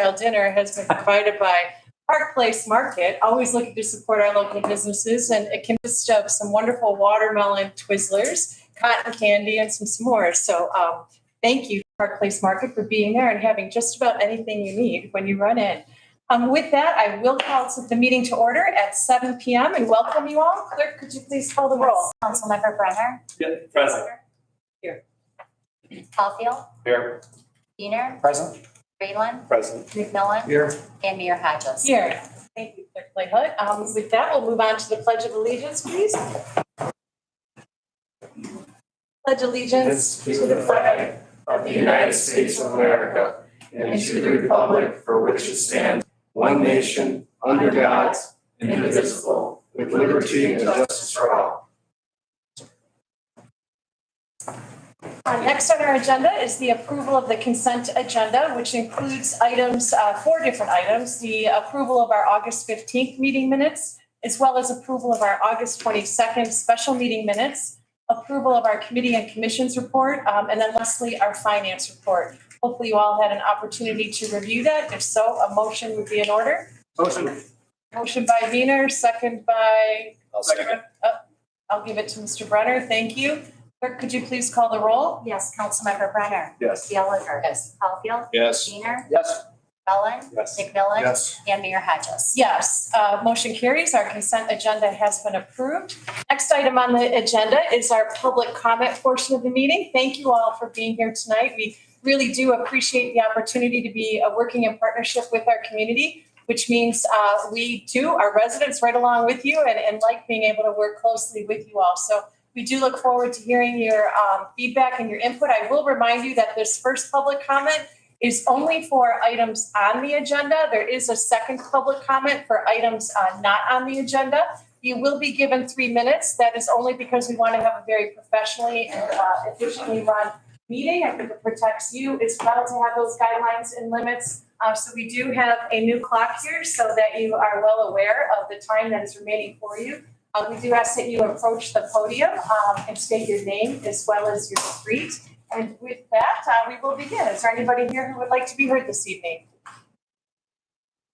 style dinner has been provided by Park Place Market, always looking to support our local businesses, and it consists of some wonderful watermelon Twizzlers, cotton candy, and some s'mores. So thank you, Park Place Market, for being there and having just about anything you need when you run in. With that, I will call the meeting to order at 7 p.m. and welcome you all. Clerk, could you please call the roll? Councilmember Brenner. Yeah, present. Here. Caulfield. Here. Diener. Present. Breland. Present. McMillan. Here. And Mayor Hodges. Here. Thank you, Clerk Playhood. With that, we'll move on to the Pledge of Allegiance, please. Pledge allegiance To the flag of the United States of America and to the republic for which it stands, one nation, under God, indivisible, with liberty and justice for all. Next on our agenda is the approval of the consent agenda, which includes items, 4 different items, the approval of our August 15th meeting minutes, as well as approval of our August 22nd special meeting minutes, approval of our committee and commissions report, and then lastly, our finance report. Hopefully you all had an opportunity to review that. If so, a motion would be in order. Motion. Motion by Wiener, second by, I'll second. I'll give it to Mr. Brenner. Thank you. Clerk, could you please call the roll? Yes, Councilmember Brenner. Yes. Gallagher. Yes. Caulfield. Yes. Diener. Yes. McMillan. Yes. McMillan. Yes. And Mayor Hodges. Yes, motion carries. Our consent agenda has been approved. Next item on the agenda is our public comment portion of the meeting. Thank you all for being here tonight. We really do appreciate the opportunity to be working in partnership with our community, which means we too, our residents, right along with you and like being able to work closely with you all. So we do look forward to hearing your feedback and your input. I will remind you that this first public comment is only for items on the agenda. There is a second public comment for items not on the agenda. You will be given 3 minutes. That is only because we want to have a very professionally and efficiently run meeting. I think it protects you as well to have those guidelines and limits. So we do have a new clock here so that you are well aware of the time that is remaining for you. We do ask that you approach the podium and state your name as well as your street. And with that, we will begin. Is there anybody here who would like to be heard this evening?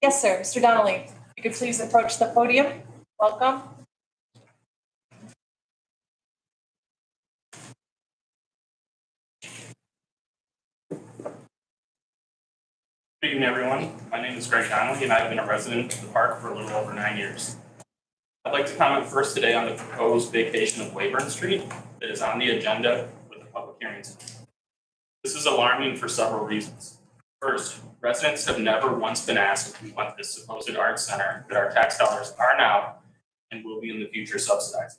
Yes, sir. Mr. Donnelly, if you could please approach the podium. Welcome. Good evening, everyone. My name is Greg Donnelly, and I've been a resident of the park for a little over 9 years. I'd like to comment first today on the proposed vacation of Wayburn Street that is on the agenda with the public hearings. This is alarming for several reasons. First, residents have never once been asked if we want this supposed arts center that our tax dollars are now and will be in the future subsidized.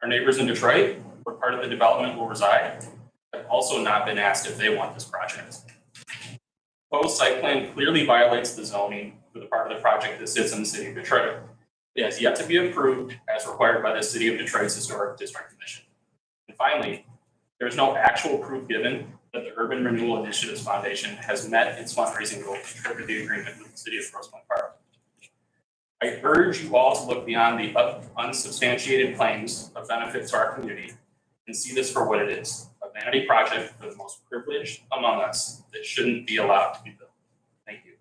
Our neighbors in Detroit, where part of the development will reside, have also not been asked if they want this project. The proposed site plan clearly violates the zoning for the part of the project that sits in the city of Detroit. It has yet to be approved as required by the City of Detroit's Historic District Commission. And finally, there is no actual proof given that the Urban Renewal Initiatives Foundation has met its fundraising goals to trigger the agreement with the City of Grosse Pointe Park. I urge you all to look beyond the unsubstantiated claims of benefit to our community and see this for what it is, a vanity project for the most privileged among us that shouldn't be allowed to be built. Thank you.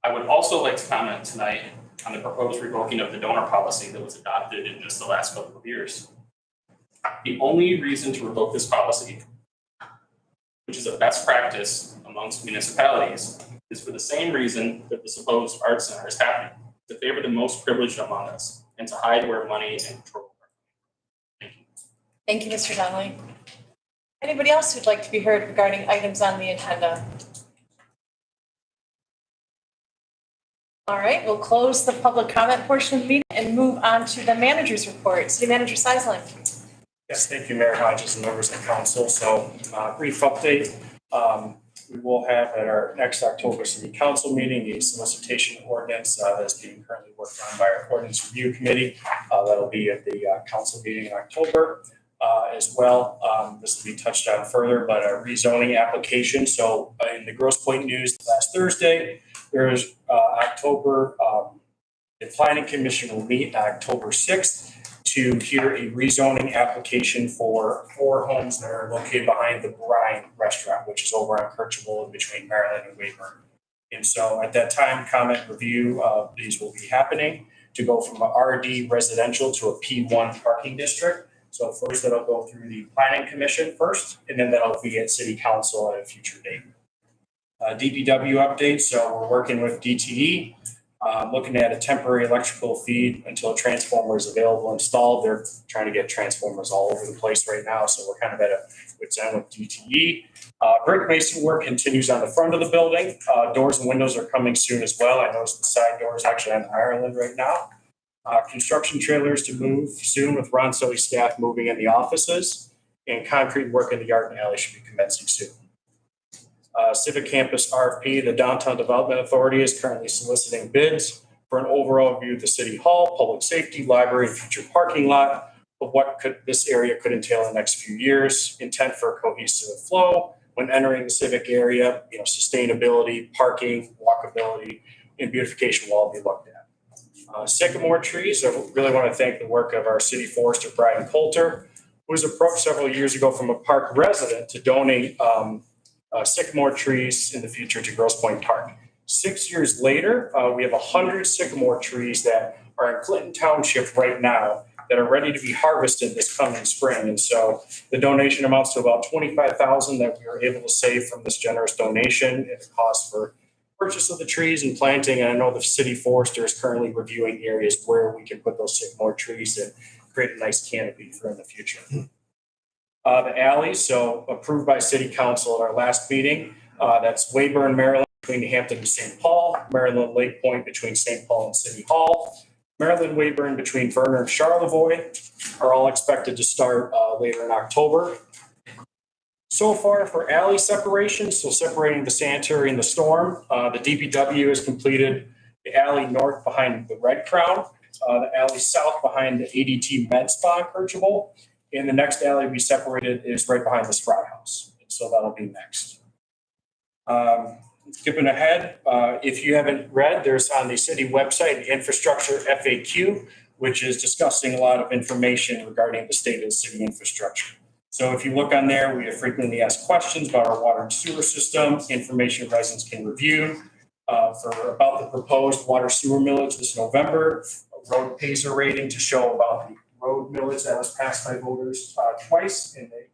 I would also like to comment tonight on the proposed revoking of the donor policy that was adopted in just the last couple of years. The only reason to revoke this policy, which is a best practice amongst municipalities, is for the same reason that the supposed arts center is happening, to favor the most privileged among us and to hide where money and control are. Thank you. Thank you, Mr. Donnelly. Anybody else who'd like to be heard regarding items on the agenda? All right, we'll close the public comment portion of the meeting and move on to the manager's report. City Manager Seisling. Yes, thank you, Mayor Hodges and members of council. So brief update. We will have at our next October City Council meeting the solicitation ordinance that's being currently worked on by our Ordinance Review Committee. That'll be at the council meeting in October as well. This will be touched on further, but a rezoning application. So in the Grosse Pointe News last Thursday, there's the Planning Commission will meet on October 6th to hear a rezoning application for 4 homes that are located behind the Brine Restaurant, which is over on Kirchable in between Maryland and Wayburn. And so at that time, comment review of these will be happening to go from a RD residential to a P1 parking district. So first that'll go through the planning commission first, and then that'll be at city council at a future date. DPW update, so we're working with DTE, looking at a temporary electrical feed until a transformer is available installed. They're trying to get transformers all over the place right now, so we're kind of at a wit's end with DTE. Brick mason work continues on the front of the building. Doors and windows are coming soon as well. I noticed the side doors actually on Ireland right now. Construction trailers to move soon with Ron Sully's staff moving in the offices, and concrete work in the yard and alley should be commencing soon. Civic Campus RFP, the Downtown Development Authority is currently soliciting bids for an overall view of the City Hall, public safety, library, and future parking lot of what this area could entail in the next few years. Intent for a cohesive flow when entering the civic area, sustainability, parking, walkability, and beautification will all be looked at. Sycamore trees, I really want to thank the work of our city forester, Brian Coulter, who was approached several years ago from a park resident to donate sycamore trees in the future to Grosse Pointe Park. 6 years later, we have 100 sycamore trees that are in Clinton Township right now that are ready to be harvested this coming spring. And so the donation amounts to about $25,000 that we were able to save from this generous donation and the cost for purchase of the trees and planting. And I know the city forester is currently reviewing areas where we can put those sycamore trees and create a nice canopy for in the future. The alley, so approved by city council at our last meeting. That's Wayburn, Maryland, between Hampton and St. Paul, Maryland Lake Point between St. Paul and City Hall, Maryland Wayburn between Verner and Charlevoix are all expected to start later in October. So far for alley separation, so separating the sanitary and the storm, the DPW has completed the alley north behind the Red Crown, the alley south behind the ADT Med Spa in Kirchable, and the next alley we separated is right behind the Sprout House. So that'll be next. Skipping ahead, if you haven't read, there's on the city website, the infrastructure FAQ, which is discussing a lot of information regarding the state of the city infrastructure. So if you look on there, we have frequently asked questions about our water and sewer system, information residents can review about the proposed water sewer millage this November, a road PASER rating to show about the road millage that was passed by voters twice and the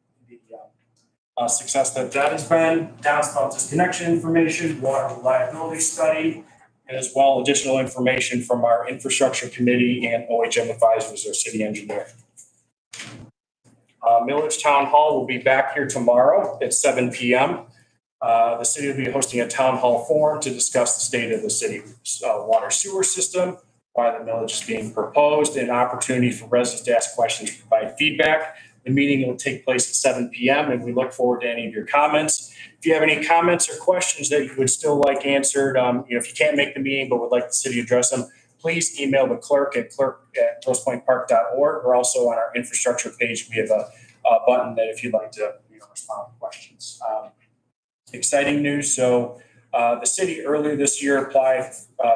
success that has been, downspout disconnection information, water reliability study, and as well additional information from our infrastructure committee and OHM advisors, our city engineer. Millage Town Hall will be back here tomorrow at 7 p.m. The city will be hosting a town hall forum to discuss the state of the city water sewer system, why the millage is being proposed, and an opportunity for residents to ask questions and provide feedback. The meeting will take place at 7 p.m. and we look forward to any of your comments. If you have any comments or questions that you would still like answered, if you can't make the meeting but would like the city to address them, please email the clerk at clerk@grossepointepark.org, or also on our infrastructure page, we have a button that if you'd like to respond to questions. Exciting news. So the city earlier this year applied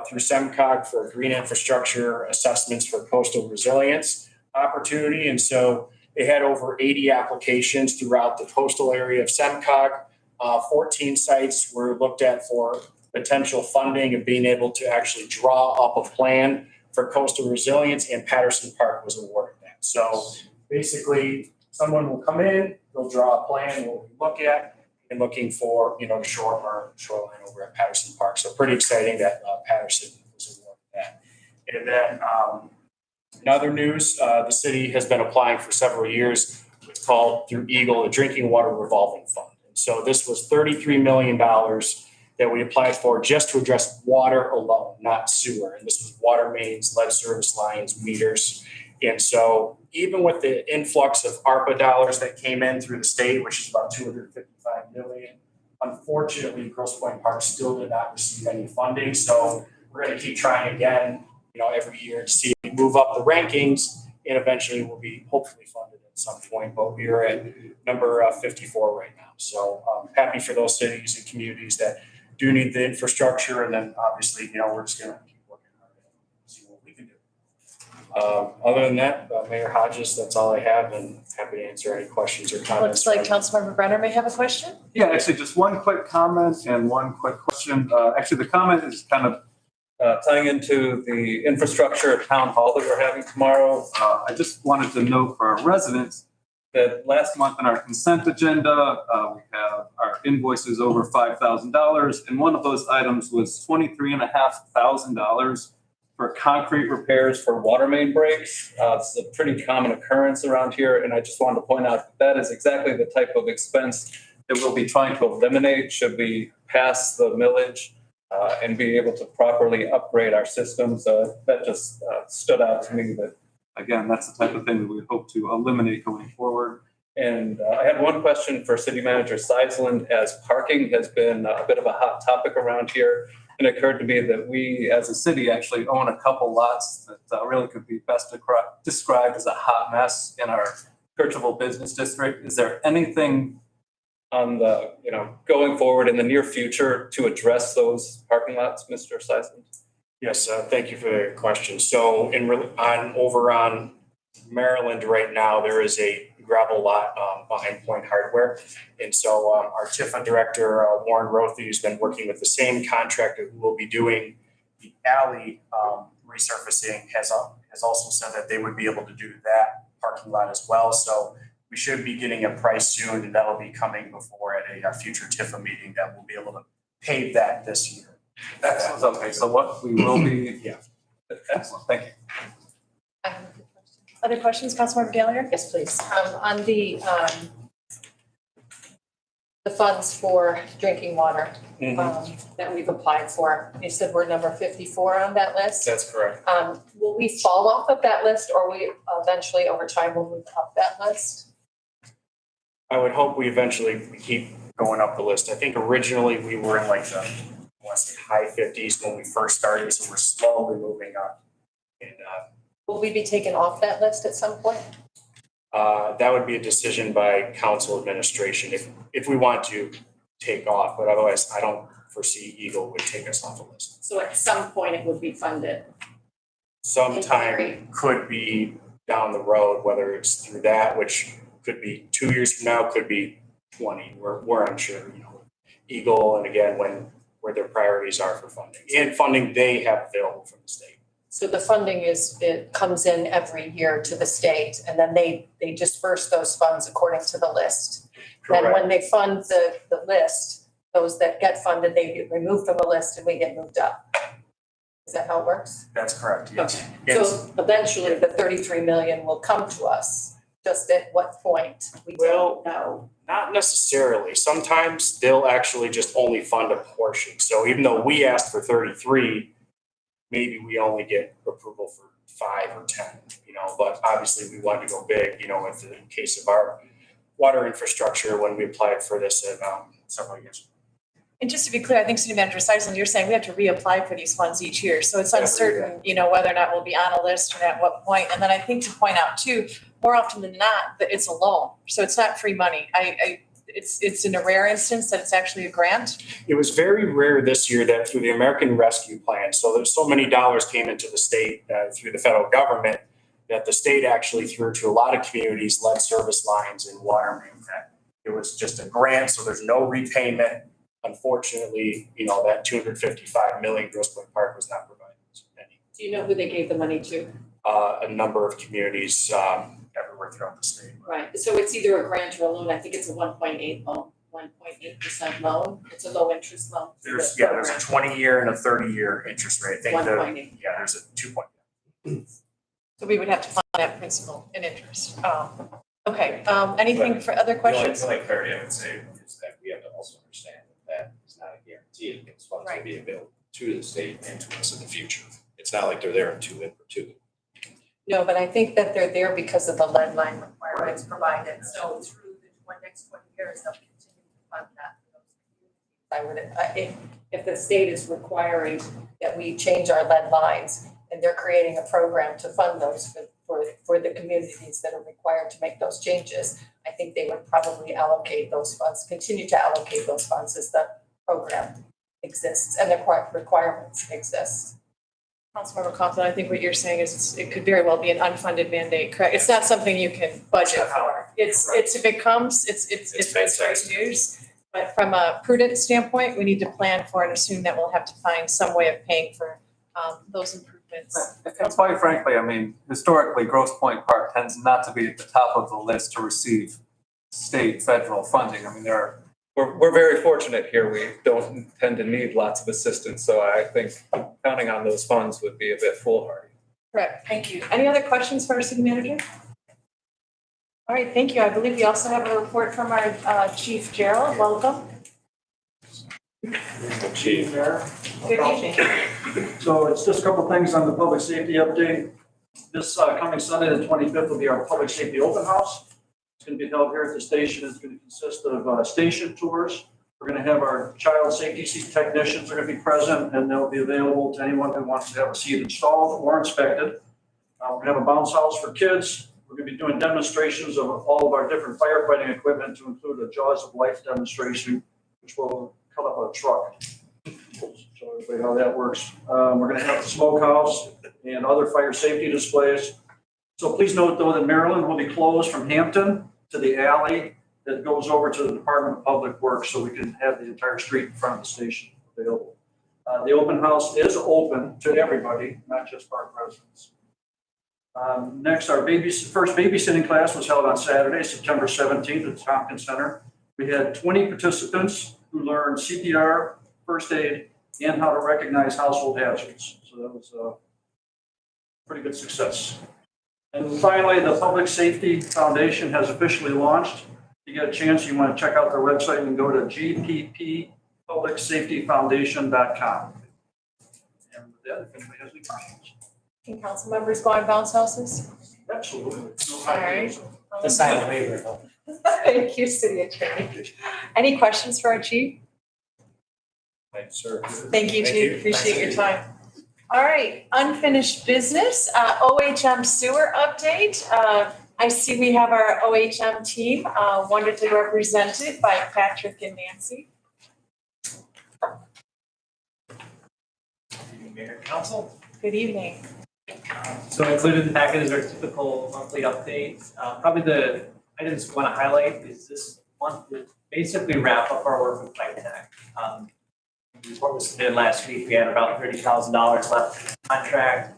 through SEMCOG for green infrastructure assessments for coastal resilience opportunity. And so they had over 80 applications throughout the coastal area of SEMCOG. 14 sites were looked at for potential funding and being able to actually draw up a plan for coastal resilience, and Patterson Park was awarded that. So basically, someone will come in, they'll draw a plan, we'll look at, and looking for, the shoreline over at Patterson Park. So pretty exciting that Patterson was awarded that. And then in other news, the city has been applying for several years what's called through Eagle, a drinking water revolving fund. And so this was $33 million that we applied for just to address water alone, not sewer. And this was water mains, lead service lines, meters. And so even with the influx of ARPA dollars that came in through the state, which is about $255 million, unfortunately, Grosse Pointe Park still did not receive any funding. So we're going to keep trying again, every year to see if we move up the rankings, and eventually we'll be hopefully funded at some point. But we are at number 54 right now. So happy for those cities and communities that do need the infrastructure. And then obviously, we're just going to keep working hard and see what we can do. Other than that, Mayor Hodges, that's all I have, and happy to answer any questions or comments. Looks like Councilmember Brenner may have a question. Yeah, actually, just one quick comment and one quick question. Actually, the comment is kind of tying into the infrastructure at Town Hall that we're having tomorrow. I just wanted to note for our residents that last month on our consent agenda, we have our invoices over $5,000. And one of those items was $23,500 for concrete repairs for water main breaks. It's a pretty common occurrence around here. And I just wanted to point out that is exactly the type of expense that we'll be trying to eliminate should we pass the millage and be able to properly upgrade our systems. That just stood out to me that, again, that's the type of thing that we hope to eliminate going forward. And I had one question for City Manager Seisland, as parking has been a bit of a hot topic around here. It occurred to me that we, as a city, actually own a couple lots that really could be best described as a hot mess in our Churchville Business District. Is there anything on the, going forward in the near future to address those parking lots, Mr. Seisland? Yes, thank you for the question. So over on Maryland right now, there is a gravel lot behind Point Hardware. And so our Tifa director, Warren Rothy, who's been working with the same contractor who will be doing the alley resurfacing, has also said that they would be able to do that parking lot as well. So we should be getting a price soon, and that'll be coming before at a future Tifa meeting that we'll be able to pave that this year. Excellent. Okay, so what we will be. Yeah. Excellent. Thank you. Other questions, Councilmember Gallagher? Yes, please. On the funds for drinking water that we've applied for, you said we're number 54 on that list. That's correct. Will we fall off of that list, or we eventually over time will move up that list? I would hope we eventually keep going up the list. I think originally we were in like the high 50s when we first started, so we're slowly moving up. And Will we be taken off that list at some point? that would be a decision by council administration if we want to take off, but otherwise I don't foresee Eagle would take us off the list. So at some point it would be funded. Sometime could be down the road, whether it's through that, which could be 2 years from now, could be 20. We're unsure, Eagle, and again, where their priorities are for funding and funding they have available from the state. So the funding it comes in every year to the state, and then they disperse those funds according to the list. And when they fund the list, those that get funded, they get removed from the list and we get moved up. Is that how it works? That's correct, yes. Okay. So eventually the 33 million will come to us. Just at what point, we don't know. Not necessarily. Sometimes they'll actually just only fund a portion. So even though we asked for 33, maybe we only get approval for 5 or 10, but obviously we wanted to go big, in the case of our water infrastructure when we applied for this several years ago. And just to be clear, I think City Manager Seisland, you're saying we have to reapply for these funds each year. So it's uncertain, whether or not we'll be on a list or at what point. And then I think to point out too, more often than not, that it's a loan. So it's not free money. It's in a rare instance that it's actually a grant. It was very rare this year that through the American Rescue Plan, so there's so many dollars came into the state through the federal government that the state actually threw to a lot of communities, lead service lines and water main. It was just a grant, so there's no repayment. Unfortunately, that $255 million Grosse Pointe Park was not provided. Do you know who they gave the money to? A number of communities everywhere throughout the state. Right. So it's either a grant or a loan. I think it's a 1.8 loan, 1.8% loan. It's a low interest loan. There's a 20-year and a 30-year interest rate. I think 1.8. there's a 2. So we would have to fund that principal and interest. Okay. Anything for other questions? The only clarity I would say is that we have to also understand that is not a guarantee that these funds will be available to the state and to us in the future. It's not like they're there in perpetuity. No, but I think that they're there because of the lead line requirements provided. So through the next 20 years, they'll continue to fund that for those communities. If the state is requiring that we change our lead lines and they're creating a program to fund those for the communities that are required to make those changes, I think they would probably allocate those funds, continue to allocate those funds as the program exists and the requirements exist. Councilmember Compton, I think what you're saying is it could very well be an unfunded mandate, correct? It's not something you can budget for. It's if it comes, it's great news. But from a prudent standpoint, we need to plan for and assume that we'll have to find some way of paying for those improvements. And quite frankly, I mean, historically, Grosse Pointe Park tends not to be at the top of the list to receive state, federal funding. I mean, we're very fortunate here. We don't tend to need lots of assistance. So I think counting on those funds would be a bit foolhardy. Correct, thank you. Any other questions for our city manager? All right, thank you. I believe we also have a report from our Chief Gerald. Welcome. Chief. Good evening. So it's just a couple of things on the public safety update. This coming Sunday, the 25th, will be our public safety open house. It's going to be held here at the station. It's going to consist of station tours. We're going to have our child safety seat technicians are going to be present, and they'll be available to anyone who wants to have a seat installed or inspected. We're going to have a bounce house for kids. We're going to be doing demonstrations of all of our different firefighting equipment, to include a Jaws of Life demonstration, which will cut up a truck. Show everybody how that works. We're going to have the smokehouse and other fire safety displays. So please note, though, that Maryland will be closed from Hampton to the alley that goes over to the Department of Public Works, so we can have the entire street in front of the station available. The open house is open to everybody, not just park residents. Next, our first babysitting class was held on Saturday, September 17th at the Tompkins Center. We had 20 participants who learned CPR, first aid, and how to recognize household hazards. So that was a pretty good success. And finally, the Public Safety Foundation has officially launched. If you get a chance, you want to check out their website, you can go to gppublicsafetyfoundation.com. And with that, if anybody has any questions. Can council members go on bounce houses? Absolutely. All right. The silent waiver. Thank you, City Attorney. Any questions for our chief? Thanks, sir. Thank you, Chief. Appreciate your time. All right, unfinished business, OHM sewer update. I see we have our OHM team, wonderfully represented by Patrick and Nancy. Mayor and Council. Good evening. So included in the packet is our typical monthly update. Probably the items we want to highlight is this month to basically wrap up our work with Pipe Tech. The report was submitted last week. We had about $30,000 left in the contract.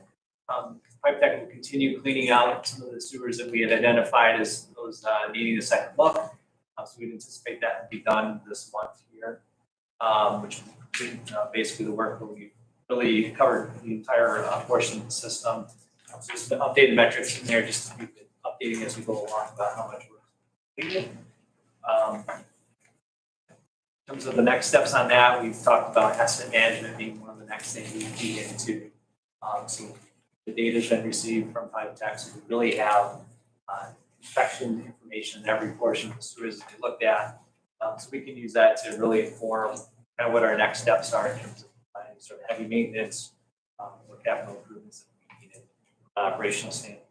Pipe Tech will continue cleaning out some of the sewers that we had identified as those needing a second look. So we'd anticipate that to be done this month here, which basically the work that we really covered the entire portion of the system. So just the updated metrics in there, just to keep it updating as we go along about how much we're completed. In terms of the next steps on that, we've talked about asset management being one of the next things we feed into. So the data's been received from Pipe Tech, so we really have inspection information in every portion of the sewers that we looked at. So we can use that to really inform kind of what our next steps are in terms of planning sort of heavy maintenance, or capital improvements that we needed from an operational standpoint.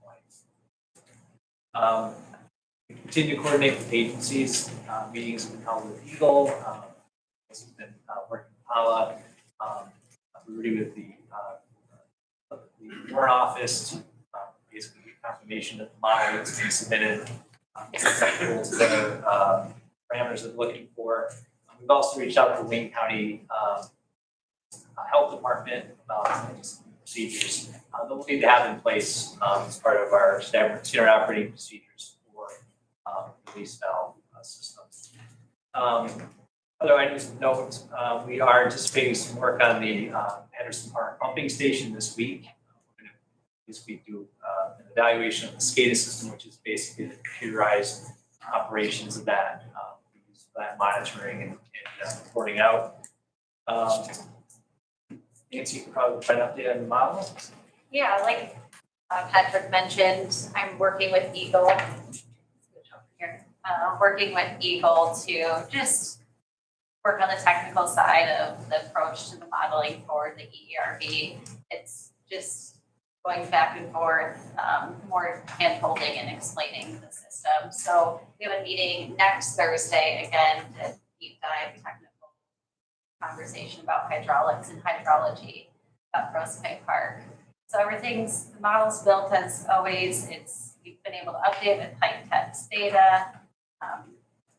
We continue to coordinate with agencies. Meetings have been held with Eagle. We've been working with Hala. Rudy with the Warrant Office to basically get confirmation that the model that's been submitted is acceptable to their parameters that we're looking for. We've also reached out to the Wayne County Health Department about procedures that we'll need to have in place as part of our standard operating procedures for release valve systems. Other items of note, we are anticipating some work on the Henderson Park pumping station this week. We're going to this week do an evaluation of the SCADA system, which is basically the computerized operations of that. We use that monitoring and reporting out. Nancy, you can probably provide an update on the model. Yeah, like Patrick mentioned, I'm working with Eagle. Working with Eagle to just work on the technical side of the approach to the modeling for the ERV. It's just going back and forth, more hand-holding and explaining the system. So we have a meeting next Thursday, again, to deep dive technical conversation about hydraulics and hydrology at Grosse Pointe Park. So the model's built as always. We've been able to update with height text data.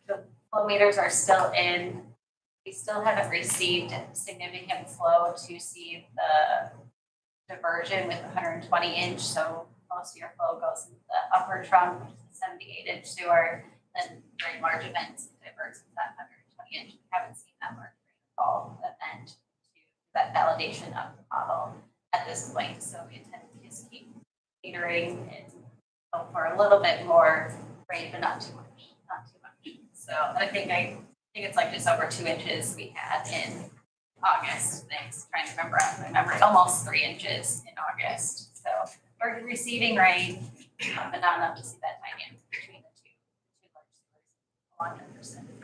The flow meters are still in. We still haven't received significant flow to see the diversion with 120 inch. So most of your flow goes into the upper trunk, which is a 78-inch sewer. Then during large events, it diverts into that 120 inch. We haven't seen that large rainfall event to that validation of the model at this point. So we intend to just keep metering and hope for a little bit more rain, but not too much, not too much. So I think it's like just over 2 inches we had in August. Thanks, trying to remember out of my memory, almost 3 inches in August. So we're receiving rain, but not enough to see that dynamic between the two large sewers along the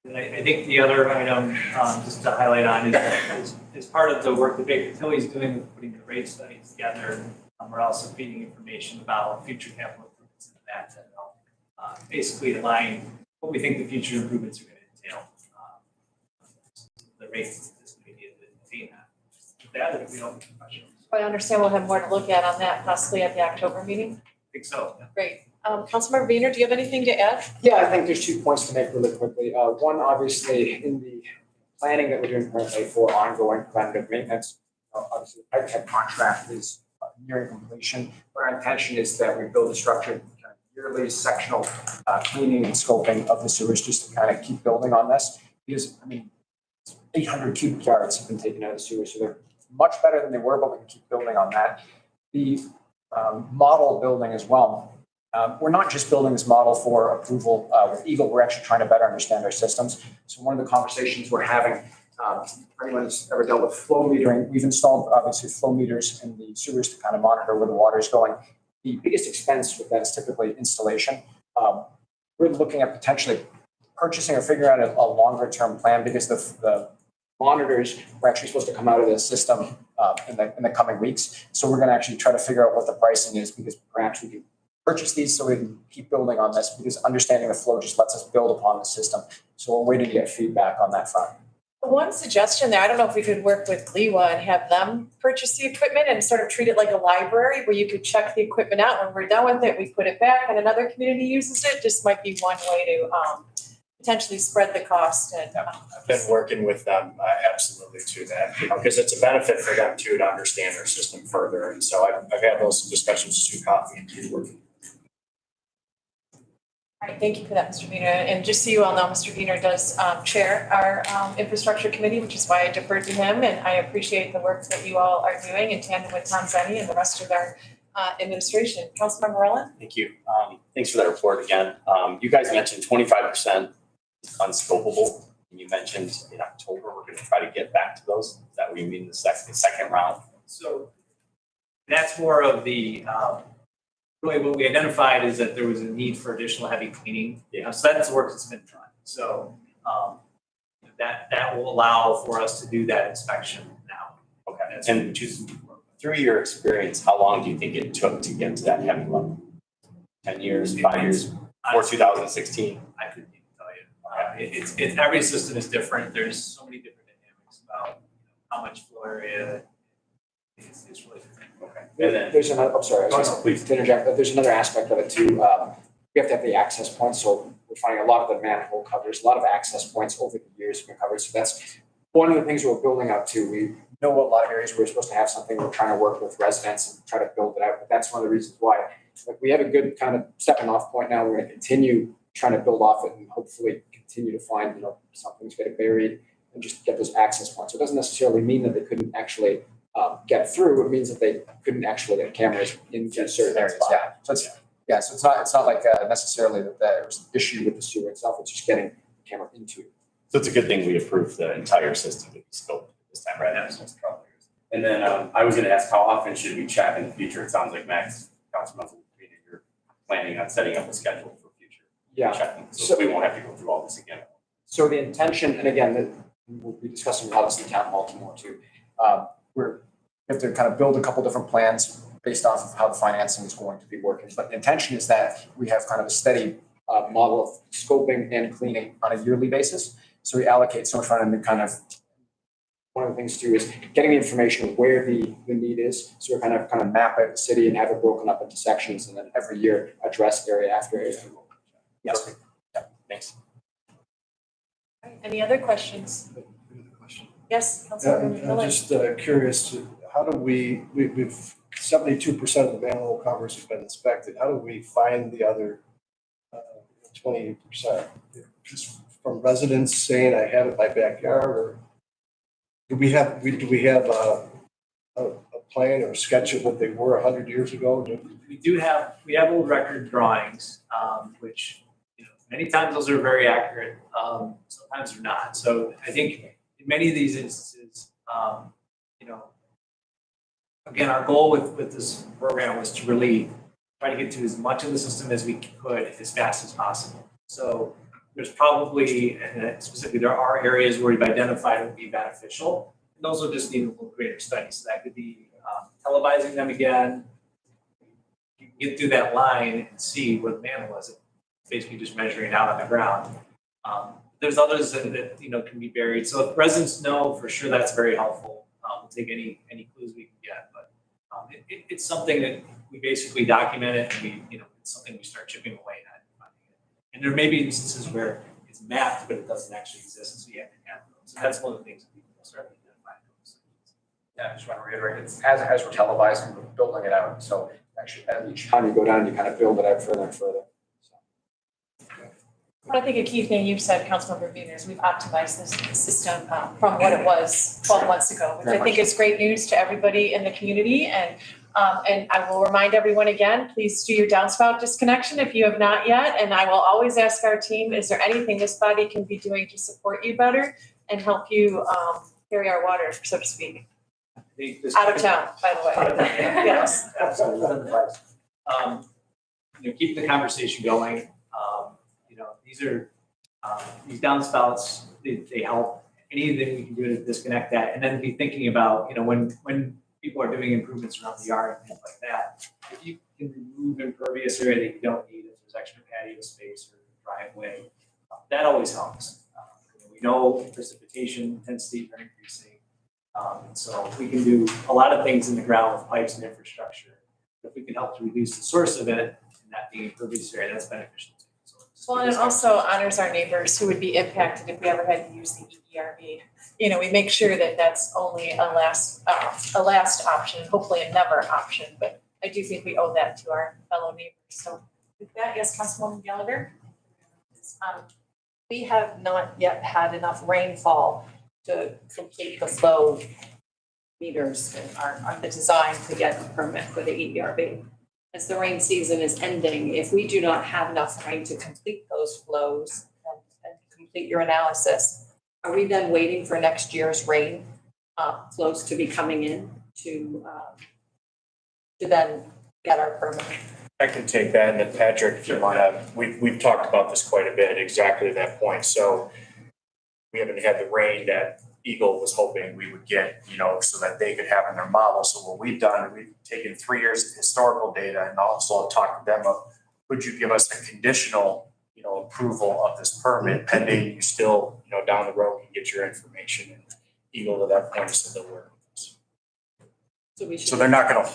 And I think the other item, just to highlight on is part of the work that Baker Tilly is doing with putting the rate studies together. We're also feeding information about future capital improvements in that help basically align what we think the future improvements are going to entail. The rates this may be to attain that. With that, if we don't have questions. I understand we'll have more to look at on that possibly at the October meeting. I think so. Great. Councilmember Wiener, do you have anything to add? Yeah, I think there's 2 points to make really quickly. One, obviously, in the planning that we're doing currently for ongoing preventative maintenance, obviously, the pipe contract is nearing completion. Our intention is that we build a structured kind of yearly sectional cleaning and scoping of the sewers just to kind of keep building on this. Because, 800 cubic yards have been taken out of the sewers, so they're much better than they were, but we can keep building on that. The model building as well. We're not just building this model for approval with Eagle, we're actually trying to better understand our systems. So one of the conversations we're having, for anyone who's ever dealt with flow metering, we've installed obviously flow meters in the sewers to kind of monitor where the water is going. The biggest expense with that is typically installation. We're looking at potentially purchasing or figuring out a longer term plan because the monitors were actually supposed to come out of the system in the coming weeks. So we're going to actually try to figure out what the pricing is because perhaps we can purchase these so we can keep building on this because understanding the flow just lets us build upon the system. So we're waiting to get feedback on that front. One suggestion there, I don't know if we could work with GLEWA and have them purchase the equipment and sort of treat it like a library where you could check the equipment out. When we're done with it, we put it back and another community uses it. Just might be one way to potentially spread the cost. And I've been working with them absolutely to that, because it's a benefit for them too to understand their system further. And so I've had those discussions with Sue Coffey and keep working. All right, thank you for that, Mr. Wiener. And just so you all know, Mr. Wiener does chair our infrastructure committee, which is why I deferred to him. And I appreciate the work that you all are doing in tandem with Tom Zenny and the rest of our administration. Councilmember Rowland? Thank you. Thanks for that report again. You guys mentioned 25% is unscopable. And you mentioned in October, we're going to try to get back to those. Is that what you mean, the second round? So that's more of the, really what we identified is that there was a need for additional heavy cleaning. Yeah. So that's the work that's been done. So that will allow for us to do that inspection now. Okay. That's what we And choose to move forward. through your experience, how long do you think it took to get to that heavy level? 10 years, 5 years, before 2016? I couldn't even tell you. It's every system is different. There's so many different dynamics about how much flow area. It's really different. Okay. And then, There's another, I'm sorry, I was please. to interject, but there's another aspect of it too. We have to have the access points, so we're finding a lot of the manhole covers, a lot of access points over the years have been covered. So that's one of the things we're building out too. We know a lot of areas where we're supposed to have something, we're trying to work with residents and try to build it out. But that's one of the reasons why we have a good kind of stepping off point now. We're going to continue trying to build off it and hopefully continue to find, something's getting buried and just get those access points. So it doesn't necessarily mean that they couldn't actually get through. It means that they couldn't actually get cameras into certain areas. Yeah. So it's not like necessarily that there was an issue with the sewer itself. It's just getting the camera into it. So it's a good thing we approved the entire system to be scoped this time, right? And then I was going to ask, how often should we chat in the future? It sounds like Max, Councilman, you're planning on setting up a schedule for future checking, so we won't have to go through all this again. So the intention, and again, we'll be discussing a lot of this in town hall tomorrow too. We have to kind of build a couple different plans based off of how the financing is going to be working. But the intention is that we have kind of a steady model of scoping and cleaning on a yearly basis. So we allocate so much funding to kind of one of the things too is getting the information of where the need is. So we're kind of map out the city and have it broken up into sections, and then every year address area after area. Yes. Yeah, thanks. Any other questions? Yes, Councilmember I'm Miller. just curious, how do we've 72% of the manhole covers have been inspected. How do we find the other 20%? Just from residents saying I have it in my backyard, or do we have a plan or a sketch of what they were 100 years ago? We have old record drawings, which, many times those are very accurate, sometimes they're not. So I think in many of these instances, again, our goal with this program was to really try to get to as much of the system as we could as fast as possible. So there's probably, and specifically, there are areas where we've identified would be beneficial. Those will just need a little greater study. So that could be televising them again. You can get through that line and see where the manhole is. Basically just measuring it out on the ground. There's others that can be buried. So if residents know, for sure, that's very helpful. We'll take any clues we can get, but it's something that we basically document it, and it's something we start chipping away at. And there may be instances where it's mapped, but it doesn't actually exist, and so you have to have those. So that's one of the things that we can start identifying those. Yeah, I just want to reiterate, it's as we're televising, we're building it out. So actually, at each time you go down, you kind of build it out further and further. Well, I think a key thing you've said, Councilmember Wiener, is we've optimized this system from what it was 12 months ago, which I think is great news to everybody in the community. And I will remind everyone again, please do your downspout disconnection if you have not yet. And I will always ask our team, is there anything this body can be doing to support you better and help you carry our water, so to speak? Out of town, by the way. Yes. Absolutely. Keep the conversation going. These downspouts, they help. Anything we can do to disconnect that, and then be thinking about, when people are doing improvements around the yard and things like that, if you can remove impervious area that you don't need, if there's extra patio space or driveway, that always helps. We know precipitation intensity are increasing, so we can do a lot of things in the ground with pipes and infrastructure. If we can help to reduce the source of it and that being impervious area, that's beneficial too. Well, and it also honors our neighbors who would be impacted if we ever had to use the EERB. We make sure that that's only a last option, hopefully a never option, but I do think we owe that to our fellow neighbors. So with that, yes, Councilwoman Gallagher? We have not yet had enough rainfall to complete the flow meters that are the design to get a permit for the EERB. As the rain season is ending, if we do not have enough rain to complete those flows and complete your analysis, are we then waiting for next year's rain flows to be coming in to then get our permit? I can take that, and then Patrick, if you want to, we've talked about this quite a bit, exactly that point. So we haven't had the rain that Eagle was hoping we would get, so that they could have in their model. So what we've done, we've taken 3 years of historical data and also talked to them of, would you give us a conditional, approval of this permit pending you still, down the road can get your information. And Eagle at that point said they'll work with us. So they're not going to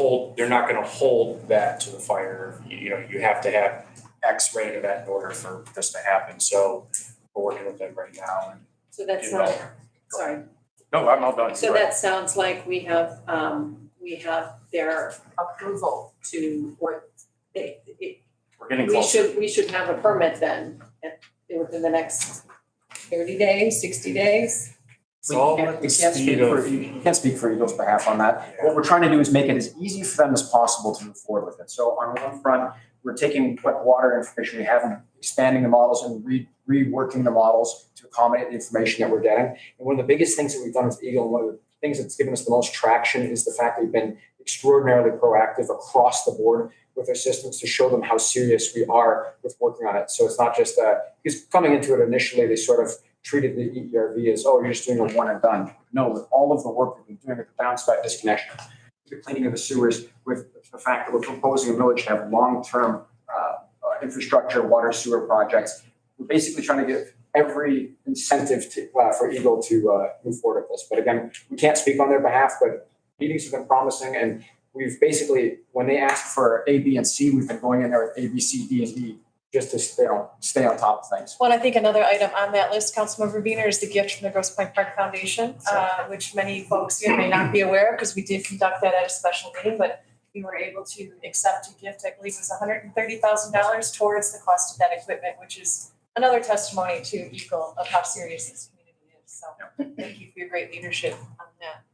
hold that to the fire. You have to have X rain event in order for this to happen. So we're working with them right now. And, so that's not, sorry. No, I'm all done. So that sounds like we have their approval to, or we're getting close. We should have a permit then within the next 30 days, 60 days. You can't speak for Eagle's behalf on that. What we're trying to do is make it as easy for them as possible to move forward with it. So on one front, we're taking what water information we have and expanding the models and reworking the models to accommodate the information that we're getting. And one of the biggest things that we've done with Eagle, one of the things that's given us the most traction is the fact that we've been extraordinarily proactive across the board with our systems to show them how serious we are with working on it. So it's not just because coming into it initially, they sort of treated the EERV as, oh, you're just doing a one and done. No, with all of the work we've been doing with the downspout disconnection, the cleaning of the sewers, with the fact that we're proposing a village to have long-term infrastructure, water, sewer projects, we're basically trying to give every incentive for Eagle to move forward with this. But again, we can't speak on their behalf, but meetings have been promising, and we've basically, when they ask for A, B, and C, we've been going in there with A, B, C, D, and E just to stay on top of things. Well, I think another item on that list, Councilmember Wiener, is the gift from the Grosse Pointe Park Foundation, which many folks here may not be aware of because we did conduct that at a special meeting, but we were able to accept a gift, I believe it was $130,000 towards the cost of that equipment, which is another testimony to Eagle of how serious this community is. So thank you for your great leadership on that.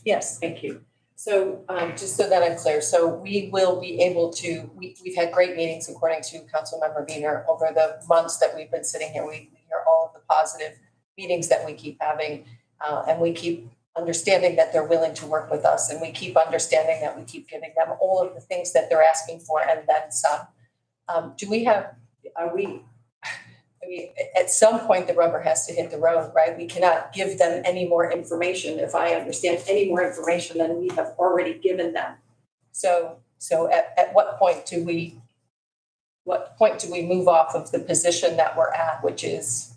Yes. Thank you. So just so that I'm clear, so we will be able to, we've had great meetings according to Councilmember Wiener over the months that we've been sitting here. We hear all of the positive meetings that we keep having, and we keep understanding that they're willing to work with us, and we keep understanding that we keep giving them all of the things that they're asking for and then some. I mean, at some point, the rubber has to hit the road, right? We cannot give them any more information, if I understand, any more information than we have already given them. So at what point do we move off of the position that we're at, which is?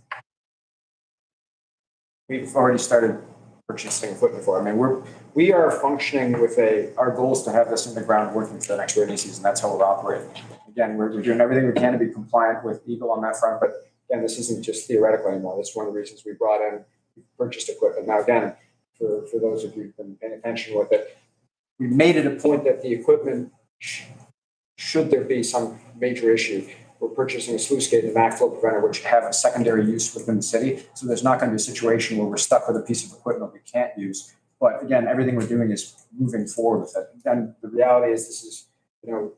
We've already started purchasing equipment for it. I mean, we are functioning with our goal is to have this in the ground working for the next rainy season. That's how we're operating. Again, we're doing everything we can to be compliant with Eagle on that front, but again, this isn't just theoretical anymore. This is one of the reasons we brought in, we purchased equipment. Now, again, for those of you who've been paying attention with it, we made it a point that the equipment, should there be some major issue, we're purchasing a sluice gate and a backflow preventer, which have a secondary use within the city. So there's not going to be a situation where we're stuck with a piece of equipment we can't use. But again, everything we're doing is moving forward with it. And the reality is this is,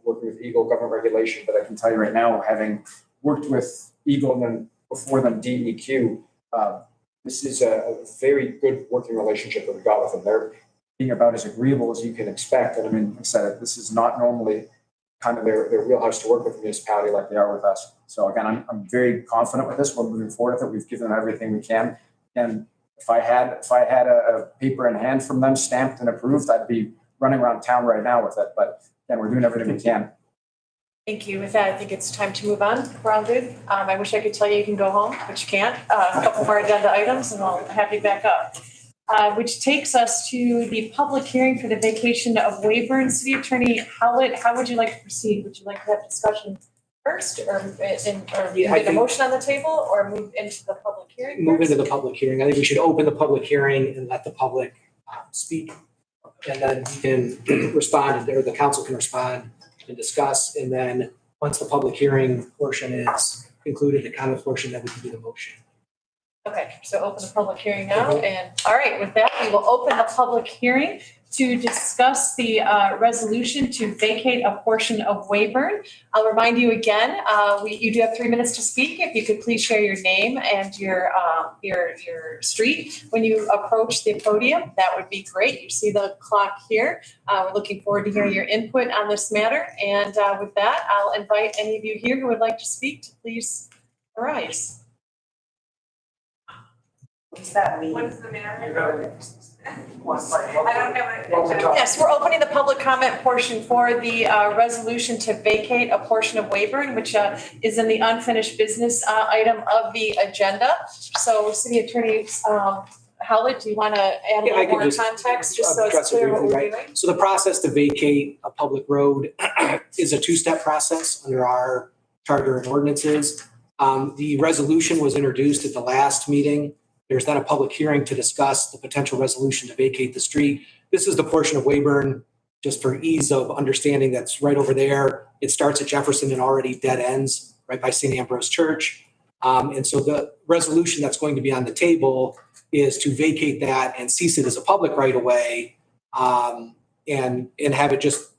working with Eagle government regulation, but I can tell you right now, having worked with Eagle and then before them DEQ, this is a very good working relationship that we got with them. They're being about as agreeable as you can expect. And I mean, like I said, this is not normally kind of their wheelhouse to work with the municipality like they are with us. So again, I'm very confident with this. We're moving forward with it. We've given them everything we can. And if I had a paper in hand from them stamped and approved, I'd be running around town right now with it. But again, we're doing everything we can. Thank you. With that, I think it's time to move on. We're all good. I wish I could tell you can go home, but you can't. A couple more agenda items and I'll have you back up. Which takes us to the public hearing for the vacation of Wayburn. City Attorney Howlett, how would you like to proceed? Would you like to have discussion first or get a motion on the table or move into the public hearing? Move into the public hearing. I think we should open the public hearing and let the public speak. And then we can respond, or the council can respond and discuss. And then once the public hearing portion is concluded, the comment portion, then we can do the motion. Okay, so open the public hearing now. And all right, with that, we will open the public hearing to discuss the resolution to vacate a portion of Wayburn. I'll remind you again, you do have 3 minutes to speak. If you could please share your name and your street when you approach the podium, that would be great. You see the clock here. We're looking forward to hearing your input on this matter. And with that, I'll invite any of you here who would like to speak to please arise. What does that mean? What is the matter? I don't have a. Yes, we're opening the public comment portion for the resolution to vacate a portion of Wayburn, which is in the unfinished business item of the agenda. So City Attorney Howlett, do you want to add a little more context just so it's clear what we're doing? So the process to vacate a public road is a two-step process under our charter and ordinances. The resolution was introduced at the last meeting. There's then a public hearing to discuss the potential resolution to vacate the street. This is the portion of Wayburn, just for ease of understanding, that's right over there. It starts at Jefferson and already dead ends right by St. Ambrose Church. And so the resolution that's going to be on the table is to vacate that and cease it as a public right of way, and have it just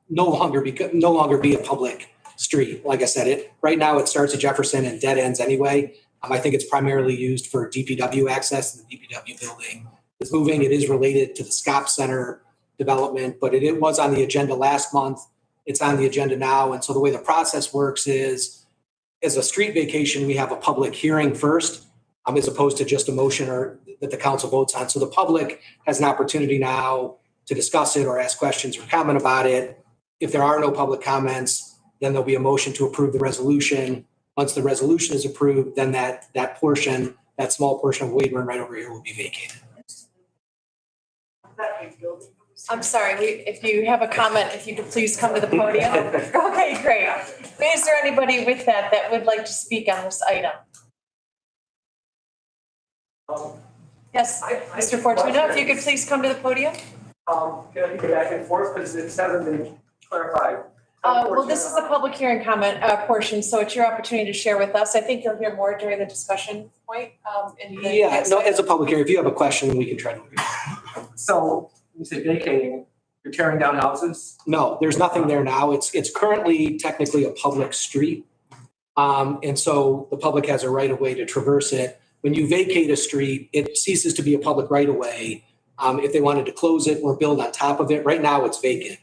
no longer be a public street. Like I said, right now it starts at Jefferson and dead ends anyway. I think it's primarily used for DPW access, and the DPW building is moving. It is related to the Scott Center development, but it was on the agenda last month. It's on the agenda now. And so the way the process works is, as a street vacation, we have a public hearing first, as opposed to just a motion or that the council votes on. So the public has an opportunity now to discuss it or ask questions or comment about it. If there are no public comments, then there'll be a motion to approve the resolution. Once the resolution is approved, then that portion, that small portion of Wayburn right over here will be vacated. I'm sorry, if you have a comment, if you could please come to the podium. Okay, great. Is there anybody with that would like to speak on this item? Yes, Mr. Fortuna, if you could please come to the podium. Can I go back and forth because it hasn't been clarified? Well, this is the public hearing comment portion, so it's your opportunity to share with us. I think you'll hear more during the discussion point. In the Yeah, next no, item. as a public hearing, if you have a question, we can try to. So you say vacating, you're tearing down houses? No, there's nothing there now. It's currently technically a public street. And so the public has a right of way to traverse it. When you vacate a street, it ceases to be a public right of way. If they wanted to close it or build on top of it, right now it's vacant,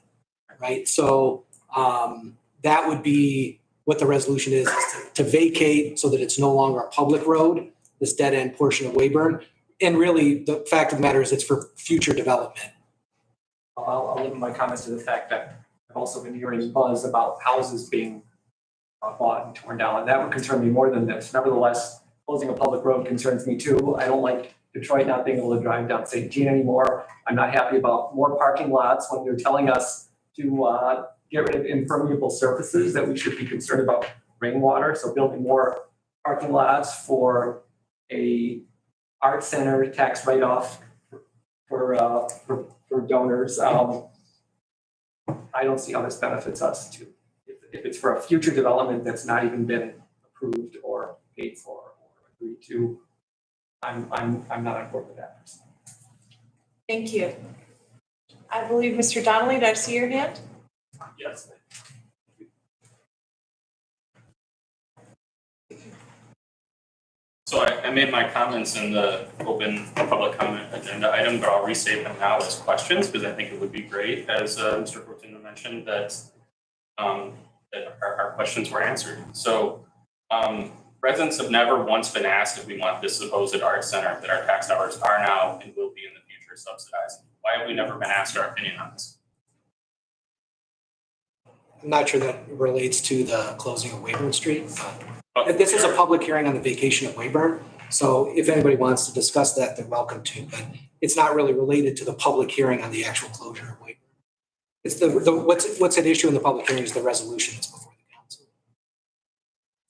right? So that would be what the resolution is to vacate so that it's no longer a public road, this dead end portion of Wayburn. And really, the fact of the matter is it's for future development. I'll limit my comments to the fact that I've also been hearing buzz about houses being bought and torn down, and that would concern me more than this. Nevertheless, closing a public road concerns me too. I don't like Detroit not being able to drive down St. Jean anymore. I'm not happy about more parking lots when they're telling us to get rid of impermeable surfaces, that we should be concerned about rainwater. So building more parking lots for a art center tax write-off for donors. I don't see how this benefits us too. If it's for a future development that's not even been approved or paid for or agreed to, I'm not on board with that. Thank you. I believe, Mr. Donnelly, did I see your hand? Yes. So I made my comments in the open public comment agenda item, but I'll restate them now as questions because I think it would be great, as Mr. Fortuna mentioned, that our questions were answered. So residents have never once been asked if we want this supposed art center that our tax dollars are now and will be in the future subsidizing. Why have we never been asked our opinion on this? I'm not sure that relates to the closing of Wayburn Street. This is a public hearing on the vacation of Wayburn. So if anybody wants to discuss that, they're welcome to, but it's not really related to the public hearing on the actual closure of Wayburn. It's what's at issue in the public hearing is the resolution that's before the council.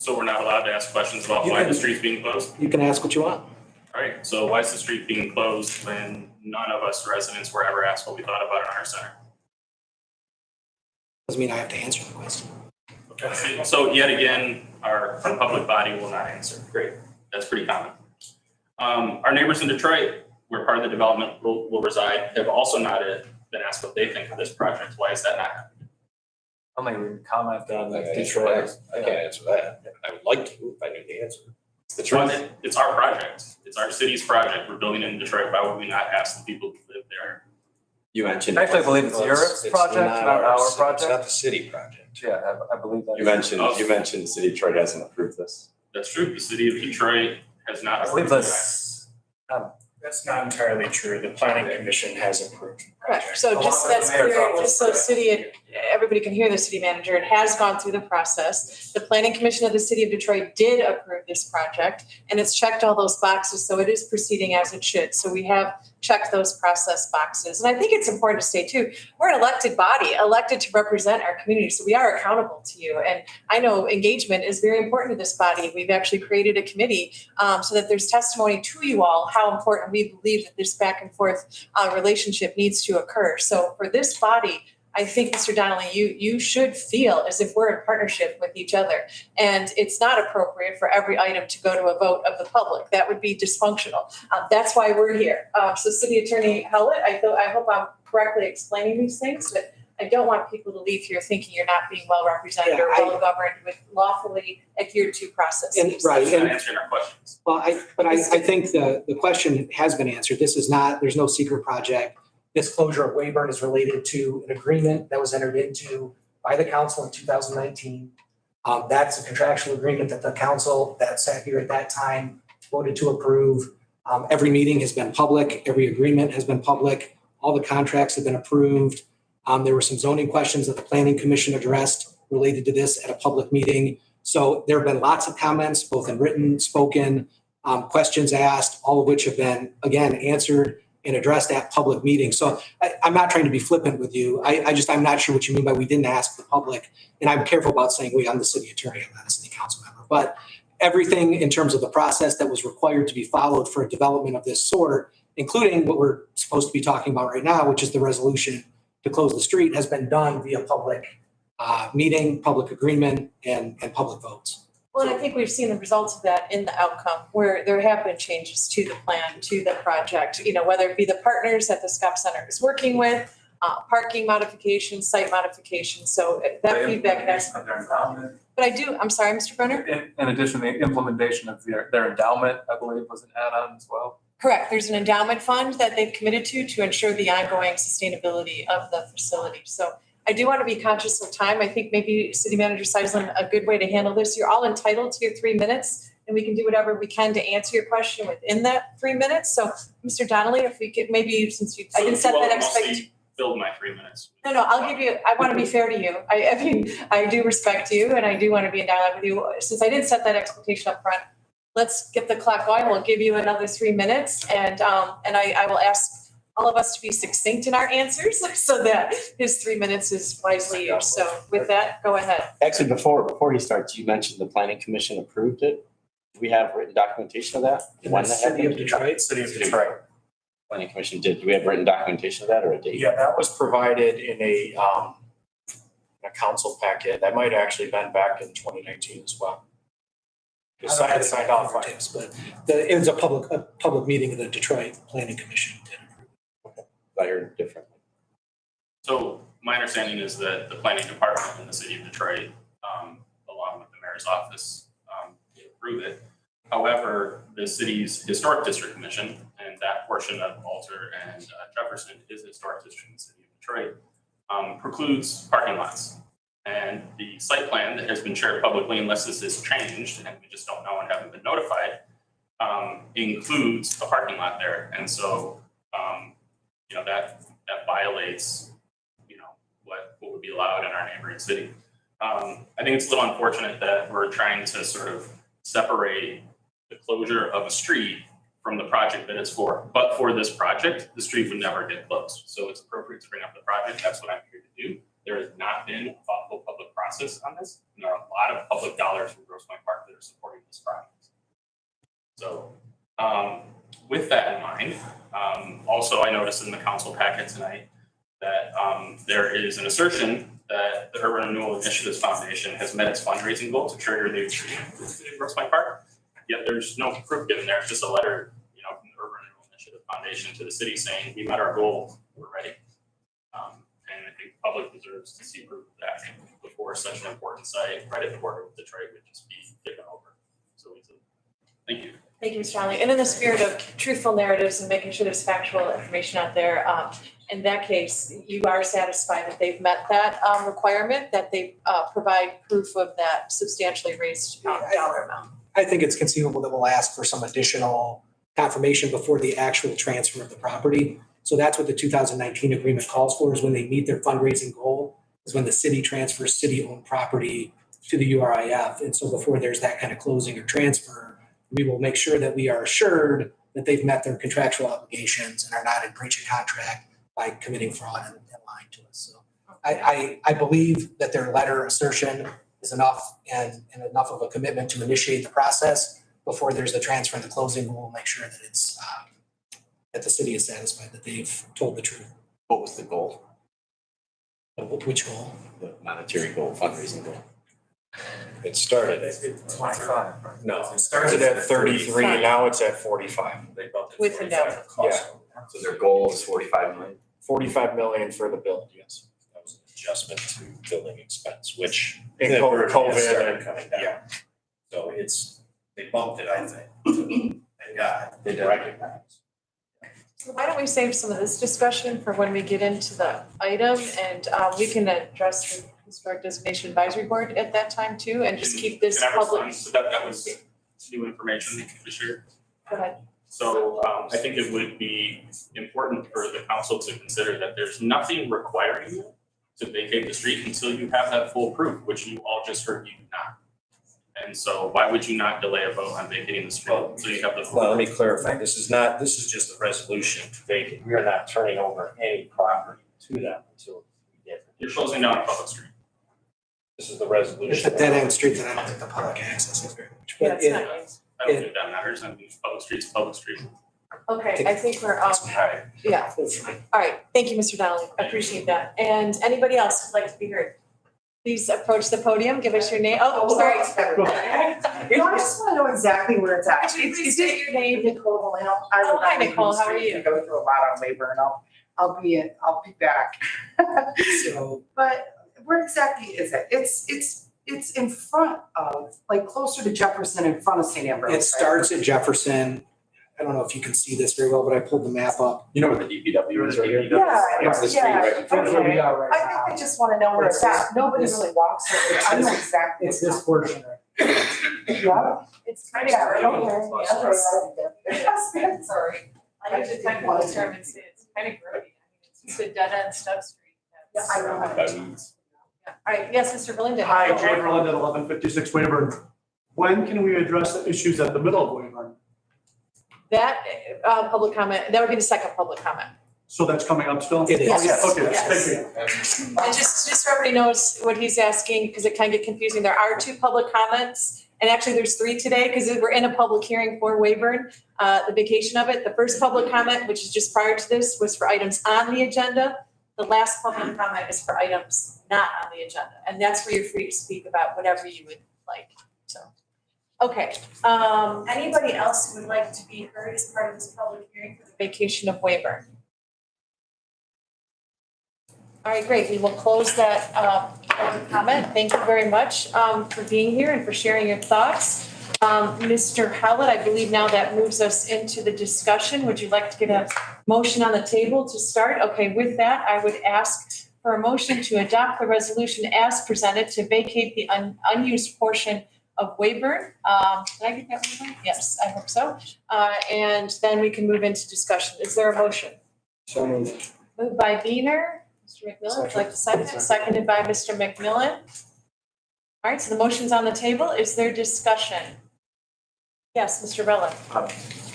So we're not allowed to ask questions about why the street's being closed? You can ask what you want. All right, so why is the street being closed when none of us residents were ever asked what we thought about an art center? Doesn't mean I have to answer the question. Okay, so yet again, our public body will not answer. Great, that's pretty common. Our neighbors in Detroit, where part of the development will reside, have also not been asked what they think of this project. Why is that not happening? I'll make a comment on I Detroit. can't answer that. I would like to if I knew the answer. It's our project. It's our city's project. We're building it in Detroit. Why would we not ask the people who live there? You mentioned. Actually, I believe it's Europe's project, not our ours. project. It's not the city project. Yeah, I believe that. You mentioned the city of Detroit hasn't approved this. That's true. The city of Detroit has not. I believe that's, That's not entirely true. The planning commission has approved the Correct. project. So just that's clear, just so everybody can hear the city manager, it has gone through the process. The planning commission of the city of Detroit did approve this project and it's checked all those boxes, so it is proceeding as it should. So we have checked those process boxes. And I think it's important to say too, we're an elected body, elected to represent our community. So we are accountable to you. And I know engagement is very important to this body. We've actually created a committee so that there's testimony to you all how important we believe that this back and forth relationship needs to occur. So for this body, I think, Mr. Donnelly, you should feel as if we're in partnership with each other. And it's not appropriate for every item to go to a vote of the public. That would be dysfunctional. That's why we're here. So City Attorney Howlett, I hope I'm correctly explaining these things, but I don't want people to leave here thinking you're not being well represented or well governed with lawfully adhered to processes. Right. That's not answering our questions. Well, I think the question has been answered. This is not, there's no secret project. This closure of Wayburn is related to an agreement that was entered into by the council in 2019. That's a contractual agreement that the council that sat here at that time voted to approve. Every meeting has been public. Every agreement has been public. All the contracts have been approved. There were some zoning questions that the planning commission addressed related to this at a public meeting. So there have been lots of comments, both in written, spoken, questions asked, all of which have been, again, answered and addressed at public meetings. So I'm not trying to be flippant with you. I'm not sure what you mean by we didn't ask the public. And I'm careful about saying I'm the city attorney, I'm not a city council member. But everything in terms of the process that was required to be followed for a development of this sort, including what we're supposed to be talking about right now, which is the resolution to close the street, has been done via public meeting, public agreement, and public votes. Well, and I think we've seen the results of that in the outcome, where there have been changes to the plan, to the project, whether it be the partners that the SCOP Center is working with, parking modifications, site modifications. So that feedback has. But I'm sorry, Mr. Brenner? In addition, the implementation of their endowment, I believe, was an add-on as well. Correct. There's an endowment fund that they've committed to ensure the ongoing sustainability of the facility. So I do want to be conscious of time. I think maybe City Manager Seisland, a good way to handle this, you're all entitled to your 3 minutes, and we can do whatever we can to answer your question within that 3 minutes. So, Mr. Donnelly, if we could maybe, since I didn't set that expectation. Filled my 3 minutes. No, I'll give you, I want to be fair to you. I mean, I do respect you and I do want to be in dialogue with you. Since I didn't set that expectation up front, let's get the clock going. We'll give you another 3 minutes and I will ask all of us to be succinct in our answers so that his 3 minutes is wisely used. So with that, go ahead. Actually, before he starts, you mentioned the planning commission approved it. Do we have written documentation of that? In the city of Detroit. City of Detroit. Planning commission did. Do we have written documentation of that or a date? Yeah, that was provided in a council packet. That might have actually been back in 2019 as well. Just signed off on it. But it was a public meeting of the Detroit Planning Commission. I heard differently. So my understanding is that the planning department in the city of Detroit, along with the mayor's office, approve it. However, the city's historic district commission and that portion of Alter and Jefferson is the historic district in the city of Detroit, precludes parking lots. And the site plan that has been shared publicly, unless this is changed and we just don't know and haven't been notified, includes a parking lot there. And so, that violates, what would be allowed in our neighboring city. I think it's a little unfortunate that we're trying to sort of separate the closure of a street from the project that it's for. But for this project, the street would never get closed. So it's appropriate to bring up the project. That's what I'm here to do. There has not been a thoughtful public process on this. And there are a lot of public dollars from Grosse Pointe Park that are supporting this project. So with that in mind, also I noticed in the council packet tonight that there is an assertion that the Urban Renewal Initiatives Foundation has met its fundraising goal to trigger the city of Grosse Pointe Park. Yet there's no proof given there. It's just a letter, from the Urban Renewal Initiative Foundation to the city saying we met our goal, we're ready. And I think the public deserves to see proof of that before such an important site right at the border with Detroit would just be given over. So thank you. Thank you, Mr. Donnelly. And in the spirit of truthful narratives and making sure there's factual information out there, in that case, you are satisfied that they've met that requirement, that they provide proof of that substantially raised dollar amount? I think it's conceivable that we'll ask for some additional confirmation before the actual transfer of the property. So that's what the 2019 agreement calls for, is when they meet their fundraising goal, is when the city transfers city-owned property to the URIF. And so before there's that kind of closing or transfer, we will make sure that we are assured that they've met their contractual obligations and are not in breach of contract by committing fraud and lying to us. So I believe that their letter assertion is enough and enough of a commitment to initiate the process before there's the transfer and the closing. We'll make sure that it's that the city is satisfied that they've told the truth. What was the goal? Which goal? The monetary goal, fundraising goal. It started at 25. No, it started at 33, now it's at 45. They bumped it With 45. the Yeah, So their goal is 45 million. 45 million for the build, yes. That was an adjustment to building expense, which In COVID and coming down. yeah. So they bumped it, I think. Thank God. They did recognize. Why don't we save some of this discussion for when we get into the item, and we can address the Historic Designation Advisory Board at that time too, and just keep this Can I public. respond? So that was new information to share. Go ahead. So I think it would be important for the council to consider that there's nothing requiring you to vacate the street until you have that full proof, which you all just heard you do not. And so why would you not delay a vote on vacating the street? So you have the. Well, let me clarify, this is just a resolution to vacate. We are not turning over any property to them until we get. You're closing down a public street. This is the It's resolution. a dead end street that I don't think the public access is very much. Yeah, But it's it- not. I don't think that matters. I mean, public street's a public street. Okay, I think we're, Right. yeah. All right, thank you, Mr. Donnelly. I appreciate that. And anybody else who'd like to be heard? Please approach the podium, give us your name. Oh, sorry. You know, I just want to know exactly where it's at. Could you please state your name? Nicole Valeno. Oh, hi, Nicole. How are you? I go through a lot on Wayburn. I'll be back. So But where exactly is it? It's in front of, like closer to Jefferson, in front of St. Ambrose. it right? starts at Jefferson. I don't know if you can see this very well, but I pulled the map up. You know where the DPW is right here? Yeah, It's the street right in front That's of where it. we are right I now. think I just want to know where it's at. Nobody really walks it. I know exactly. It's this portion right Yeah. It's kind of. Yeah, right grody. over there. Sorry. I use a technical term and say it's kind of grody. I mean, it's just a dead end stub street. Yeah, I know. By weeds. Yeah. All right, yes, Mr. Berlinden. Hi, Jay Berlin at 1156 Wayburn. When can we address the issues at the middle of Wayburn? That, public comment, that would be the second public comment. So that's coming up still? It is. Oh, yeah, okay, Yes. thank you. And just so everybody knows what he's asking, because it can get confusing, there are two public comments. And actually, there's three today, because we're in a public hearing for Wayburn, the vacation of it. The first public comment, which is just prior to this, was for items on the agenda. The last public comment is for items not on the agenda. And that's where you're free to speak about whatever you would like, so. Okay, anybody else who would like to be heard as part of this public hearing for the vacation of Wayburn? All right, great. We will close that public comment. Thank you very much for being here and for sharing your thoughts. Mr. Howlett, I believe now that moves us into the discussion. Would you like to get a motion on the table to start? Okay, with that, I would ask for a motion to adopt the resolution as presented to vacate the unused portion of Wayburn. Did I get that one? Yes, I hope so. And then we can move into discussion. Is there a motion? So moved. Moved by Beaner. Mr. McMillan, would you like to second? Seconded by Mr. McMillan. All right, so the motion's on the table. Is there discussion? Yes, Mr. Rella.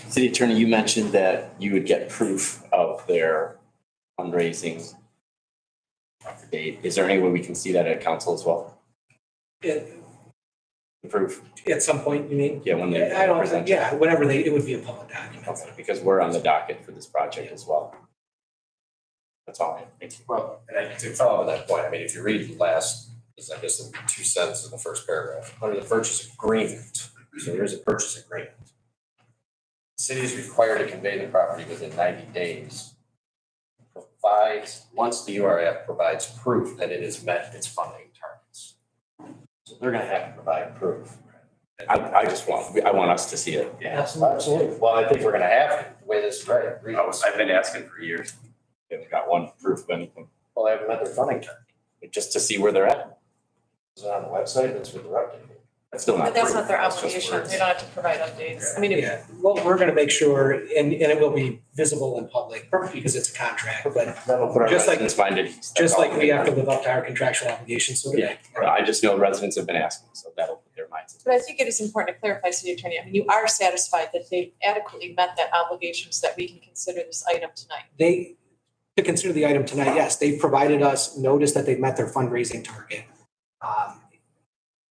City Attorney, you mentioned that you would get proof of their fundraising date. Is there any way we can see that at council as well? It- The proof? At some point, you mean? Yeah, when they I don't, present. yeah, whenever it would be a public document. Okay, because we're on the docket for this project as well. That's all I have. Thank you. Well, and to follow on that point, I mean, if you read the last, I guess, the two sentences in the first paragraph, under the purchase agreement, so there is a purchase agreement. The city is required to convey the property within 90 days. Once the URF provides proof that it has met its funding targets. So they're gonna have to provide proof. I want us to see it. Absolutely. Well, I think we're gonna have to, the way this is right. I've been asking for years. Haven't got one proof of anything, Well, they haven't met their funding target. just to see where they're at. Is it on the website? That's what they're updating. That's still not But that's proof. not their That's just obligation. words. They don't have to provide updates. I mean, if Yeah, well, we're gonna make sure, and it will be visible in public because it's a contract, but That'll put our Just like- residents mind at ease. That's just all like we have to need. live up to our contractual obligations, so do Yeah, they. I just know residents have been asking, so that'll put their minds at ease. But I think it is important to clarify, City Attorney, I mean, you are satisfied that they've adequately met that obligation so that we can consider this item tonight. To consider the item tonight, yes, they provided us notice that they've met their fundraising target.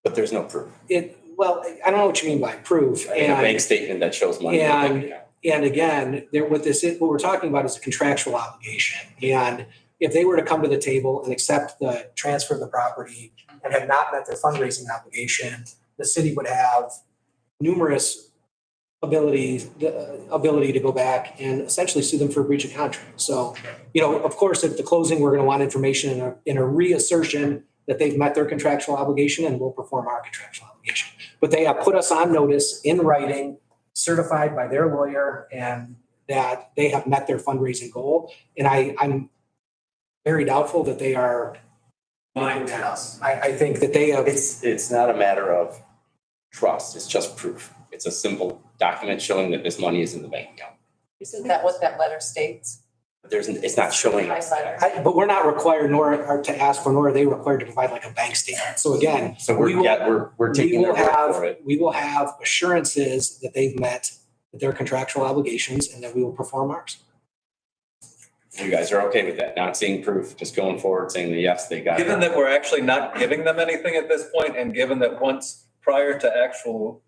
But there's no proof. Well, I don't know what you mean by proof, I think a bank and, statement that shows money. in the bank and- account. and again, what we're talking about is a contractual obligation. And if they were to come to the table and accept the transfer of the property and have not met their fundraising obligation, the city would have numerous ability to go back and essentially sue them for breach of contract. So, of course, at the closing, we're gonna want information in a reassertion that they've met their contractual obligation and will perform our contractual obligation. But they have put us on notice in writing, certified by their lawyer, and that they have met their fundraising goal. And I'm very doubtful that they are lying to us. I think that they have. It's not a matter of trust, it's just proof. It's a simple document showing that this money is in the bank account. Isn't that what that letter states? But it's not showing us that. But we're not required to ask for, nor are they required to provide like a bank statement. So again, So we're taking their word for it. we will have assurances that they've met their contractual obligations and that we will perform ours. You guys are okay with that, not seeing proof, just going forward saying that yes, they got it. Given that we're actually not giving them anything at this point, and given that once prior to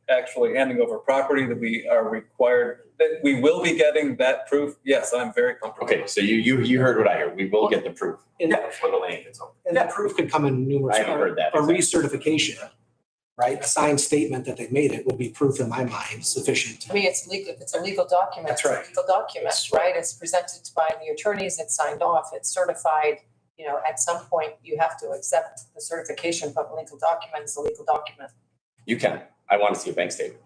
actually handing over property that we are required, that we will be getting that proof, yes, I'm very comfortable. Okay, so you heard what I heard. We will get the proof before the land gets over. And that proof could come in numerous. I haven't heard that. A recertification, right? A signed statement that they've made it would be proof in my mind sufficient. I mean, it's legal, if it's a legal document. That's it's a right. Legal document, right? It's presented by the attorneys, it's signed off, it's certified. You know, at some point you have to accept the certification, but a legal document is a legal document. You can. I want to see a bank statement.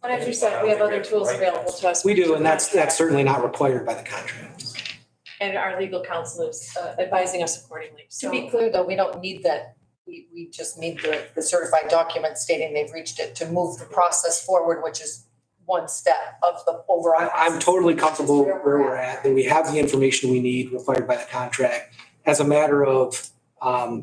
But as you said, we have other tools available to us. We do, and that's certainly not required by the contract. And our legal counsel is advising us accordingly. To be clear, though, we don't need that. We just need the certified document stating they've reached it to move the process forward, which is one step of the overall. I'm totally comfortable where we're at, that we have the information we need required by the contract. As a matter of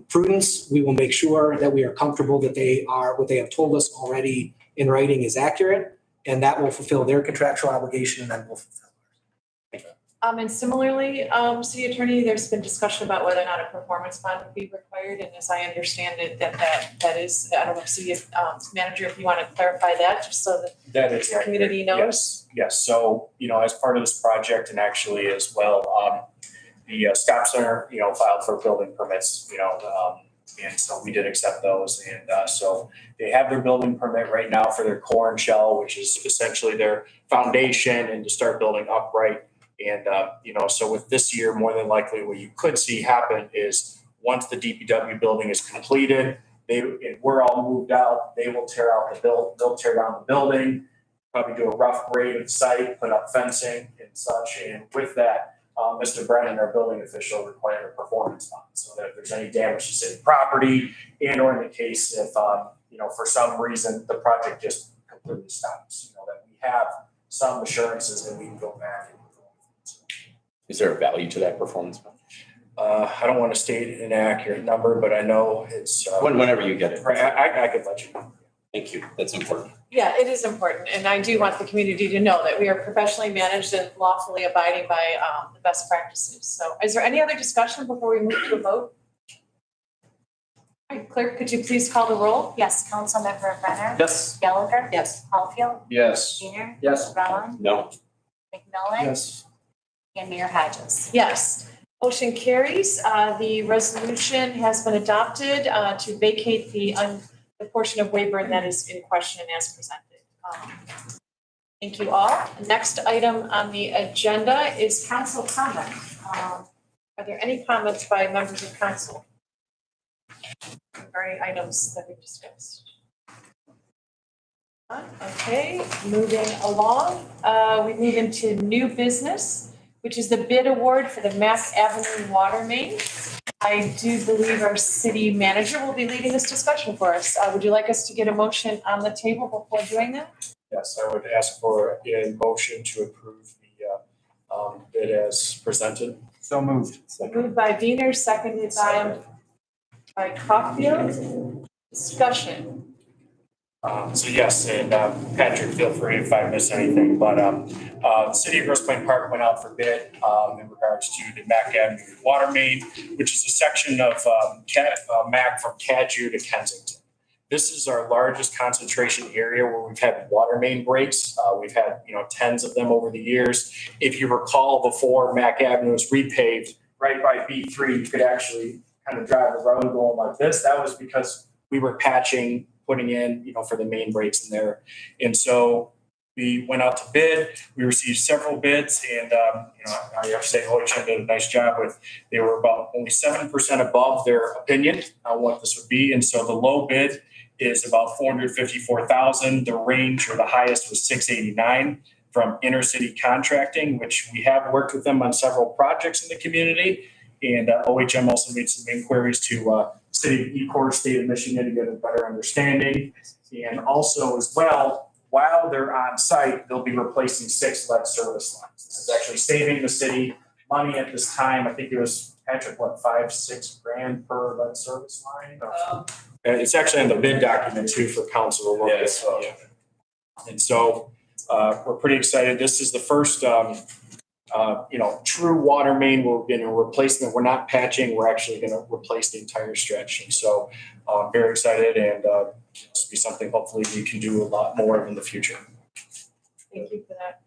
prudence, we will make sure that we are comfortable that what they have told us already in writing is accurate, and that will fulfill their contractual obligation, and then we'll fulfill. And similarly, City Attorney, there's been discussion about whether or not a performance bond would be required, and as I understand it, that is, I don't know, City Manager, if you want to clarify that, just so that That is the community knows. Yes, so, as part of this project and actually as well, the Scott Center, filed for building permits, and so we did accept those. And so they have their building permit right now for their core and shell, which is essentially their foundation and to start building upright. And, so with this year, more than likely what you could see happen is once the DPW building is completed, and we're all moved out, they will tear out they'll tear down the building, probably do a rough grade of the site, put up fencing and such. And with that, Mr. Brennan, our building official, required a performance bond so that if there's any damage to city property and or in the case if, for some reason the project just completely stops, that we have some assurances that we can go back and. Is there a value to that performance bond? I don't want to state an accurate number, but I know it's. Whenever you get it. Right, I could let you know. Thank you. That's important. Yeah, it is important, and I do want the community to know that we are professionally managed and lawfully abiding by the best practices. So is there any other discussion before we move to a vote? All right, Clerk, could you please call the roll? Yes, Councilmember Brenner. Yes. Gallagher. Yes. Caulfield. Yes. Gainer. Yes. Rowan. No. McMillan. Yes. And Mayor Hodges. Yes. Motion carries. The resolution has been adopted to vacate the portion of Wayburn that is in question as presented. Thank you all. Next item on the agenda is council comment. Are there any comments by members of council regarding items that we discussed? Okay, moving along, we move into new business, which is the bid award for the Mass Avenue water main. I do believe our city manager will be leading this discussion for us. Would you like us to get a motion on the table before doing that? Yes, I would ask for a motion to approve the bid as presented. So moved. Moved by Wiener, seconded by Caulfield. Discussion. So yes, and Patrick, feel free if I miss anything, but the city of Grosse Pointe Park went out for bid in regards to the Mack Avenue water main, which is a section of Mack from Cadju to Kensington. This is our largest concentration area where we've had water main breaks. We've had, tens of them over the years. If you recall, before Mack Avenue was repaved, right by B3, you could actually kind of drive the road going like this. That was because we were patching, putting in, for the main breaks in there. And so we went out to bid. We received several bids, and I have to say OHM did a nice job with. They were about only 7% above their opinion on what this would be, and so the low bid is about $454,000. The range or the highest was $689 from Intercity Contracting, which we have worked with them on several projects in the community, and OHM also made some inquiries to City of Ecorse, State of Michigan, to get a better understanding, and also as well. While they're on site, they'll be replacing 6 lead service lines. This is actually saving the city money at this time. I think it was, Patrick, what, 5-6 grand per lead service line? And it's actually in the bid document too for council to look at. Yeah. And so, we're pretty excited. This is the first, true water main. We're going to replacement. We're not patching. We're actually going to replace the entire stretch. And so, very excited, and this will be something hopefully we can do a lot more of in the future. Thank you for that.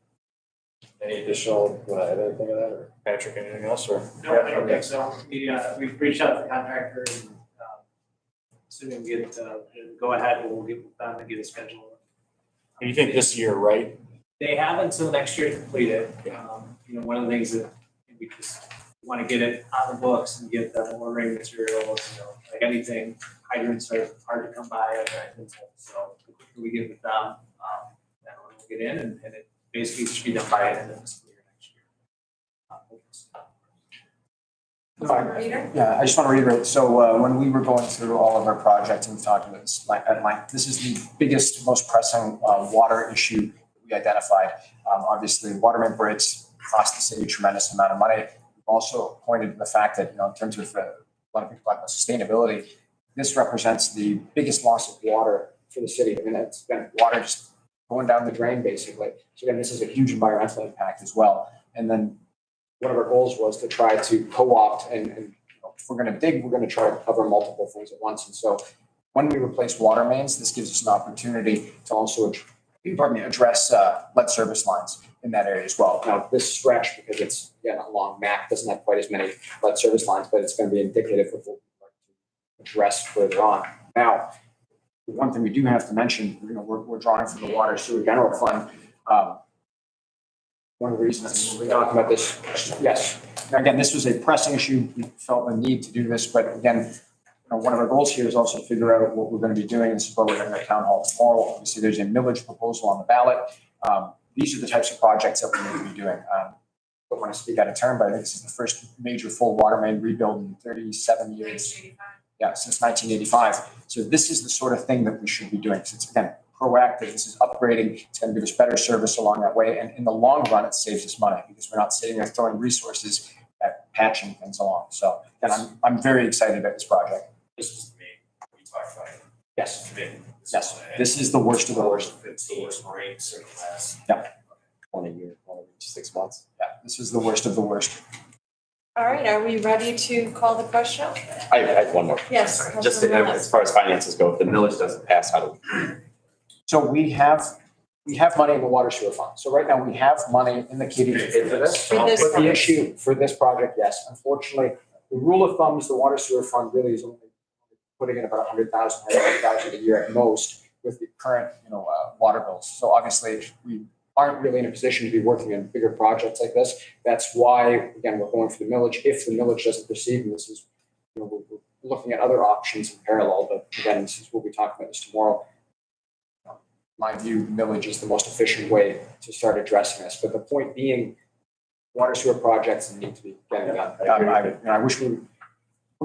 Any additional, anything of that, or Patrick, anything else, or? No, I don't think so. We've reached out to the contractor and, assuming we get, go ahead, we'll get with them and get a schedule. You think this year, right? They have until next year to complete it. One of the things that we just want to get it on the books and get the ordering materials, like anything, hydrants are hard to come by. So the quicker we get with them, then we'll get in and it basically should be done by the end of this year next year. Yeah, I just want to reiterate, so when we were going through all of our projects and we talked about this, this is the biggest, most pressing water issue that we identified. Obviously, water main breaks cost the city a tremendous amount of money. We've also pointed to the fact that, in terms of a lot of people talk about sustainability, this represents the biggest loss of water for the city. I mean, it's been water just going down the drain, basically. So again, this is a huge environmental impact as well. And then one of our goals was to try to co-opt and if we're going to dig, we're going to try to cover multiple things at once. And so when we replace water mains, this gives us an opportunity to also address lead service lines in that area as well. Now, this stretch, because it's again a long map, doesn't have quite as many lead service lines, but it's going to be indicative of what we'd like to address further on. Now, the one thing we do have to mention, we're drawing from the Water Sewer General Fund. One of the reasons we're talking about this, yes. Now, again, this was a pressing issue. We felt the need to do this, but again, one of our goals here is also to figure out what we're going to be doing. This is what we're having at town hall tomorrow. Obviously, there's a millage proposal on the ballot. These are the types of projects that we need to be doing. I don't want to speak out of turn, but I think this is the first major full water main rebuild in 37 years. Yeah, since 1985. So this is the sort of thing that we should be doing. So it's, again, proactive. This is upgrading. It's going to give us better service along that way. And in the long run, it saves us money because we're not sitting there throwing resources at patching things along. So, and I'm very excited about this project. this is the main, we talked about it. Yes, Committee. yes. This is the worst of the worst. It's the worst rains in the last. Yeah. 6 months. Yeah, this is the worst of the worst. All right, are we ready to call the question? I have one more. Yes. Sorry. Just as far as finances go, if the millage doesn't pass, how do we? So we have money in the water sewer fund. So right now we have money in the kitty to pay for this. For this But the project. issue for this project, yes, unfortunately, the rule of thumb is the water sewer fund really is only putting in about 100,000 a year at most with the current, water bills. So obviously we aren't really in a position to be working on bigger projects like this. That's why, again, we're going for the millage. If the millage doesn't proceed, and this is, we're looking at other options in parallel, but again, this is, we'll be talking about this tomorrow. My view, millage is the most efficient way to start addressing this. But the point being, water sewer projects need to be getting done. I wish we're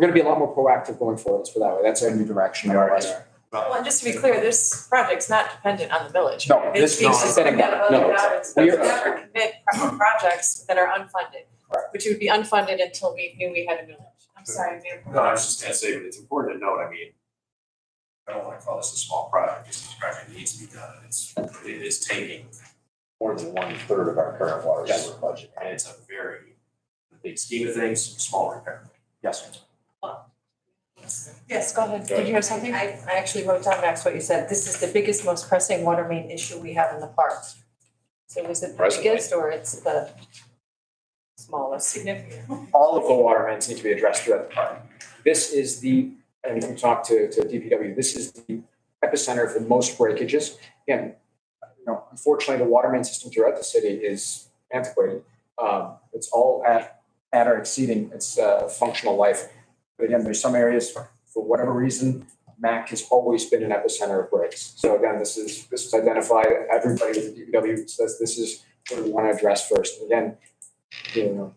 going to be a lot more proactive going forward. Let's put it that way. That's a new direction. Well, and just to be clear, this project's not dependent on the village. No, this It's is forget about no. it. We are- Never commit projects that are unfunded, which would be unfunded until we knew we had a village. I'm sorry, Mayor. No, I was just gonna say, but it's important to note, I don't wanna call this a small project, this project needs to be done, it is taking more than 1/3 of our current water sewer budget, and it's a very big scheme of things, small repair. Yes. Yes, go ahead. Did you have something? I actually wrote down, Max, what you said. This is the biggest, most pressing water main issue we have in the park. So was it the Presently. biggest or it's the smallest? Significant. All of the water mains need to be addressed throughout the park. This is the, and you can talk to DPW, this is the epicenter for most breakages. Again, unfortunately, the water main system throughout the city is antiquated. It's all at or exceeding its functional life. But again, there's some areas, for whatever reason, MAC has always been an epicenter of breaks. So again, this is identified. Everybody with the DPW says this is what we want to address first. And again,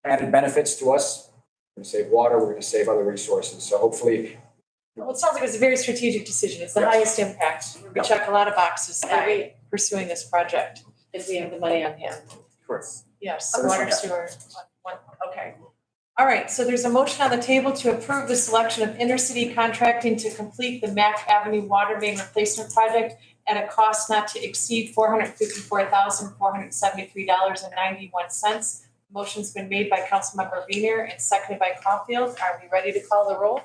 added benefits to us. We're going to save water. We're going to save other resources. So hopefully. Well, it sounds like it's a very strategic decision. It's the highest impact. We check a lot of boxes by pursuing this project. If we have the money on hand. Correct. Yes, So this water one, sewer, Okay. All right, so there's a motion on the table to approve the selection of intercity contracting to complete the Mack Avenue Water Main Replacement Project at a cost not to exceed $454,473.91. Motion's been made by Councilmember Wiener and seconded by Caulfield. Are we ready to call the roll? All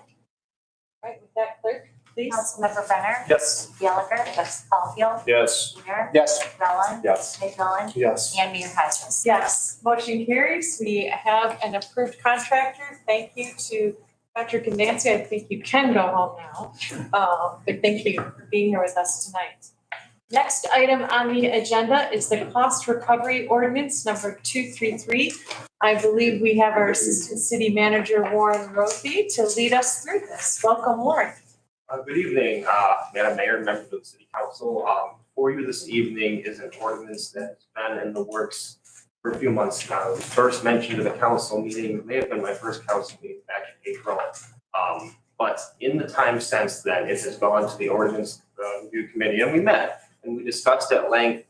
right, with that, clerk, please. Councilmember Brenner? Yes. Gallagher? Yes. Caulfield? Yes. Wiener? Yes. Mellon? Yes. McMillan? Yes. And Mayor Hodges. Yes, motion carries. We have an approved contractor. Thank you to Patrick and Nancy. I think you can go home now. But thank you for being here with us tonight. Next item on the agenda is the cost recovery ordinance number 233. I believe we have our Assistant City Manager, Warren Rothie, to lead us through this. Welcome, Warren. Good evening, Madam Mayor, members of the City Council. For you this evening is an ordinance that's been in the works for a few months now. It was first mentioned at the council meeting, it may have been my first council meeting back in April. But in the time since then, it has gone to the ordinance review committee and we met and we discussed at length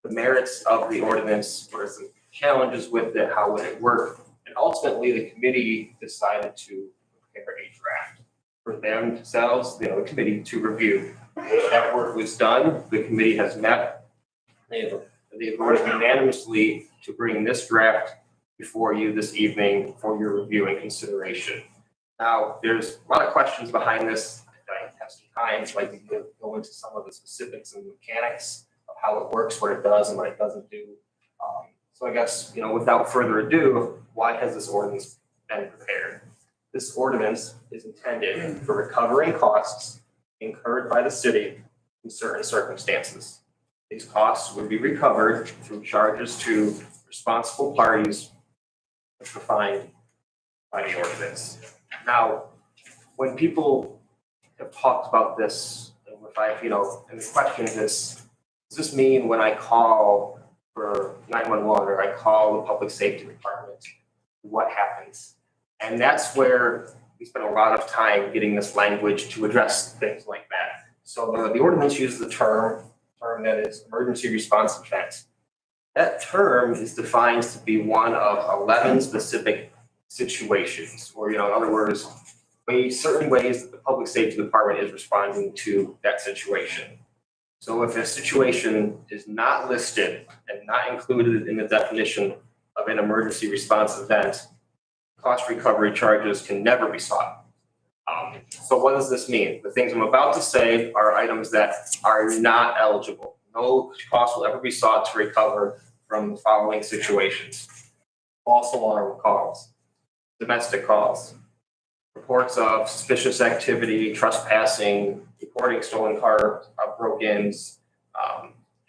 the merits of the ordinance, what are some challenges with it, how would it work? And ultimately, the committee decided to prepare a draft for themselves, the committee to review. That work was done, the committee has met. They've voted unanimously to bring this draft before you this evening for your review and consideration. Now, there's a lot of questions behind this. I have some time, so I can go into some of the specifics and mechanics of how it works, what it does and what it doesn't do. So I guess, without further ado, why has this ordinance been prepared? This ordinance is intended for recovering costs incurred by the city in certain circumstances. These costs would be recovered through charges to responsible parties as defined by the ordinance. Now, when people have talked about this, and if and the question is, does this mean when I call for 911 or I call the public safety department, what happens? And that's where we spent a lot of time getting this language to address things like that. So the ordinance uses the term that is emergency response event. That term is defined to be one of 11 specific situations, or in other words, certain ways that the public safety department is responding to that situation. So if a situation is not listed and not included in the definition of an emergency response event, cost recovery charges can never be sought. So what does this mean? The things I'm about to say are items that are not eligible. No cost will ever be sought to recover from the following situations: false alarm calls, domestic calls, reports of suspicious activity, trespassing, reporting stolen car broke-ins,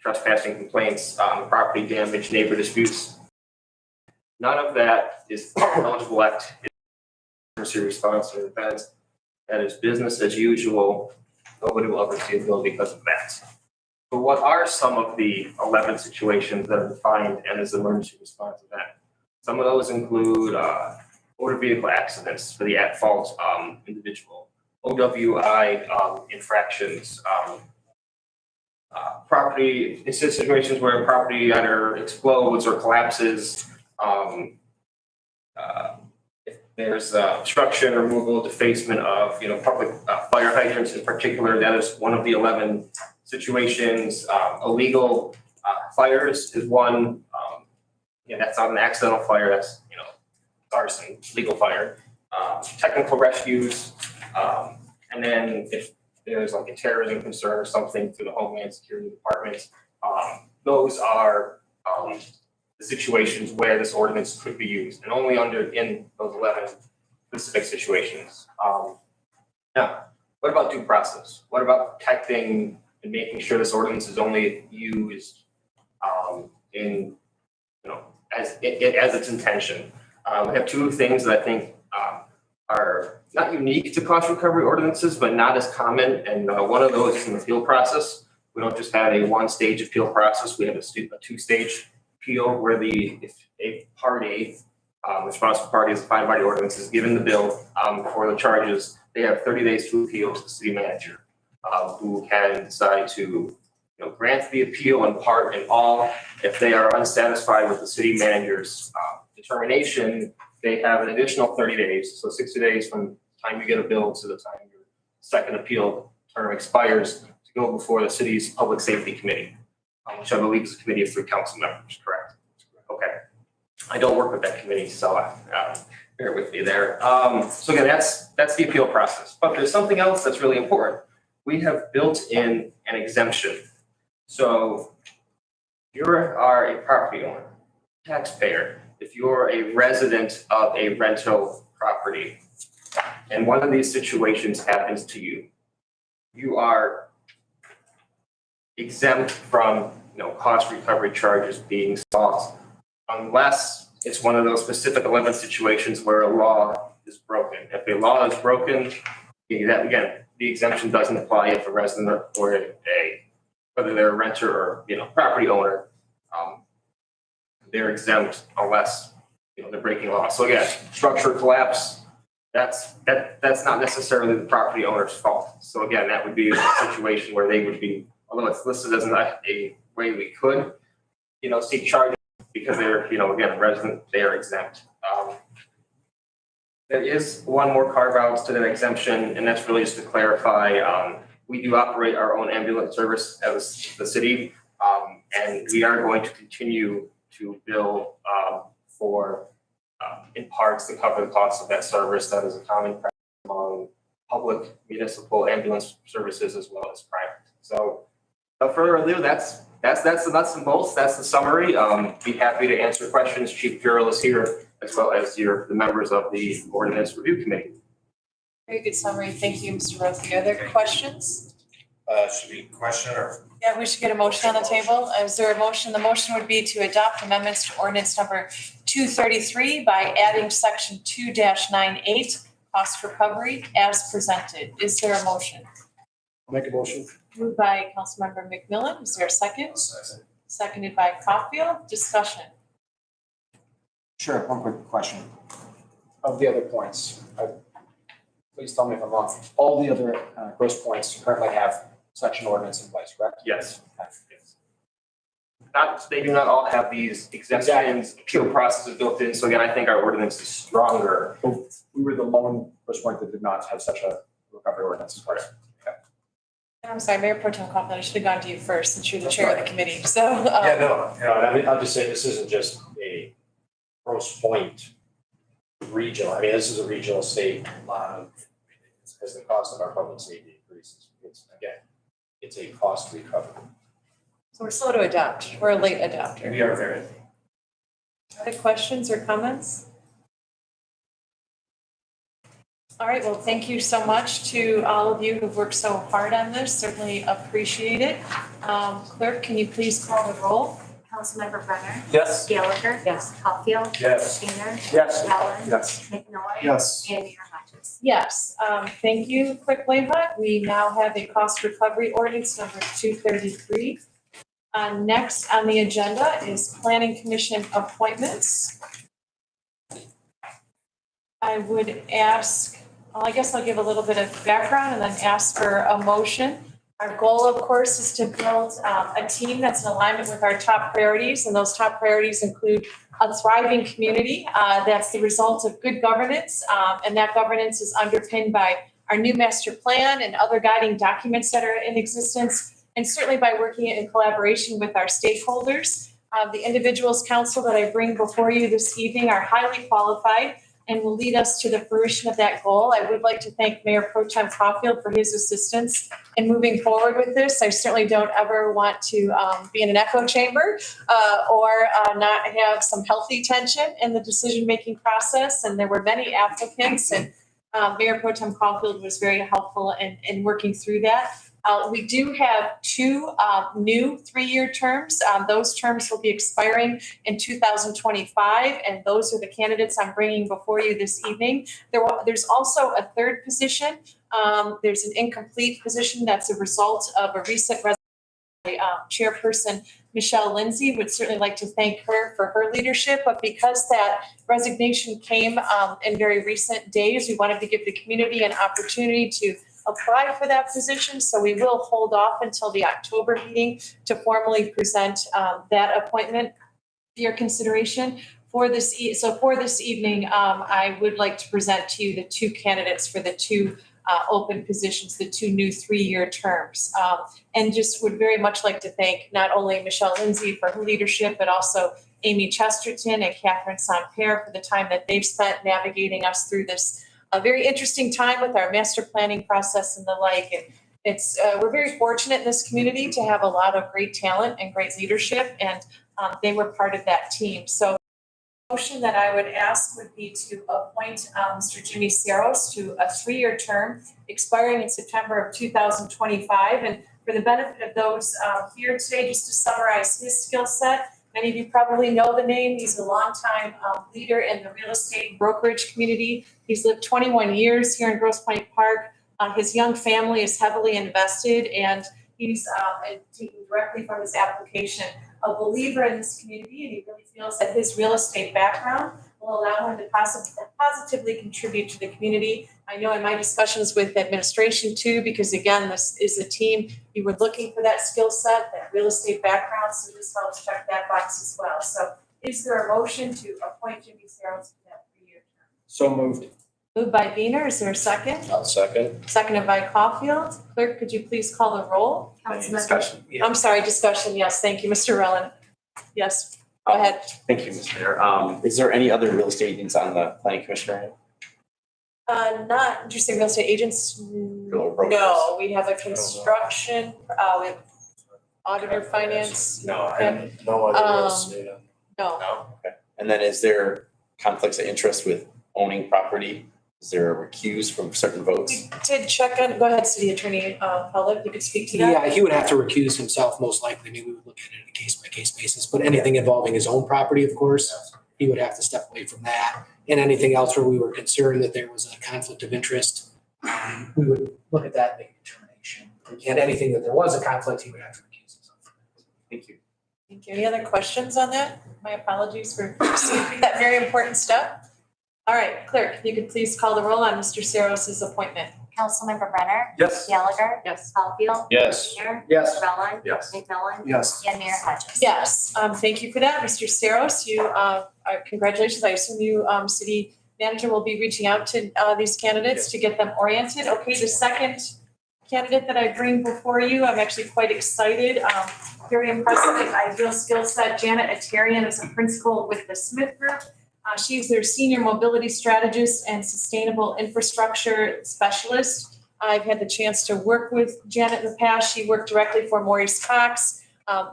trespassing complaints, property damage, neighbor disputes. None of that is eligible emergency response to events. That is business as usual. Nobody will ever see a bill because of that. So what are some of the 11 situations that are defined as emergency response event? Some of those include motor vehicle accidents for the at-fault individual, OWI infractions, property, in situations where property either explodes or collapses, if there's obstruction, removal, defacement of public fire hydrants in particular, that is one of the 11 situations. Illegal fires is one. That's not an accidental fire, that's arson, legal fire. Technical rescues, and then if there's like a terrorism concern or something through the Homeland Security Department, those are the situations where this ordinance could be used, and only in those 11 specific situations. Now, what about due process? What about protecting and making sure this ordinance is only used as its intention? We have two things that I think are not unique to cost recovery ordinances, but not as common. And one of those is an appeal process. We don't just have a one-stage appeal process. We have a two-stage appeal where if a party, responsible party is defined by the ordinance, is given the bill for the charges, they have 30 days to appeal to the city manager, who can decide to grant the appeal in part and all if they are unsatisfied with the city manager's determination, they have an additional 30 days, so 60 days from the time you get a bill to the time your second appeal term expires to go before the city's Public Safety Committee, which I believe is a committee of 3 council members, correct? Okay. I don't work with that committee, so bear with me there. So again, that's the appeal process. But there's something else that's really important. We have built in an exemption. So if you are a property owner, taxpayer, if you're a resident of a rental property, and one of these situations happens to you, you are exempt from, cost recovery charges being sought, unless it's one of those specific 11 situations where a law is broken. If a law is broken, again, the exemption doesn't apply if a resident or whether they're a renter or, property owner, they're exempt unless, they're breaking law. So again, structure collapse, that's not necessarily the property owner's fault. So again, that would be a situation where they would be, although it's listed as not a way we could, seek charges because they're, again, a resident, they are exempt. There is one more carve out to that exemption, and that's really just to clarify, we do operate our own ambulance service as the city, and we are going to continue to bill for, in parts, to cover the cost of that service. That is a common practice among public municipal ambulance services as well as private. So, without further ado, that's the nuts and bolts. That's the summary. Be happy to answer questions. Chief Bureau is here, as well as the members of the Ordinance Review Committee. Very good summary. Thank you, Mr. Revoking. Are there questions? Should we question or? Yeah, we should get a motion on the table. Is there a motion? The motion would be to adopt amendments to ordinance number 233 by adding section 2-98, cost recovery, as presented. Is there a motion? I'll make a motion. Moved by Councilmember McMillan. Is there a second? Seconded by Caulfield. Discussion. Sure, one quick question. Of the other points, please tell me if I'm wrong. All the other gross points currently have such an ordinance in place, correct? Yes. They do not all have these exemptions, appeal processes built in. So again, I think our ordinance is stronger. We were the lone gross point that did not have such a recovery ordinance, correct? I'm sorry, Mayor Pro Tem Caulfield, I should have gone to you first since you're the chair of the committee. So. I mean, I'll just say this isn't just a gross point regional. I mean, this is a regional state law. As the cost of our public safety increases, it's a cost recovery. So we're slow to adopt. We're a late adopter. We are very. Other questions or comments? All right, well, thank you so much to all of you who've worked so hard on this. Certainly appreciate it. Clerk, can you please call the roll? Councilmember Brenner? Yes. Gallagher? Yes. Caulfield? Yes. Shaner? Yes. Allen? Yes. McNoy? Yes. And Mayor Hodges. Yes, thank you, Clerk Blayhut. We now have a cost recovery ordinance number 233. Next on the agenda is Planning Commission appointments. I would ask, well, I guess I'll give a little bit of background and then ask for a motion. Our goal, of course, is to build a team that's in alignment with our top priorities, and those top priorities include a thriving community that's the result of good governance, and that governance is underpinned by our new master plan and other guiding documents that are in existence, and certainly by working in collaboration with our stakeholders. The individuals council that I bring before you this evening are highly qualified and will lead us to the fruition of that goal. I would like to thank Mayor Pro Tem Caulfield for his assistance in moving forward with this. I certainly don't ever want to be in an echo chamber or not have some healthy tension in the decision-making process. And there were many applicants, and Mayor Pro Tem Caulfield was very helpful in working through that. We do have two new 3-year terms. Those terms will be expiring in 2025, and those are the candidates I'm bringing before you this evening. There's also a third position. There's an incomplete position that's a result of a recent resignation. Chairperson Michelle Lindsay would certainly like to thank her for her leadership, but because that resignation came in very recent days, we wanted to give the community an opportunity to apply for that position. So we will hold off until the October meeting to formally present that appointment for your consideration. For this evening, I would like to present to you the two candidates for the two open positions, the two new 3-year terms. And just would very much like to thank not only Michelle Lindsay for her leadership, but also Amy Chesterton and Catherine Sampere for the time that they've spent navigating us through this very interesting time with our master planning process and the like. And it's we're very fortunate in this community to have a lot of great talent and great leadership, and they were part of that team. So motion that I would ask would be to appoint Mr. Jimmy Saros to a 3-year term expiring in September of 2025. And for the benefit of those here today, just to summarize his skill set, many of you probably know the name. He's a longtime leader in the real estate brokerage community. He's lived 21 years here in Grosse Pointe Park. His young family is heavily invested, and he's taking directly from his application a believer in this community, and he really feels that his real estate background will allow him to positively contribute to the community. I know in my discussions with administration too, because again, this is a team, you were looking for that skill set, that real estate background, so this helps check that box as well. So is there a motion to appoint Jimmy Saros to that 3-year term? So moved. Moved by Wiener, is there a second? I'll second. Seconded by Caulfield. Clerk, could you please call the roll? Discussion. I'm sorry, discussion, yes, thank you, Mr. Rowland. Yes, go ahead. Thank you, Mr. Mayor. Is there any other real estate agents on the planning commission right now? Did you say real estate agents? brokers. No, we have a construction, we have auditor, finance. No, I have no other real estate. No. No? Okay. And then is there conflicts of interest with owning property? Is there a recuse from certain votes? We did check on, go ahead, City Attorney Paula, if you could speak to that. Yeah, he would have to recuse himself most likely. I mean, we would look at it on a case-by-case basis, but anything involving his own property, of course, he would have to step away from that. And anything else where we were concerned that there was a conflict of interest, we would look at that and make a determination. And anything that there was a conflict, he would have to recuse himself. Thank you. Thank you. Any other questions on that? My apologies for skipping that very important step. All right, clerk, if you could please call the roll on Mr. Saros's appointment. Councilmember Brenner? Yes. Gallagher? Yes. Caulfield? Yes. Wiener? Yes. Rowland? Yes. McMillan? Yes. And Mayor Hodges? Yes, thank you for that, Mr. Saros. You, congratulations. I assume you, city manager, will be reaching out to these candidates to get them oriented. Okay, the second candidate that I bring before you, I'm actually quite excited. Very impressive, ideal skill set. Janet Atarian is a principal with the Smith Group. She's their senior mobility strategist and sustainable infrastructure specialist. I've had the chance to work with Janet in the past. She worked directly for Maurice Cox.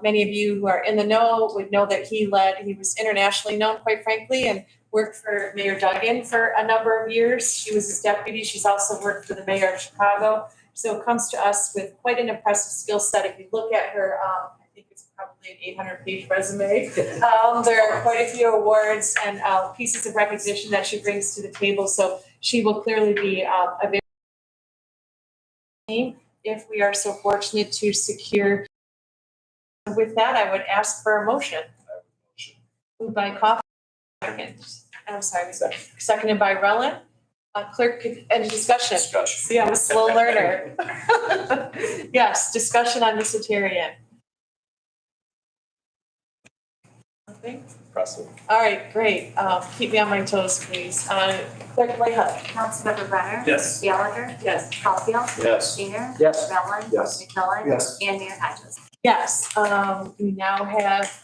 Many of you who are in the know would know that he was internationally known, quite frankly, and worked for Mayor Duggan for a number of years. She was his deputy. She's also worked for the mayor of Chicago. So comes to us with quite an impressive skill set. If you look at her, I think it's probably an 800-page resume. There are quite a few awards and pieces of recognition that she brings to the table. So she will clearly be a very team if we are so fortunate to secure. With that, I would ask for a motion. Moved by Coffey. I'm sorry, seconded by Rowland. Clerk, any discussion? See, I'm a slow learner. Yes, discussion on this Atarian. Nothing? Impressive. All right, great. Keep me on my toes, please. Clerk Layhood. Councilmember Brenner? Yes. Gallagher? Yes. Caulfield? Yes. Wiener? Yes. Rowland? Yes. McMillan? Yes. And Mayor Hodges? Yes, we now have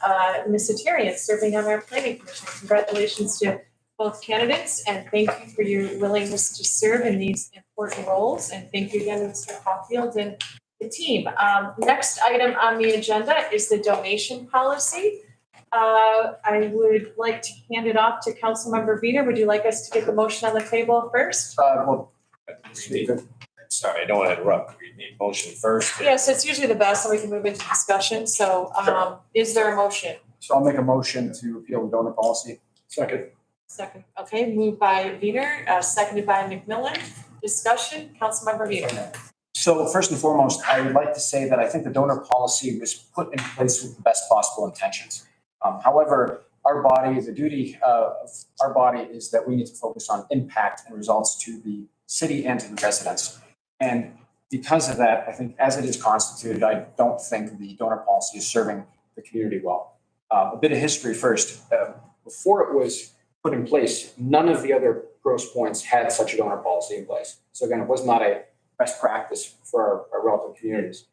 Ms. Atarian serving on our planning commission. Congratulations to both candidates, and thank you for your willingness to serve in these important roles. And thank you again, Mr. Caulfield and the team. Next item on the agenda is the donation policy. I would like to hand it off to Councilmember Vita. Would you like us to get the motion on the table first? Sorry, I don't want to interrupt. We need motion first. Yes, it's usually the best, and we can move into discussion. So is there a motion? So I'll make a motion to repeal the donor policy. Second. Second, okay, moved by Wiener, seconded by McMillan. Discussion, Councilmember Wiener. So first and foremost, I would like to say that I think the donor policy was put in place with the best possible intentions. However, our body, the duty of our body is that we need to focus on impact and results to the city and to the residents. And because of that, I think as it is constituted, I don't think the donor policy is serving the community well. A bit of history first. before it was put in place, none of the other gross points had such a donor policy in place. So again, it was not a best practice for our relative communities.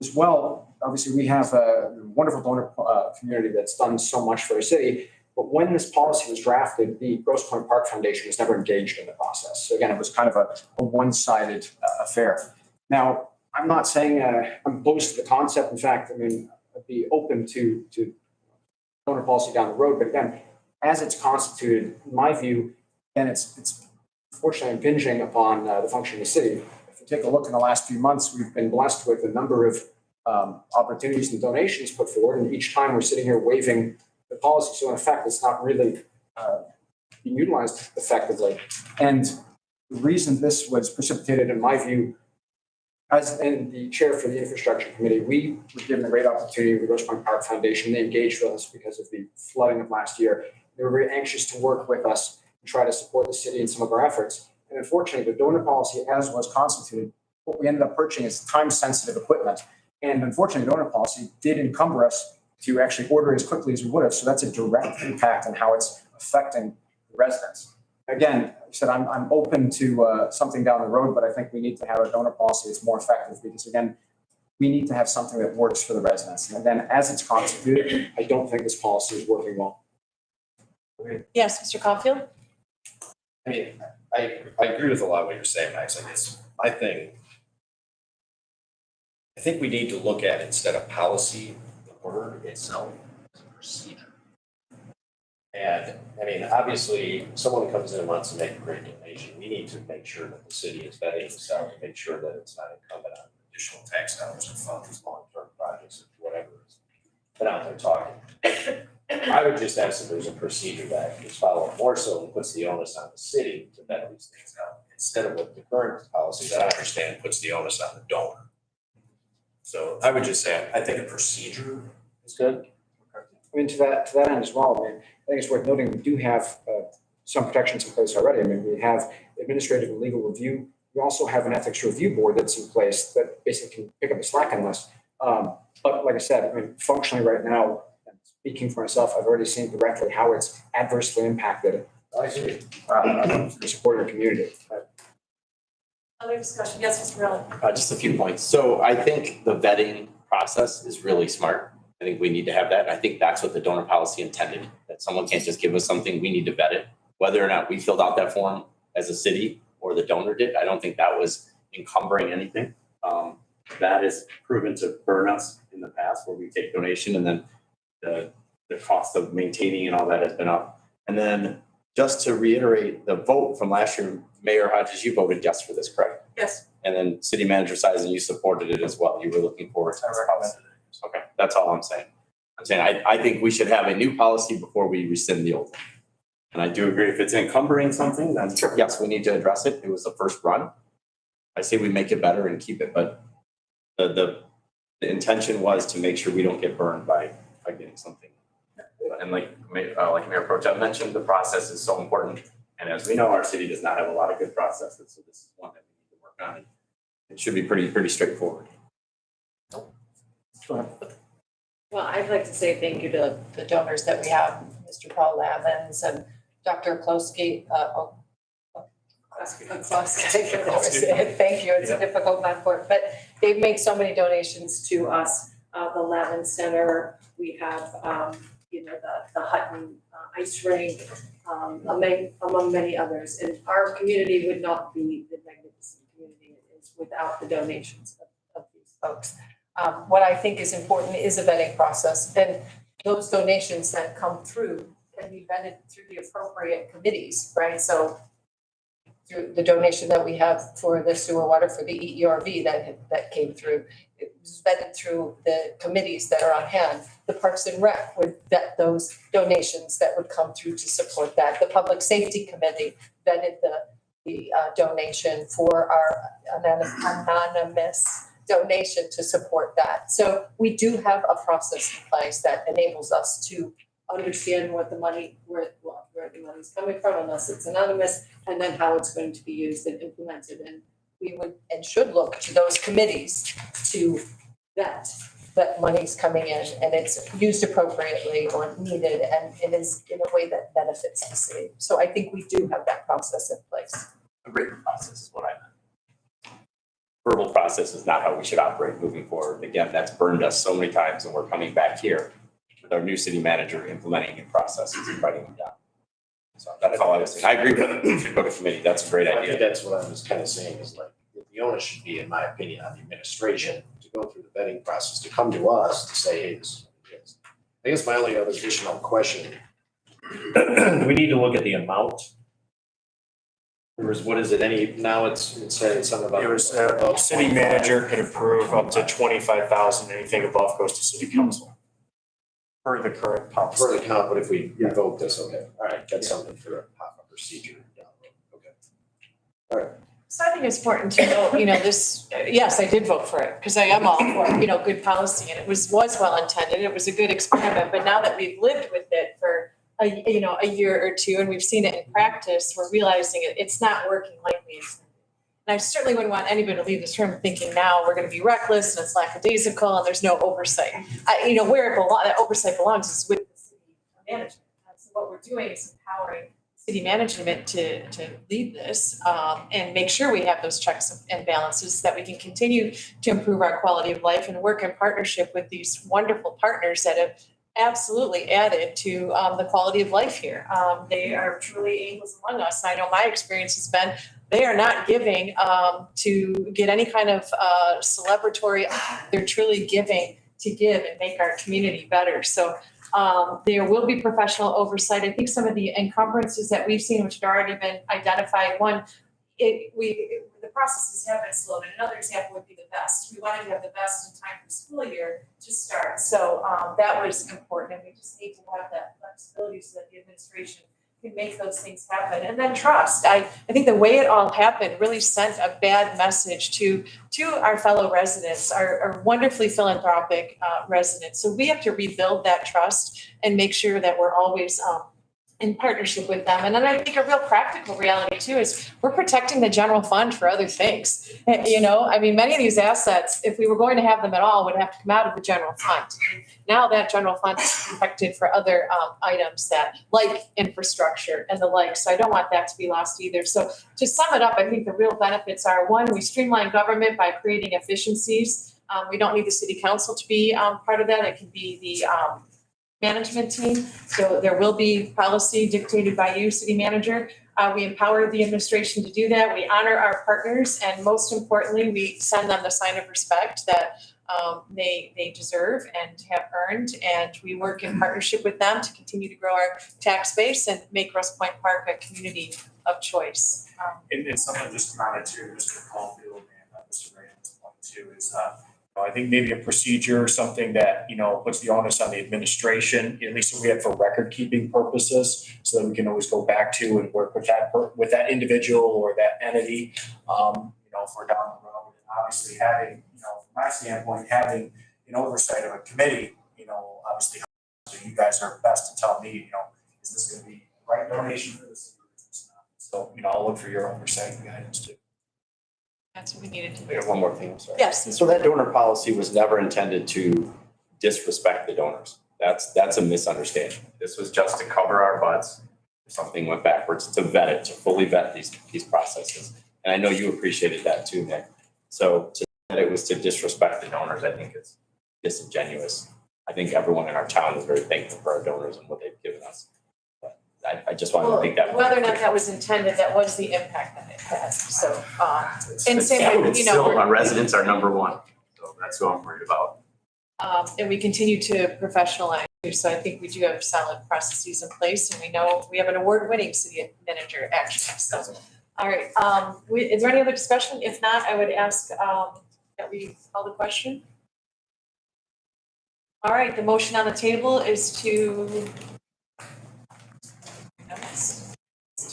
As well, obviously, we have a wonderful donor community that's done so much for our city. But when this policy was drafted, the Grosse Pointe Park Foundation was never engaged in the process. So again, it was kind of a one-sided affair. Now, I'm not saying I'm opposed to the concept. In fact, I mean, I'd be open to donor policy down the road. But again, as it's constituted, in my view, and it's unfortunately impinging upon the function of the city. If you take a look in the last few months, we've been blessed with a number of opportunities and donations put forward. And each time we're sitting here waiving the policy. So in effect, it's not really being utilized effectively. And the reason this was precipitated, in my view, as in the chair for the infrastructure committee, we were given a great opportunity with the Grosse Pointe Park Foundation. They engaged with us because of the flooding of last year. They were very anxious to work with us and try to support the city in some of our efforts. And unfortunately, the donor policy, as was constituted, what we ended up purchasing is time-sensitive equipment. And unfortunately, donor policy did encumber us to actually order as quickly as we would have. So that's a direct impact on how it's affecting the residents. Again, like I said, I'm open to something down the road, but I think we need to have a donor policy that's more effective because, again, we need to have something that works for the residents. And then as it's constituted, I don't think this policy is working well. Yes, Mr. Caulfield? I mean, I agree with a lot of what you're saying, Max. I guess my thing, I think we need to look at, instead of policy, the word itself as a procedure. And I mean, obviously, someone comes in and wants to make a great donation. We need to make sure that the city is vetting this out to make sure that it's not incumbent on additional tax dollars to fund these long-term projects or whatever it is. But out there talking. I would just ask that there's a procedure that is followed more so and puts the onus on the city to vet these things out, instead of what the current policy that I understand puts the onus on the donor. So I would just say, I think a procedure is good. I mean, to that end as well, I mean, I think it's worth noting, we do have some protections in place already. I mean, we have administrative and legal review. We also have an ethics review board that's in place that basically can pick up the slack on this. But like I said, I mean, functionally right now, and speaking for myself, I've already seen directly how it's adversely impacted the support of the community. Other discussion? Yes, Mr. Rowland? Just a few points. So I think the vetting process is really smart. I think we need to have that. And I think that's what the donor policy intended, that someone can't just give us something, we need to vet it. Whether or not we filled out that form as a city or the donor did, I don't think that was encumbering anything. That is proven to burn us in the past where we take donation and then the cost of maintaining and all that has been up. And then just to reiterate the vote from last year, Mayor Hodges, you voted yes for this, correct? Yes. And then City Manager Sizen, you supported it as well. You were looking forward to this policy. Okay, that's all I'm saying. I'm saying I think we should have a new policy before we rescind the old one. And I do agree if it's encumbering something, then yes, we need to address it. It was the first run. I say we make it better and keep it, but the intention was to make sure we don't get burned by getting something. And like Mayor Pro Tem mentioned, the process is so important. And as we know, our city does not have a lot of good processes, so this is one that we need to work on. It should be pretty straightforward. Go ahead. Well, I'd like to say thank you to the donors that we have, Mr. Paul Lavins and Dr. Klosky. Klosky, I can never say it. Thank you. It's a difficult mouthful, but they've made so many donations to us. The Lavin Center, we have, the Hutton Ice Rink, among many others. And our community would not be the magnificent community it is without the donations of these folks. What I think is important is a vetting process, and those donations that come through can be vetted through the appropriate committees, right? So through the donation that we have for the sewer water for the EERV that came through, it was vetted through the committees that are on hand. The Parks and Rec would vet those donations that would come through to support that. The Public Safety Committee vetted the donation for our anonymous donation to support that. So we do have a process in place that enables us to understand what the money, where the money's coming from, unless it's anonymous, and then how it's going to be used and implemented. And we would and should look to those committees to vet that money's coming in and it's used appropriately or needed and it is in a way that benefits the city. So I think we do have that process in place. A written process is what I meant. Verbal process is not how we should operate moving forward. Again, that's burned us so many times and we're coming back here with our new city manager implementing new processes and writing them down. So that's all I was saying. I agree with it. We should go to committee. That's a great I think idea. that's what I was kind of saying is like, the onus should be, in my opinion, on the administration to go through the vetting process, to come to us to say, hey, this is what it is. I guess my only other additional question, we need to look at the amount. Or is, what is it, now it's saying something about. It was, city manager could approve up to 25,000, anything above goes to city council. Per the current policy. For the count, but if we revoke this, okay, all right, that's something for a pop-up procedure down the road, okay. All right. So I think it's important to know, this, yes, I did vote for it, because I am all for, good policy, and it was well intended, it was a good experiment, but now that we've lived with it for a year or two, and we've seen it in practice, we're realizing it's not working like we intended. And I certainly wouldn't want anybody to leave this room thinking now we're gonna be reckless, and it's lackadaisical, and there's no oversight. Where that oversight belongs is with the city management. So what we're doing is empowering city management to lead this and make sure we have those checks and balances, that we can continue to improve our quality of life and work in partnership with these wonderful partners that have absolutely added to the quality of life here. They are truly angels among us. I know my experience has been they are not giving to get any kind of celebratory, they're truly giving to give and make our community better. So there will be professional oversight. I think some of the encumbrances that we've seen, which had already been identified, the processes have been slowed. And another example would be the vest. We wanted to have the vest in time for school year to start. So that was important, and we just need to have that flexibility so that the administration can make those things happen. And then trust. I think the way it all happened really sent a bad message to our fellow residents, our wonderfully philanthropic residents. So we have to rebuild that trust and make sure that we're always in partnership with them. And then I think a real practical reality too is we're protecting the general fund for other things. Many of these assets, if we were going to have them at all, would have to come out of the general fund. Now that general fund is protected for other items like infrastructure and the like. So I don't want that to be lost either. So to sum it up, I think the real benefits are, one, we streamline government by creating efficiencies. We don't need the city council to be part of that. It can be the management team. So there will be policy dictated by you, city manager. We empower the administration to do that. We honor our partners, and most importantly, we send them the sign of respect that they deserve and have earned. And we work in partnership with them to continue to grow our tax base and make Grosse Pointe Park a community of choice. And something just to comment to Mr. Caulfield and Mr. Rand's point too is, I think maybe a procedure, something that, puts the onus on the administration, at least if we have for record keeping purposes, so that we can always go back to and work with that individual or that entity, for down the road. And obviously having, from my standpoint, having an oversight of a committee, obviously, so you guys are best to tell me, is this going to be the right donation for the city? So, I'll look for your oversight and guidance too. That's what we needed to do. I got one more thing, I'm sorry. Yes. So that donor policy was never intended to disrespect the donors. That's a misunderstanding. This was just to cover our butts if something went backwards, to vet it, to fully vet these processes. And I know you appreciated that too, Nick. So to say that it was to disrespect the donors, I think it's disingenuous. I think everyone in our town is very thankful for our donors and what they've given us. But I just wanted to think that. Whether or not that was intended, that was the impact that it had. So, and It's same with, still, our residents are number one. So that's who I'm worried about. And we continue to professionalize. So I think we do have solid processes in place, and we know we have an award-winning city manager actually. So, all right. Is there any other discussion? If not, I would ask that we call the question. All right. The motion on the table is to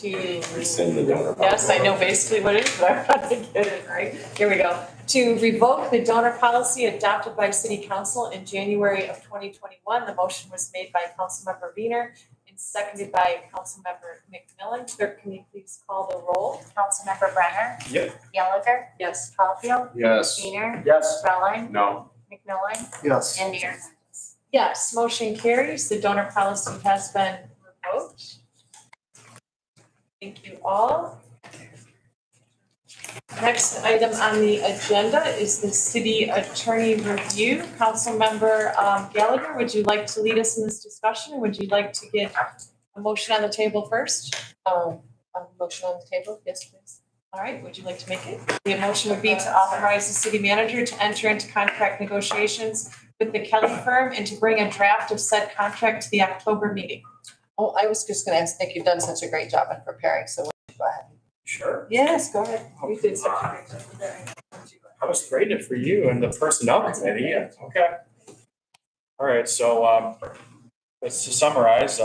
Rescind the donor policy. Yes, I know basically what it is, but I'm trying to get it right. Here we go. To revoke the donor policy adopted by City Council in January of 2021. The motion was made by Councilmember Wiener and seconded by Councilmember McMillan. Clerk, can you please call the roll? Councilmember Brenner? Yep. Gallagher? Yes. Caulfield? Yes. Wiener? Yes. Spelling? No. McMillan, Yes. and Mayor. Yes, motion carries. The donor policy has been revoked. Thank you all. Next item on the agenda is the city attorney review. Councilmember Gallagher, would you like to lead us in this discussion? Or would you like to get a motion on the table first? A motion on the table, yes, please. All right, would you like to make it? The motion would be to authorize the city manager to enter into contract negotiations with the Kelly firm and to bring a draft of said contract to the October meeting. Oh, I was just gonna ask, Nick, you've done such a great job in preparing, so go ahead. Sure. Yes, go ahead. You did such a great job preparing. I was grading it for you and the personnel committee, yeah, okay. All right, so, let's just summarize,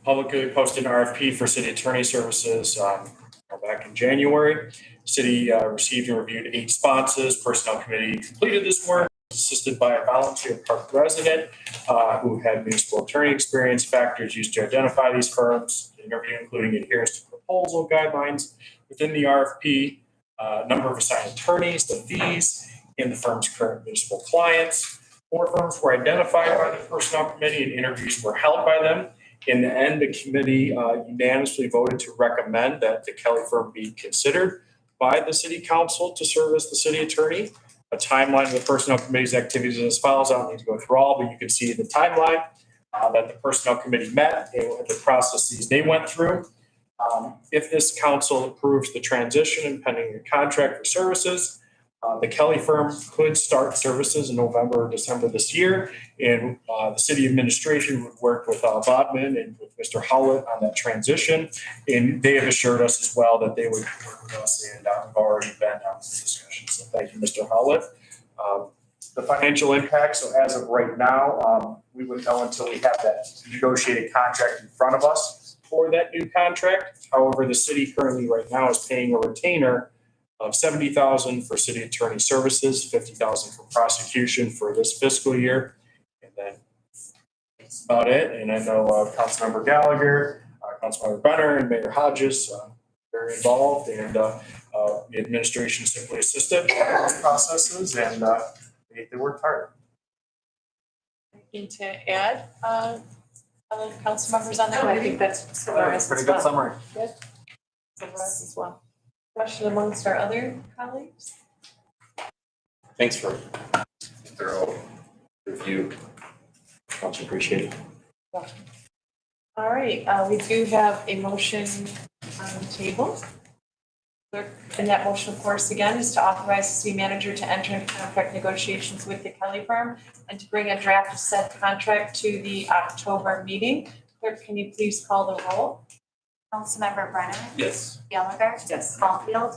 publicly posted an RFP for city attorney services, back in January. City, received and reviewed 8 sponsors, personnel committee completed this work, assisted by a volunteer park resident, who had municipal attorney experience, factors used to identify these firms, interview including adherence to proposal guidelines within the RFP, number of assigned attorneys, the fees, and the firm's current municipal clients. 4 firms were identified by the personnel committee and interviews were held by them. In the end, the committee unanimously voted to recommend that the Kelly firm be considered by the city council to serve as the city attorney. A timeline of the personnel committee's activities is as follows. I don't need to go through all, but you can see the timeline that the personnel committee met, the processes they went through. If this council approves the transition and pending the contract for services, the Kelly firm could start services in November or December this year. And the city administration would work with Bodman and with Mr. Howlett on that transition. And they have assured us as well that they would work with us, and we've already been on this discussion. So thank you, Mr. Howlett. The financial impact, so as of right now, we wouldn't know until we have that negotiated contract in front of us for that new contract. However, the city currently right now is paying a retainer of $70,000 for city attorney services, $50,000 for prosecution for this fiscal year. And then that's about it. And I know Councilmember Gallagher, Councilmember Benner, and Mayor Hodges very involved, and the administration simply assisted in those processes, and they worked hard. Anything to add, council members on that? No, I think that's summarized. Pretty good summary. Good. Summarized as well. Question amongst our other colleagues? Thanks for thorough review. Much appreciated. All right, we do have a motion on the table. And that motion, of course, again, is to authorize the city manager to enter into contract negotiations with the Kelly firm and to bring a draft of said contract to the October meeting. Clerk, can you please call the roll? Councilmember Brenner, Yes. Gallagher, Yes. Caulfield,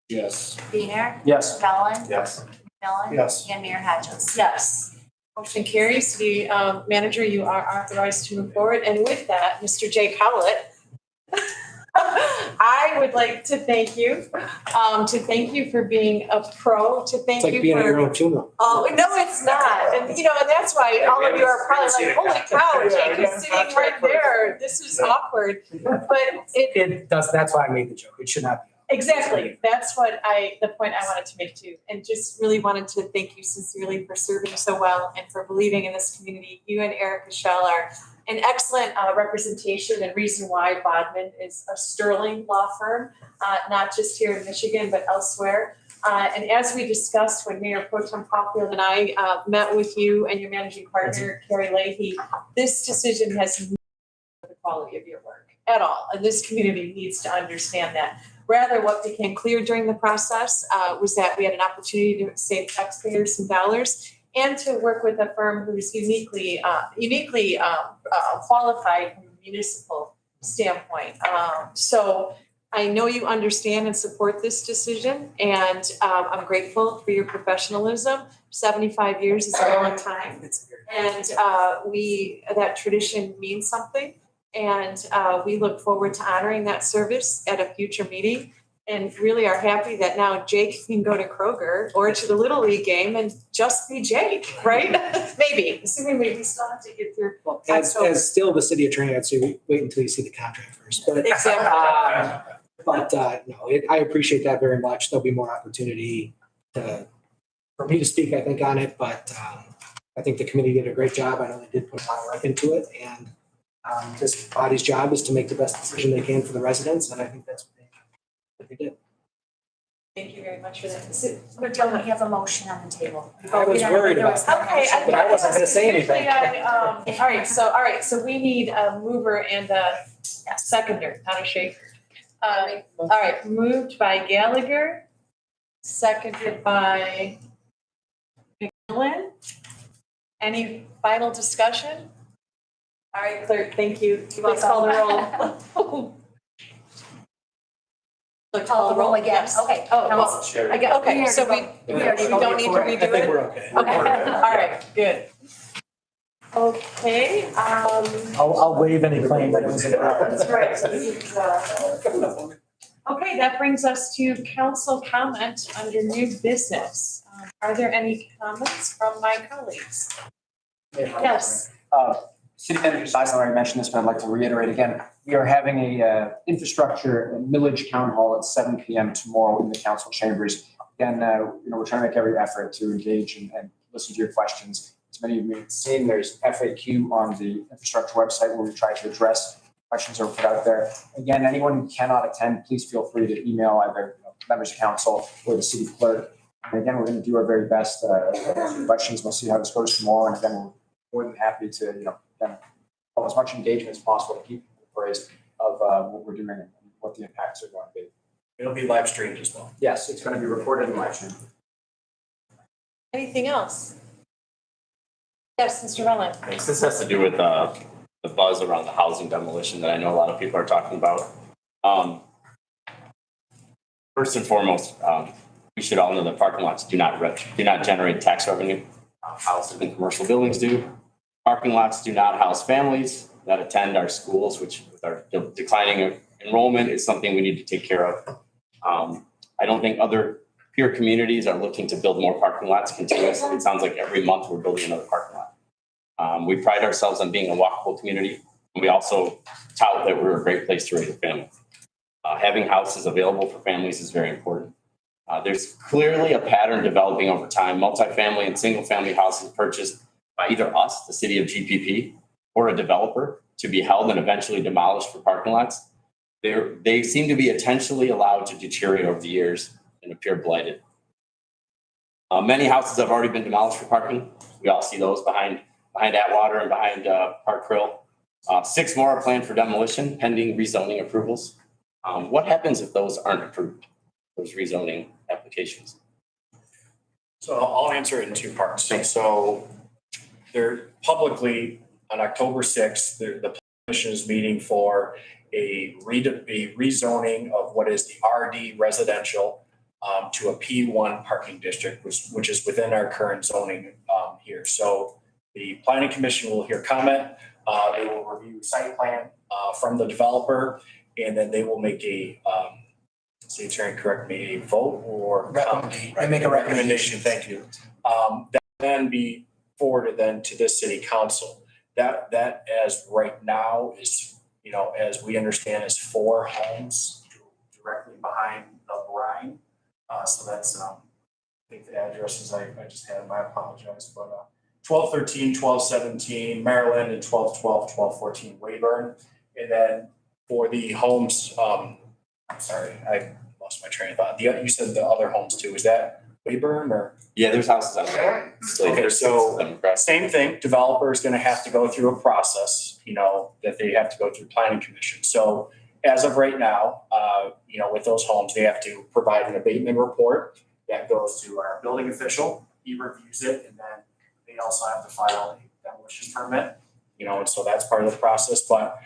Yes. Wiener, Yes. Mellon, Yes. McMillan, Yes. and Mayor Hodges. Yes. Motion carries. The manager, you are authorized to move forward. And with that, Mr. Jake Howlett, I would like to thank you for being a pro, to thank It's like you being at your for. own funeral. Oh, no, it's not. And, and that's why all of you are probably like, holy cow, Jake is sitting right there. This is awkward. But It does, that's why I made the joke. It should not be. exactly. That's the point I wanted to make too. And just really wanted to thank you sincerely for serving so well and for believing in this community. You and Eric Michelle are an excellent representation and reason why Bodman is a sterling law firm, not just here in Michigan, but elsewhere. And as we discussed when Mayor Pro Tem Caulfield and I met with you and your managing partner, Carrie Leahy, this decision has nothing to do with the quality of your work at all. And this community needs to understand that. Rather, what became clear during the process was that we had an opportunity to save taxpayers some dollars and to work with a firm who's uniquely qualified from a municipal standpoint. So I know you understand and support this decision, and I'm grateful for your professionalism. 75 years is a long time, and that tradition means something. And we look forward to honoring that service at a future meeting, and really are happy that now Jake can go to Kroger or to the Little League game and just be Jake, right? Maybe, assuming we still have to get through. Well, as still the city attorney, I'd say wait until you see the contract first. But Exactly. I appreciate that very much. There'll be more opportunity to for me to speak, I think, on it, but I think the committee did a great job. I know they did put a lot of work into it, and this body's job is to make the best decision they can for the residents, and I think that's what they did. Thank you very much for that. But don't we have a motion on the table? I was worried about that. Okay. But I wasn't gonna say anything. All right, so we need a mover and a seconder, not a shaker. All right, moved by Gallagher, seconded by McMillan. Any final discussion? All right, clerk, thank you. Please call the roll. Call the roll again. Yes. Okay. Oh, well, Council. okay, so we don't need to redo it? I think we're okay. Okay, all right, good. Okay, I'll waive any claim that it was in that's right. Okay, that brings us to council comment under new business. Are there any comments from my colleagues? Yes. City Manager Seisler already mentioned this, but I'd like to reiterate again. We are having a infrastructure and millage town hall at 7 p.m. tomorrow in the council chambers. Again, we're trying to make every effort to engage and listen to your questions. As many of you have seen, there's FAQ on the infrastructure website where we try to address questions that were put out there. Again, anyone who cannot attend, please feel free to email either members of council or the city clerk. And again, we're going to do our very best to answer questions. We'll see how this goes tomorrow. And again, we're more than happy to, again, have as much engagement as possible to keep people appraised of what we're doing and what the impacts are going to be. It'll be live streamed as well. Yes, it's going to be recorded and live streamed. Anything else? Yes, Mr. Rowland. Thanks. This has to do with the buzz around the housing demolition that I know a lot of people are talking about. First and foremost, we should all know that parking lots do not generate tax revenue. Houses and commercial buildings do. Parking lots do not house families that attend our schools, which with our declining enrollment is something we need to take care of. I don't think other peer communities are looking to build more parking lots continuously. It sounds like every month we're building another parking lot. We pride ourselves on being a walkable community. And we also tout that we're a great place to raise a family. Having houses available for families is very important. There's clearly a pattern developing over time. Multifamily and single family houses purchased by either us, the city of GPP, or a developer to be held and eventually demolished for parking lots. They seem to be intentionally allowed to deteriorate over the years and appear blighted. Many houses have already been demolished for parking. We all see those behind Atwater and behind Park Krill. 6 more are planned for demolition pending rezoning approvals. What happens if those aren't approved, those rezoning applications? So I'll answer it in 2 parts. So they're publicly on October 6th, the commission is meeting for a rezoning of what is the RD residential to a P1 parking district, which is within our current zoning here. So the planning commission will hear comment. They will review site plan from the developer, and then they will make a city attorney, correct me, a vote or I make a recommendation. Thank you. That then be forwarded then to this city council. That as right now is, as we understand, is 4 homes directly behind the brine. So that's, I think the addresses I just had, I apologize, but 1213, 1217 Maryland, and 1212, 1214 Wayburn. And then for the homes, I'm sorry, I lost my train of thought. You said the other homes too, is that Wayburn or? Yeah, there's houses out there. Okay, so same thing, developer is gonna have to go through a process, that they have to go through planning commission. So as of right now, with those homes, they have to provide an abatement report that goes to our building official. He reviews it, and then they also have to file a demolition permit, and so that's part of the process. But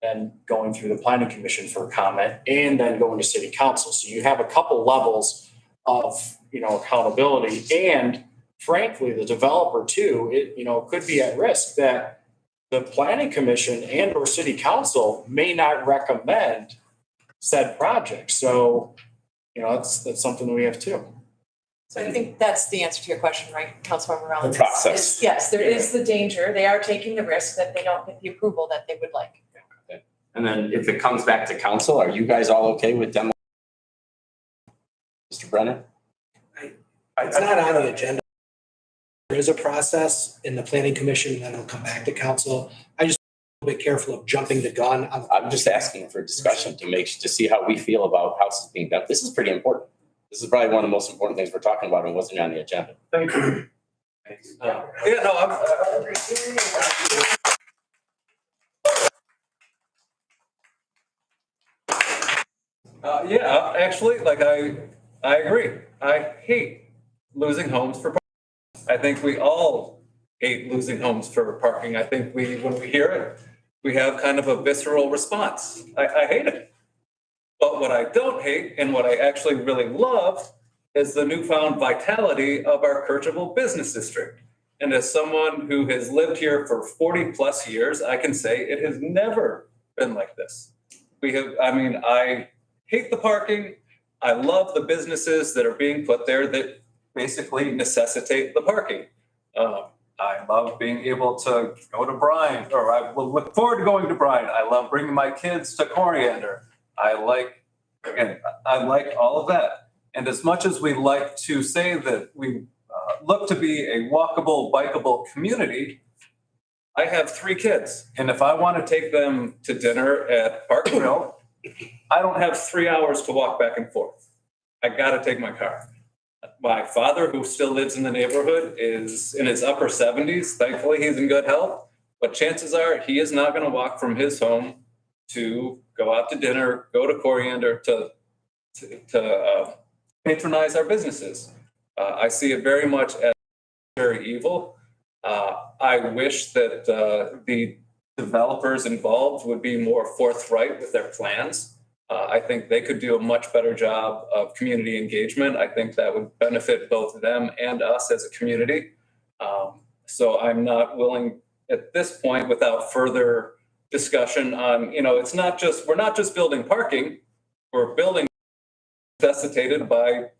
then going through the planning commission for comment and then going to city council. So you have a couple levels of, accountability, and frankly, the developer too, it could be at risk that the planning commission and or city council may not recommend said project. So, that's something that we have too. So I think that's the answer to your question, right, Councilmember Rollins? The process. Yes, there is the danger. They are taking the risk that they don't get the approval that they would like. Okay. And then if it comes back to council, are you guys all okay with demo? Mr. Brenner? It's not on the agenda. There is a process in the planning commission, and then it'll come back to council. I just a little bit careful of jumping the gun. I'm just asking for discussion to see how we feel about houses being built. This is pretty important. This is probably one of the most important things we're talking about and wasn't on the agenda. Thank you. Yeah, no, yeah, actually, like I agree. I hate losing homes for parking. I think we all hate losing homes for parking. I think when we hear it, we have kind of a visceral response. I hate it. But what I don't hate and what I actually really love is the newfound vitality of our Kirchable Business District. And as someone who has lived here for 40 plus years, I can say it has never been like this. I hate the parking. I love the businesses that are being put there that basically necessitate the parking. I love being able to go to Bryan, or I will look forward to going to Bryan. I love bringing my kids to Coriander. I like all of that. And as much as we like to say that we look to be a walkable, bikeable community, I have 3 kids. And if I want to take them to dinner at Parkville, I don't have 3 hours to walk back and forth. I got to take my car. My father, who still lives in the neighborhood, is in his upper 70s. Thankfully, he's in good health. But chances are he is not going to walk from his home to go out to dinner, go to Coriander to patronize our businesses. I see it very much as very evil. I wish that the developers involved would be more forthright with their plans. I think they could do a much better job of community engagement. I think that would benefit both them and us as a community. So I'm not willing at this point, without further discussion on, we're not just building parking, we're building necessitated by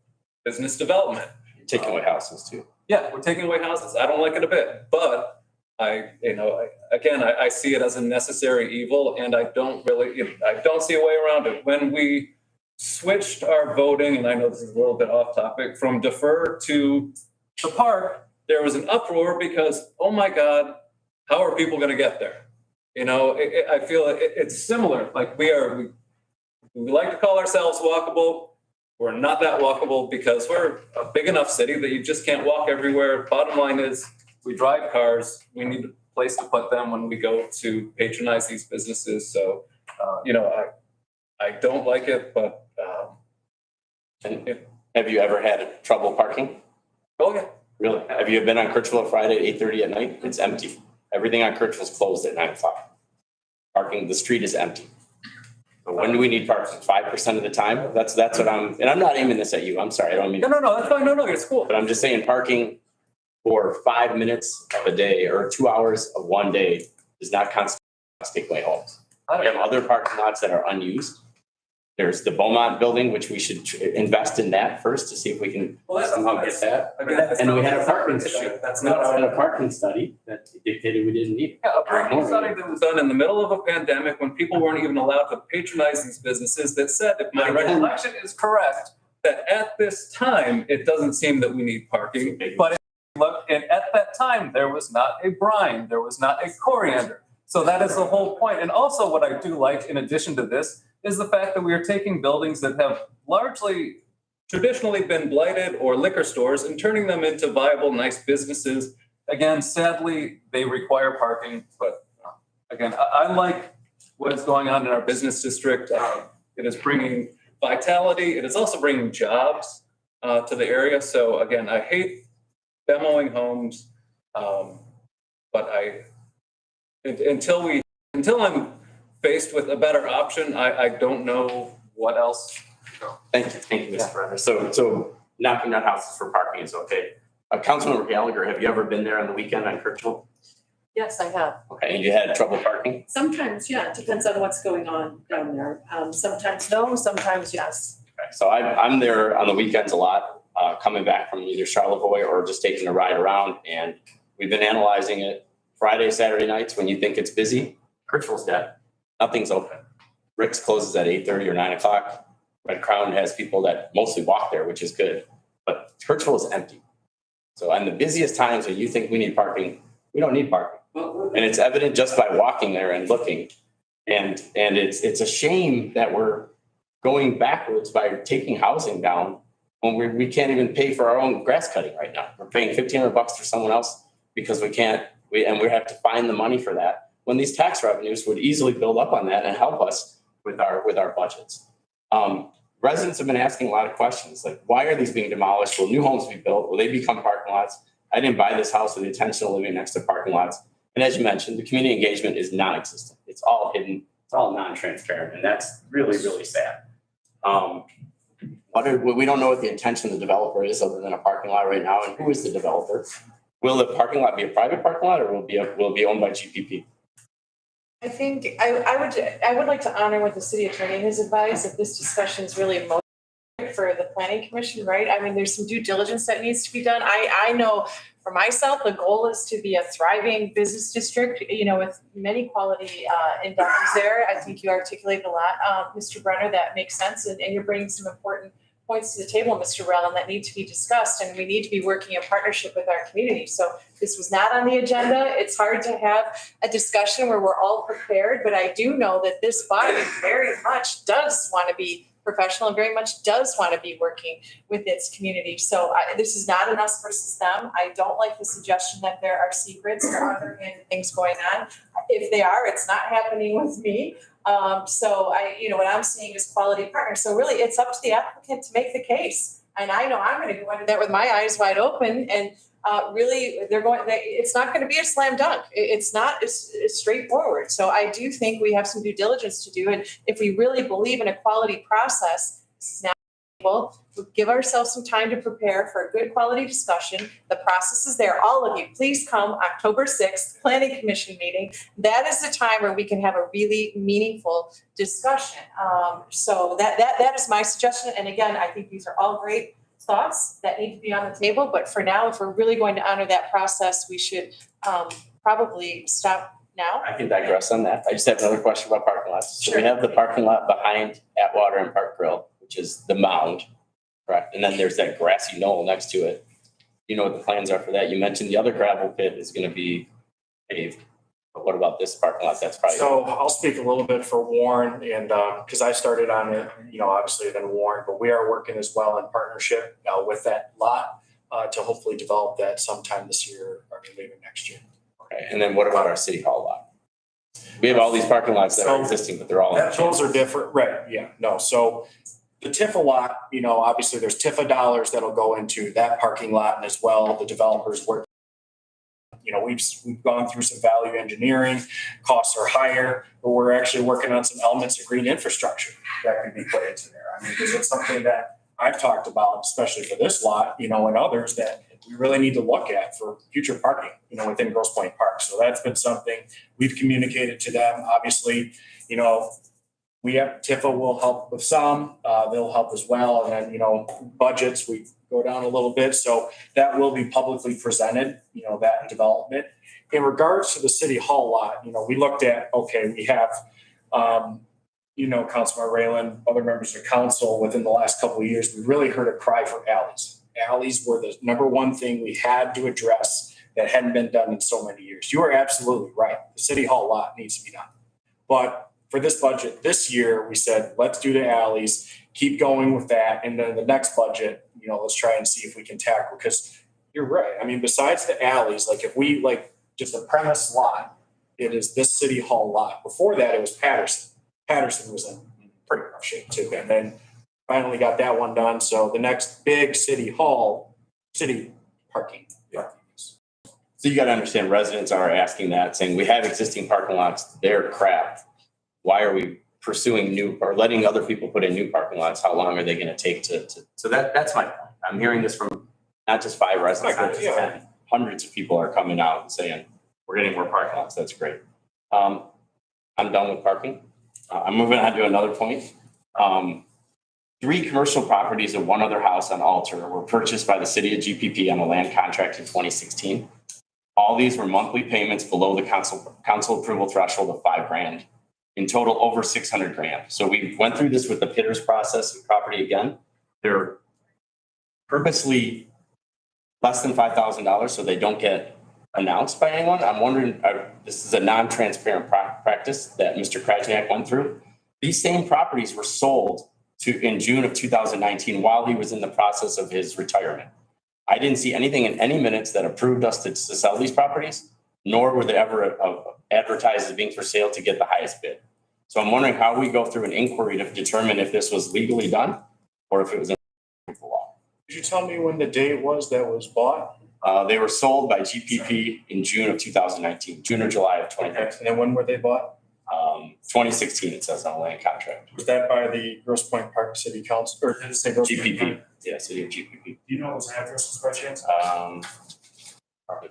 business development. Taking away houses too. Yeah, we're taking away houses. I don't like it a bit, but I see it as a necessary evil, and I don't see a way around it. When we switched our voting, and I know this is a little bit off topic, from defer to the park, there was an uproar because, oh my God, how are people going to get there? I feel it's similar. Like we like to call ourselves walkable. We're not that walkable because we're a big enough city that you just can't walk everywhere. Bottom line is we drive cars. We need a place to put them when we go to patronize these businesses. So, I don't like it, but. Have you ever had trouble parking? Oh, yeah. Really? Have you been on Kirchville Friday at 8:30 at night? It's empty. Everything on Kirchville's closed at 9 o'clock. Parking, the street is empty. But when do we need parking? 5% of the time? That's what and I'm not aiming this at you. I'm sorry. I don't mean. No, that's fine. No, it's cool. But I'm just saying parking for 5 minutes of a day or 2 hours of one day does not constitute takeaway homes. We have other parking lots that are unused. There's the Beaumont building, which we should invest in that first to see if we can somehow get that. And we had a parking study. A parking study that dictated we didn't need it. Yeah, a parking study that was done in the middle of a pandemic when people weren't even allowed to patronize these businesses that said, if my recollection is correct, that at this time, it doesn't seem that we need parking. But look, and at that time, there was not a Bryan, there was not a Coriander. So that is the whole point. And also what I do like, in addition to this, is the fact that we are taking buildings that have largely traditionally been blighted or liquor stores and turning them into viable, nice businesses. Again, sadly, they require parking, but again, I like what is going on in our business district. It is bringing vitality. It is also bringing jobs to the area. So again, I hate demoing homes, but until I'm faced with a better option, I don't know what else. Thank you, Mr. Brenner. So knocking down houses for parking is okay. Councilmember Gallagher, have you ever been there on the weekend on Kirchville? Yes, I have. Okay, and you had trouble parking? Sometimes, yeah, it depends on what's going on down there. Sometimes no, sometimes yes. Okay, so I'm there on the weekends a lot, coming back from either Charlevoix or just taking a ride around, and we've been analyzing it. Friday, Saturday nights when you think it's busy, Kirchville's dead. Nothing's open. Rick's closes at 8:30 or 9 o'clock. Red Crown has people that mostly walk there, which is good. But Churchville is empty. So on the busiest times when you think we need parking, we don't need parking. And it's evident just by walking there and looking. And it's a shame that we're going backwards by taking housing down when we can't even pay for our own grass cutting right now. We're paying $1,500 for someone else because we have to find the money for that, when these tax revenues would easily build up on that and help us with our budgets. Residents have been asking a lot of questions, like, why are these being demolished? Will new homes be built? Will they become parking lots? I didn't buy this house with the intention of living next to parking lots. And as you mentioned, the community engagement is non-existent. It's all hidden. It's all non-transparent. And that's really, really sad. We don't know what the intention of the developer is other than a parking lot right now. And who is the developer? Will the parking lot be a private parking lot, or will it be owned by GPP? I think I would like to honor what the city attorney has advised, that this discussion is really motivating for the planning commission, right? I mean, there's some due diligence that needs to be done. I know for myself, the goal is to be a thriving business district, with many quality endeavors there. I think you articulated a lot, Mr. Brenner, that makes sense. And you're bringing some important points to the table, Mr. Rellin, that need to be discussed, and we need to be working in partnership with our community. So this was not on the agenda. It's hard to have a discussion where we're all prepared, but I do know that this body very much does want to be professional and very much does want to be working with its community. So this is not an us versus them. I don't like the suggestion that there are secrets or underhanded things going on. If they are, it's not happening with me. So what I'm seeing is quality partners. So really it's up to the applicant to make the case. And I know I'm going to go into that with my eyes wide open, and really it's not going to be a slam dunk. It's not as straightforward. So I do think we have some due diligence to do. And if we really believe in a quality process, this is now we'll give ourselves some time to prepare for a good quality discussion. The process is there. All of you, please come October 6th, Planning Commission meeting. That is the time where we can have a really meaningful discussion. So that is my suggestion. And again, I think these are all great thoughts that need to be on the table. But for now, if we're really going to honor that process, we should probably stop now. I can digress on that. I just have another question about parking lots. So Sure. we have the parking lot behind Atwater and Park Grill, which is the mound, correct? And then there's that grassy knoll next to it. You know what the plans are for that? You mentioned the other gravel pit is going to be paved. But what about this parking lot? That's probably. So I'll speak a little bit for Warren, and because I started on it, obviously then Warren, but we are working as well in partnership with that lot to hopefully develop that sometime this year or maybe next year. Okay, and then what about our city hall lot? We have all these parking lots that are existing, but they're all. Those are different, right? Yeah, no. So the Tifa lot, obviously there's Tifa dollars that'll go into that parking lot, and as well the developers work. We've gone through some value engineering, costs are higher, but we're actually working on some elements of green infrastructure that can be put into there. I mean, because it's something that I've talked about, especially for this lot, and others that we really need to look at for future parking, within Grosse Pointe Park. So that's been something we've communicated to them. Obviously, we have Tifa will help with some, they'll help as well. And then, budgets, we go down a little bit. So that will be publicly presented, that development. In regards to the city hall lot, we looked at, okay, we have, Councilman Raylan, other members of council within the last couple of years, we really heard a cry for alleys. Alleys were the number one thing we had to address that hadn't been done in so many years. You are absolutely right. The city hall lot needs to be done. But for this budget this year, we said, let's do the alleys, keep going with that. And then the next budget, let's try and see if we can tackle, because you're right. I mean, besides the alleys, like if we just a premise lot, it is this city hall lot. Before that, it was Patterson. Patterson was in pretty rough shape too. And then finally got that one done. So the next big city parking. Yeah. So you got to understand, residents are asking that, saying we have existing parking lots, they're crap. Why are we pursuing new or letting other people put in new parking lots? How long are they going to take to? So that's my point. I'm hearing this from not just 5 residents, not just 10. Hundreds of people are coming out and saying we're getting more parking lots. That's great. I'm done with parking. I'm moving on to another point. 3 commercial properties and 1 other house on Alter were purchased by the city of GPP on a land contract in 2016. All these were monthly payments below the council approval threshold of $5,000. In total, over $600,000. So we went through this with the Pitters process and property again. They're purposely less than $5,000 so they don't get announced by anyone. I'm wondering, this is a non-transparent practice that Mr. Krajniak went through. These same properties were sold in June of 2019 while he was in the process of his retirement. I didn't see anything in any minutes that approved us to sell these properties, nor were they ever advertised as being for sale to get the highest bid. So I'm wondering how we go through an inquiry to determine if this was legally done or if it was in the law. Could you tell me when the date was that was bought? They were sold by GPP in June of 2019, June or July of 2019. And then when were they bought? 2016, it says on the land contract. Was that by the Grosse Pointe Park City Council, or did it say Grosse Pointe GPP, Park? yeah, city of GPP. Do you know what his address was by chance? Probably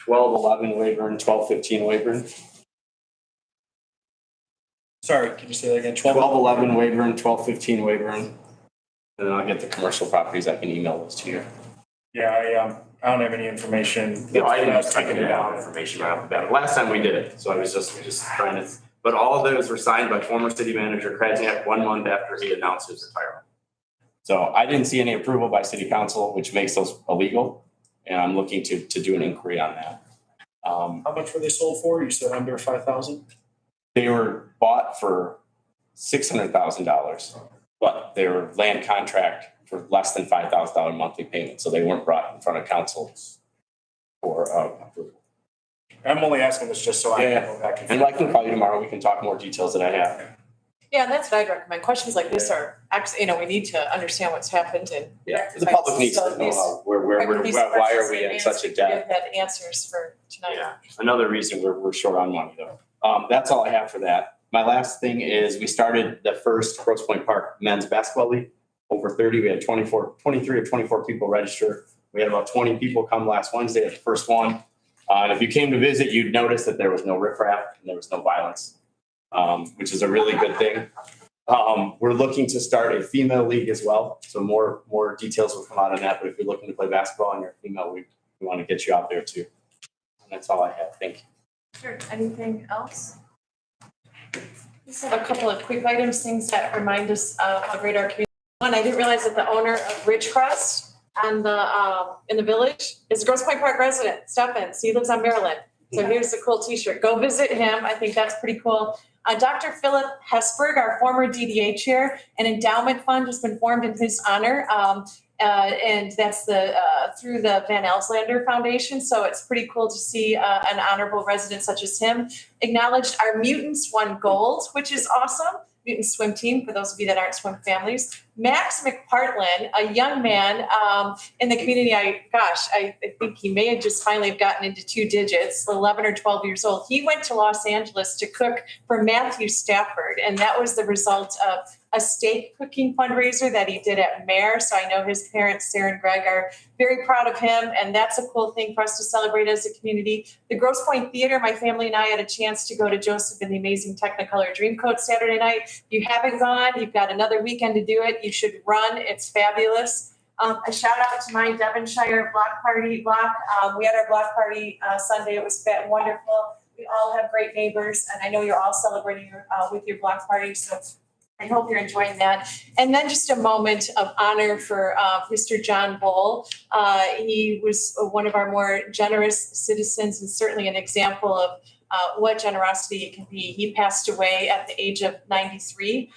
1211 Wayburn, 1215 Wayburn. Sorry, can you say that again? 1211 Wayburn, 1215 Wayburn. And then I'll get the commercial properties. I can email those to you. Yeah, I don't have any information. No, I didn't have to down information right off the bat. Last time we did it, so I was just trying to, but all of those were signed by former city manager Krajniak 1 month after he announced his retirement. So I didn't see any approval by city council, which makes those illegal. And I'm looking to do an inquiry on that. How much were they sold for? You said under 5,000? They were bought for $600,000, but they were land contract for less than $5,000 monthly payment. So they weren't brought in front of council for approval. I'm only asking this just so I can go back and I can call you tomorrow. We can talk more details that I have. Yeah, and that's what I'd recommend. Questions like this are, we need to understand what's happened and. Yeah, the public needs to know why are we in such a debt? We've had answers for tonight. Yeah, another reason we're short on money though. That's all I have for that. My last thing is we started the first Grosse Pointe Park men's basketball league. Over 30, we had 23 or 24 people register. We had about 20 people come last Wednesday at the first one. And if you came to visit, you'd notice that there was no riffraff and there was no violence, which is a really good thing. We're looking to start a female league as well. So more details will come out on that. But if you're looking to play basketball and you're a female, we want to get you out there too. And that's all I have. Thank you. Sure. Anything else? Just have a couple of quick items, things that remind us of how great our community is. One, I didn't realize that the owner of Ridgecrest on the in the village is a Grosse Pointe Park resident, Stephens. He lives on Maryland. So here's the cool t-shirt. Go visit him. I think that's pretty cool. Dr. Philip Hesberg, our former DDA chair, an endowment fund has been formed in his honor. And that's through the Van Elslander Foundation. So it's pretty cool to see an honorable resident such as him acknowledged. Our mutants won gold, which is awesome. Mutant swim team, for those of you that aren't swim families. Max McPartland, a young man in the community, I think he may have just finally have gotten into 2 digits, 11 or 12 years old. He went to Los Angeles to cook for Matthew Stafford, and that was the result of a steak cooking fundraiser that he did at Mare. So I know his parents, Sarah and Greg, are very proud of him, and that's a cool thing for us to celebrate as a community. The Grosse Pointe Theater, my family and I had a chance to go to Joseph and the Amazing Technicolor Dreamcoat Saturday night. If you haven't gone, you've got another weekend to do it. You should run. It's fabulous. A shout out to my Devonshire block party block. We had our block party Sunday. It was wonderful. We all have great neighbors, and I know you're all celebrating with your block party. So I hope you're enjoying that. And then just a moment of honor for Mr. John Bowl. He was one of our more generous citizens and certainly an example of what generosity it can be. He passed away at the age of 93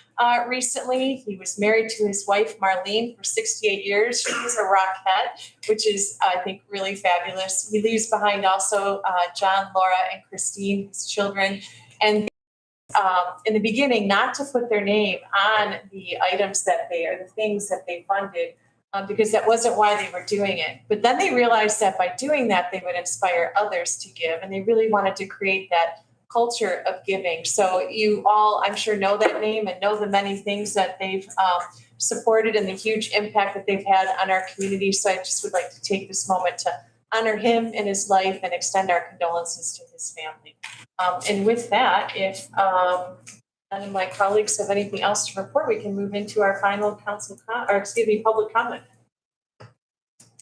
recently. He was married to his wife, Marlene, for 68 years. She was a Rockette, which is, I think, really fabulous. He leaves behind also John, Laura, and Christine, his children. And in the beginning, not to put their name on the items that the things that they funded, because that wasn't why they were doing it. But then they realized that by doing that, they would inspire others to give, and they really wanted to create that culture of giving. So you all, I'm sure, know that name and know the many things that they've supported and the huge impact that they've had on our community. So I just would like to take this moment to honor him in his life and extend our condolences to his family. And with that, if none of my colleagues have anything else to report, we can move into our final public comment.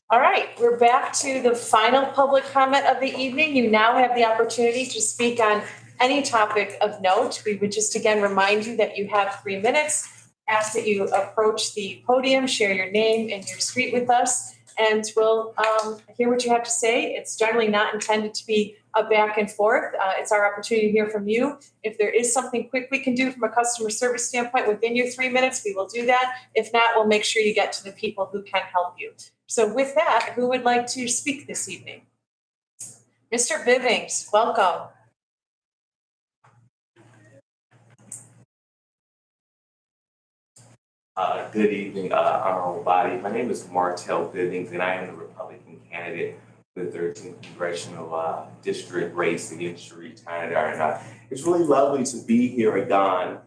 All right, we're back to the final public comment of the evening. You now have the opportunity to speak on any topic of note. We would just again remind you that you have 3 minutes. ask that you approach the podium, share your name and your street with us, and we'll hear what you have to say. It's generally not intended to be a back and forth. It's our opportunity to hear from you. If there is something quick we can do from a customer service standpoint within your 3 minutes, we will do that. If not, we'll make sure you get to the people who can help you. So with that, who would like to speak this evening? Mr. Bivings, welcome. Good evening, honorable body. My name is Martell Bivings, and I am the Republican candidate for the 13th Congressional District race against Sharif Tanadar. And it's really lovely to be here again.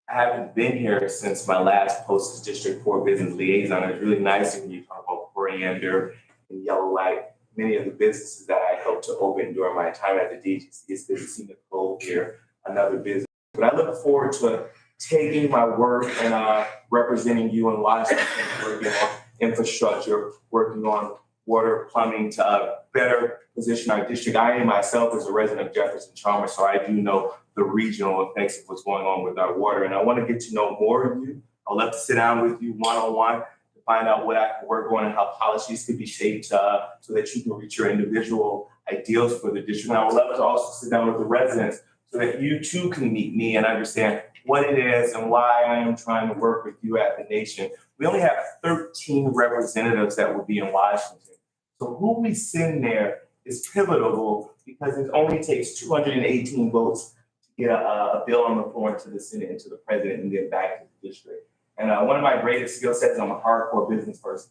I haven't been here since my last post as District 4 Business Liaison. It's really nice when you talk about coriander and yellow light. Many of the businesses that I helped to open during my time at the DGC, it's good to see Nicole here, another business. But I look forward to taking my work and representing you in Washington, working on infrastructure, working on water, plumbing to better position our district. I myself is a resident of Jefferson Chalmers, so I do know the regional effects of what's going on with our water. And I want to get to know more of you. I'd love to sit down with you one-on-one to find out what I can work on and how policies could be shaped so that you can reach your individual ideals for the district. And I would love to also sit down with the residents so that you too can meet me and understand what it is and why I am trying to work with you at the nation. We only have 13 representatives that will be in Washington. So who we send there is pivotal because it only takes 218 votes to get a bill on the floor into the Senate and to the president and then back to the district. And one of my greatest skill sets is I'm a hardcore business person.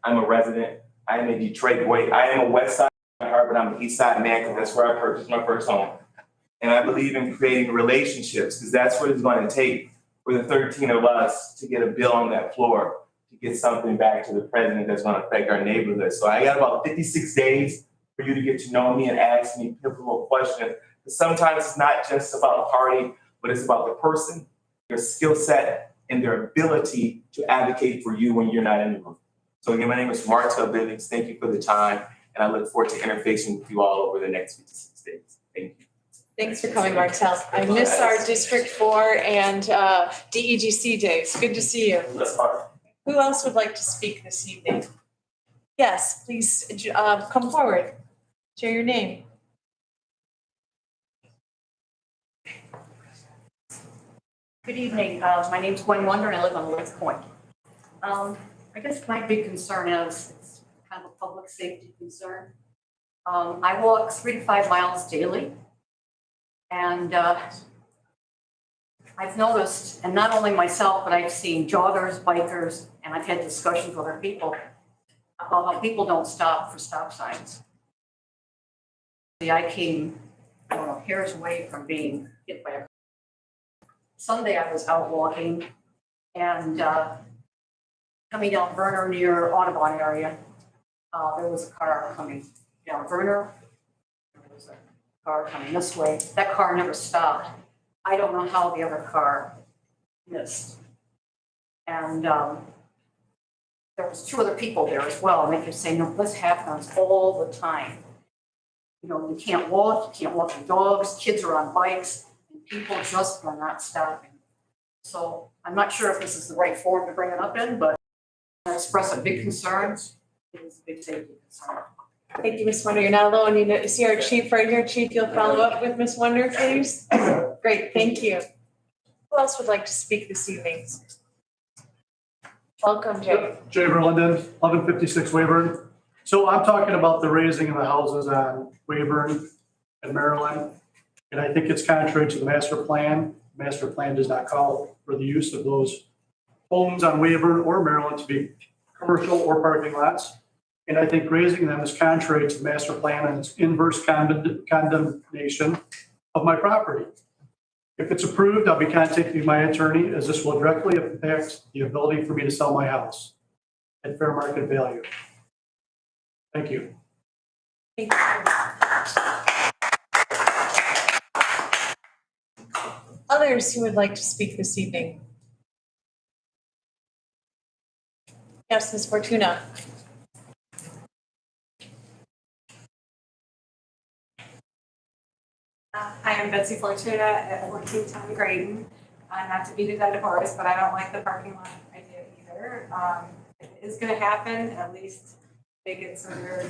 I'm a resident. I am a Detroit boy. I am a West Side heart, but I'm an East Side man because that's where I purchased my first home. And I believe in creating relationships because that's what it's going to take for the 13 of us to get a bill on that floor, to get something back to the president that's going to affect our neighborhood. So I got about 56 days for you to get to know me and ask me pivotal questions. Because sometimes it's not just about a party, but it's about the person, their skill set, and their ability to advocate for you when you're not in the room. So again, my name is Martell Bivings. Thank you for the time. And I look forward to interfacing with you all over the next 56 days. Thank you. Thanks for coming, Martell. I miss our District 4 and DEGC days. Good to see you. Who else would like to speak this evening? Yes, please come forward. Share your name. Good evening. My name's Gwen Wonder and I live on Lake Point. I guess my big concern is it's kind of a public safety concern. I walk 3 to 5 miles daily. And I've noticed, and not only myself, but I've seen joggers, bikers, and I've had discussions with other people about how people don't stop for stop signs. I came, I don't know, hairs away from being hit by a car. Sunday I was out walking and coming down Verner near Audubon area, there was a car coming down Verner. There was a car coming this way. That car never stopped. I don't know how the other car missed. And there was 2 other people there as well, and they kept saying, no, this happens all the time. You know, you can't walk your dogs, kids are on bikes, and people just are not stopping. So I'm not sure if this is the right forum to bring it up in, but I express a big concern. It is a big safety concern. Thank you, Ms. Wonder. You're not alone. You see our chief right here. Chief, you'll follow up with Ms. Wonder, please. Great, thank you. Who else would like to speak this evening? Welcome, Jay. Jay Verlinden, 1156 Wayburn. So I'm talking about the raising of the houses on Wayburn and Maryland. And I think it's contrary to the master plan. The master plan does not call for the use of those homes on Wayburn or Maryland to be commercial or parking lots. And I think raising them is contrary to the master plan and its inverse condemnation of my property. If it's approved, I'll be contacting my attorney as this will directly impact the ability for me to sell my house at fair market value. Thank you. Thank you. Others who would like to speak this evening? Yes, Ms. Fortuna. Hi, I'm Betsy Fortuna at 14 Tom Graydon. not to beat a dead horse, but I don't like the parking lot idea either. If it is gonna happen, at least make it so they're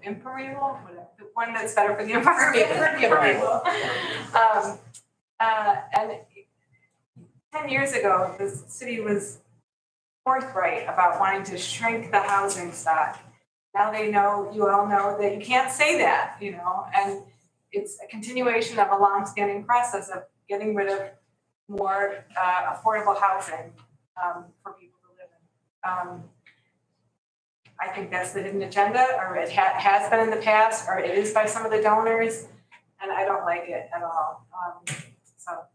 impermeable, whatever, the one that's better for the environment. Impermeable. And 10 years ago, the city was forthright about wanting to shrink the housing stock. Now they know, you all know that you can't say that, and it's a continuation of a long-standing process of getting rid of more affordable housing for people to live in. I think that's the hidden agenda, or it has been in the past, or it is by some of the donors, and I don't like it at all. So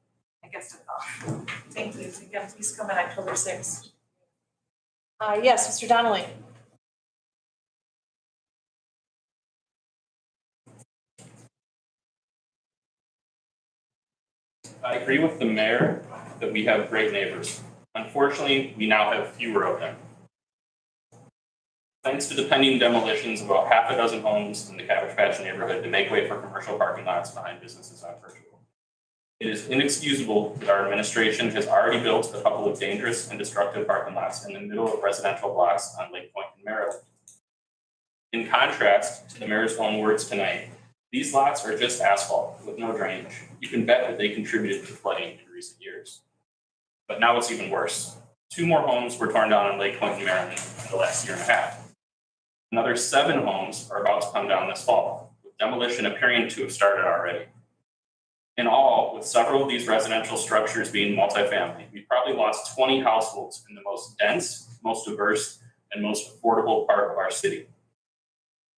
I guess that's all. Thank you. Again, please come on October 6th. Yes, Mr. Donnelly. I agree with the mayor that we have great neighbors. Unfortunately, we now have fewer of them. Thanks to the pending demolitions of about half a dozen homes in the Cabbage Patch neighborhood to make way for commercial parking lots behind businesses on Virtual. It is inexcusable that our administration has already built a couple of dangerous and destructive parking lots in the middle of residential blocks on Lake Point in Maryland. In contrast to the mayor's own words tonight, these lots are just asphalt with no drainage. You can bet that they contributed to flooding in recent years. But now it's even worse. 2 more homes were torn down on Lake Point in Maryland in the last year and a half. Another 7 homes are about to come down this fall, with demolition appearing to have started already. In all, with several of these residential structures being multifamily, we probably lost 20 households in the most dense, most diverse, and most affordable part of our city.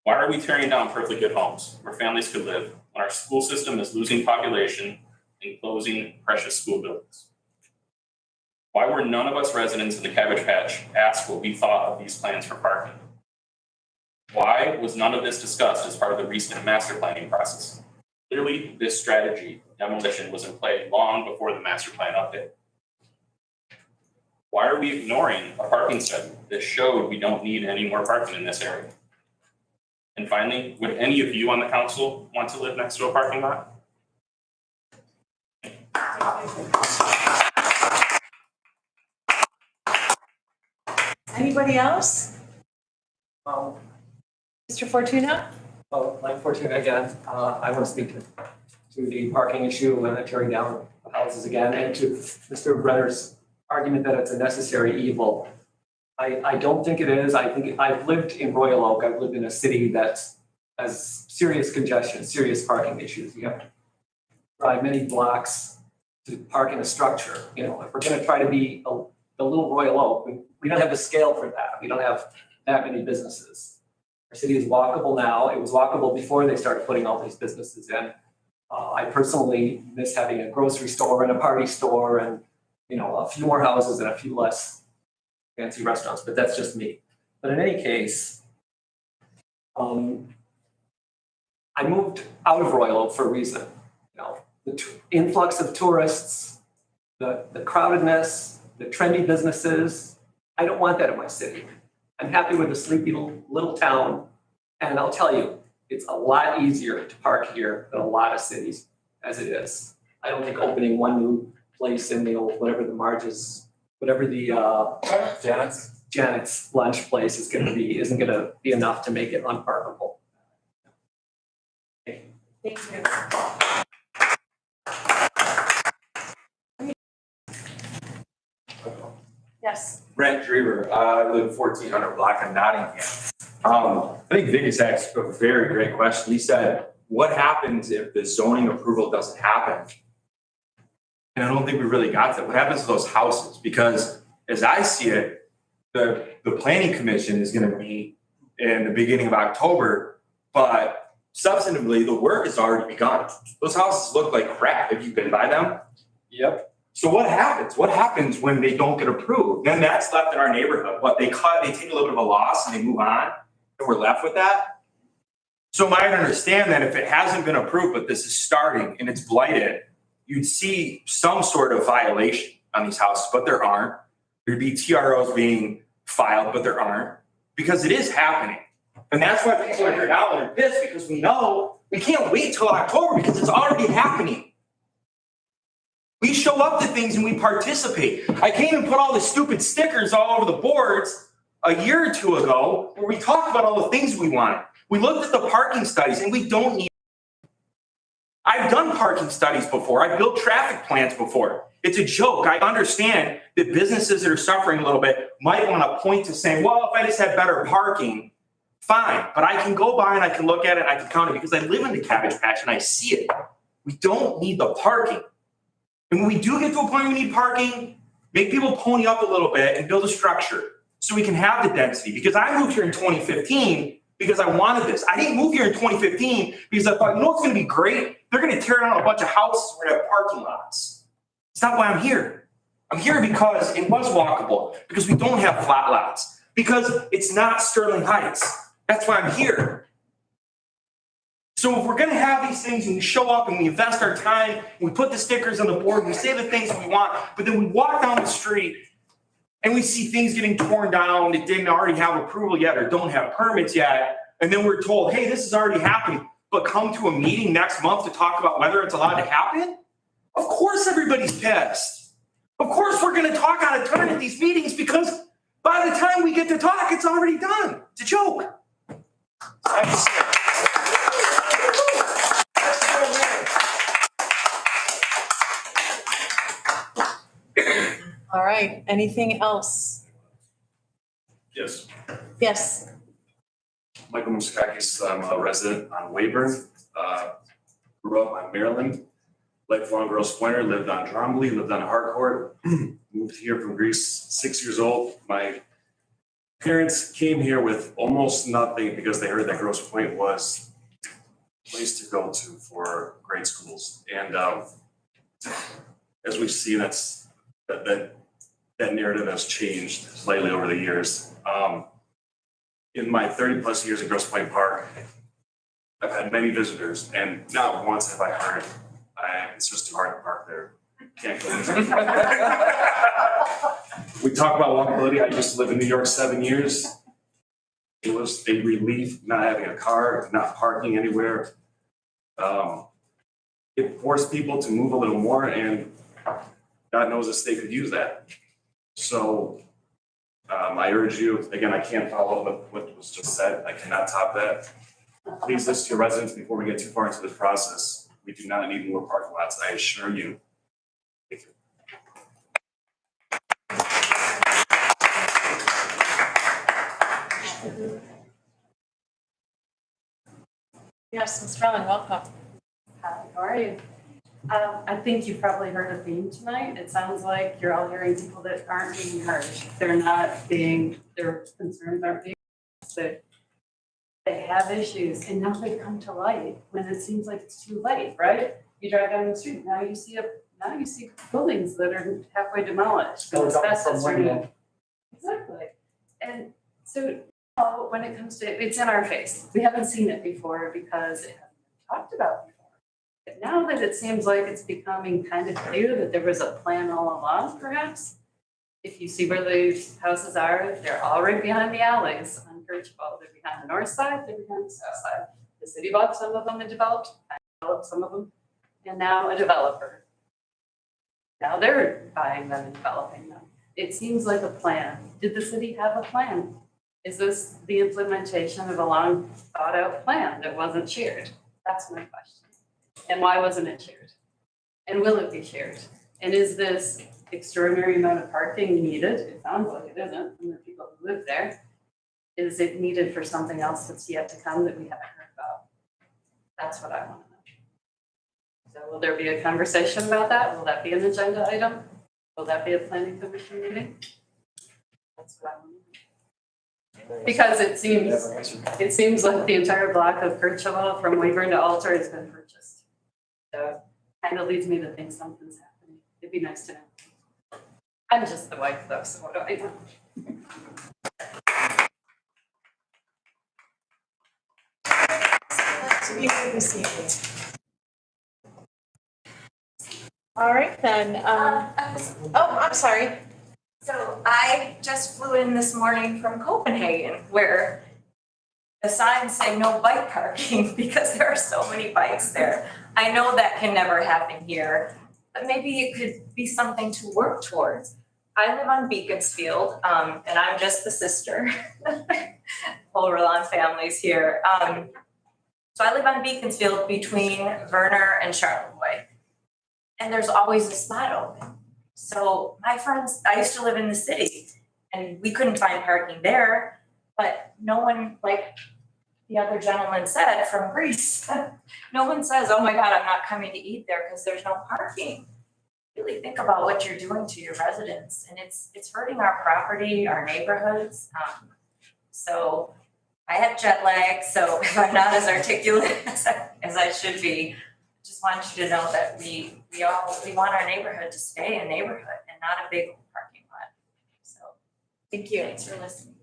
Why are we tearing down perfectly good homes where families could live when our school system is losing population and closing precious school buildings? Why were none of us residents in the Cabbage Patch asked what we thought of these plans for parking? Why was none of this discussed as part of the recent master planning process? Clearly, this strategy, demolition, was in play long before the master plan update. Why are we ignoring a parking study that showed we don't need any more parking in this area? And finally, would any of you on the council want to live next to a parking lot? Anybody else? Mr. Fortuna? Mike Fortuna again. I want to speak to the parking issue and the tearing down of houses again, and to Mr. Brenner's argument that it's a necessary evil. I don't think it is. I think I've lived in Royal Oak. I've lived in a city that has serious congestion, serious parking issues. You have to drive many blocks to park in a structure. If we're going to try to be the little Royal Oak, we don't have the scale for that. We don't have that many businesses. Our city is walkable now. It was walkable before they started putting all these businesses in. I personally miss having a grocery store and a party store and, a few more houses and a few less fancy restaurants, but that's just me. But in any case, I moved out of Royal Oak for a reason. The influx of tourists, the crowdedness, the trendy businesses. I don't want that in my city. I'm happy with a sleepy little town, and I'll tell you, it's a lot easier to park here than a lot of cities as it is. I don't think opening one new place in the old, whatever the Marge's, whatever the Janet's lunch place isn't gonna be enough to make it unparkable. Thank you. Yes. Brent Drever, I live 1400 block in Nottingham. I think Vic has asked a very great question. He said, what happens if the zoning approval doesn't happen? And I don't think we really got that. What happens to those houses? Because as I see it, the planning commission is going to meet in the beginning of October, but substantively, the work has already begun. Those houses look like crap. Have you been by them? Yep. So what happens? What happens when they don't get approved? Then that's left in our neighborhood. What they take a little bit of a loss and they move on, and we're left with that. So am I to understand that if it hasn't been approved, but this is starting and it's blighted, you'd see some sort of violation on these houses, but there aren't. There'd be TROs being filed, but there aren't, because it is happening. And that's why people are here now and are pissed, because we know we can't wait till October because it's already happening. We show up to things and we participate. I came and put all the stupid stickers all over the boards a year or two ago where we talked about all the things we wanted. We looked at the parking studies and we don't need. I've done parking studies before. I've built traffic plans before. It's a joke. I understand that businesses that are suffering a little bit might want to point to saying, well, if I just had better parking, fine. But I can go by and I can look at it and I can count it because I live in the Cabbage Patch and I see it. We don't need the parking. And when we do get to a point we need parking, make people pony up a little bit and build a structure so we can have the density. Because I moved here in 2015 because I wanted this. I didn't move here in 2015 because I thought, you know what's going to be great? They're going to tear down a bunch of houses. We're going to have parking lots. It's not why I'm here. I'm here because it was walkable, because we don't have flat lots, because it's not Sterling Heights. That's why I'm here. So if we're going to have these things and we show up and we invest our time, and we put the stickers on the board, and we say the things we want, but then we walk down the street and we see things getting torn down that didn't already have approval yet or don't have permits yet, and then we're told, hey, this is already happening, but come to a meeting next month to talk about whether it's allowed to happen? Of course everybody's pissed. Of course we're going to talk out of turn at these meetings because by the time we get to talk, it's already done. It's a joke. All right, anything else? Yes, Yes. Michael Muskakis, I'm a resident on Wayburn. Grew up on Maryland, lifelong Grosse Pointer, lived on Trombley, lived on Harcourt, moved here from Greece, 6 years old. My parents came here with almost nothing because they heard that Grosse Pointe was a place to go to for grade schools. And as we see, that narrative has changed slightly over the years. In my 30 plus years at Grosse Pointe Park, I've had many visitors, and not once have I heard, it's just too hard to park there. Can't go in. We talk about walkability. I used to live in New York 7 years. It was a relief not having a car, not parking anywhere. It forced people to move a little more, and God knows this state could use that. So I urge you, again, I can't follow what was just said. I cannot top that. Please listen to your residents before we get too far into this process. We do not need more parking lots, I assure you. Thank you. Yes, Ms. Rowland, welcome. Hi, how are you? I think you've probably heard a theme tonight. It sounds like you're all hearing people that aren't being heard. Their concerns aren't being addressed. They have issues and now they come to light when it seems like it's too late, right? You drive down the street, now you see buildings that are halfway demolished. Exactly. And so when it comes to, it's in our face. We haven't seen it before because it hasn't been talked about before. But now that it seems like it's becoming kind of clear that there was a plan all along, perhaps, if you see where these houses are, they're all right behind the alleys on Kirchwell. They're behind the north side, they're behind the south side. The city bought some of them and developed some of them, and now a developer. Now they're buying them and developing them. It seems like a plan. Did the city have a plan? Is this the implementation of a long thought out plan that wasn't shared? That's my question. And why wasn't it shared? And will it be shared? And is this extraordinary amount of parking needed? It sounds like it isn't from the people who live there. Is it needed for something else that's yet to come that we haven't heard about? That's what I want to know. So will there be a conversation about that? Will that be an agenda item? Will that be a planning commission meeting? That's what I want to know. Because it seems like the entire block of Kirchhoff from Wayburn to Alter has been purchased. So kind of leads me to think something's happening. It'd be nice to know. I'm just the wife though, so what do I know? To be here this evening. All right then. I'm sorry. So I just flew in this morning from Copenhagen where the signs say no bike parking because there are so many bikes there. I know that can never happen here, but maybe it could be something to work towards. I live on Beaconsfield, and I'm just the sister. Whole Roland family's here. So I live on Beaconsfield between Werner and Charlevoix. And there's always a spot open. So my friends, I used to live in the city and we couldn't find parking there, but no one, like the other gentleman said from Greece, no one says, oh my God, I'm not coming to eat there because there's no parking. Really think about what you're doing to your residents, and it's hurting our property, our neighborhoods. So I have jet lag, so if I'm not as articulate as I should be, I just want you to know that we want our neighborhood to stay a neighborhood and not a big parking lot. So Thank you. thanks for listening.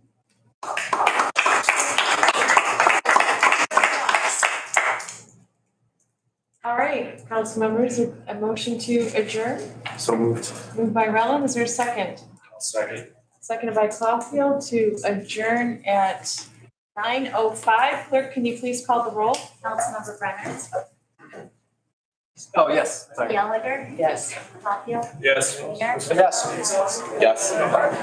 All right, council members, a motion to adjourn. So moved. Moved by Rellum, is there a second? Second. Seconded by Caulfield to adjourn at 9:05. Clerk, can you please call the roll? Councilmember Brenner, Oh, yes, sorry. Gallagher, Yes. Caulfield, Yes. Mayor. Yes. Yes. Yes. All right.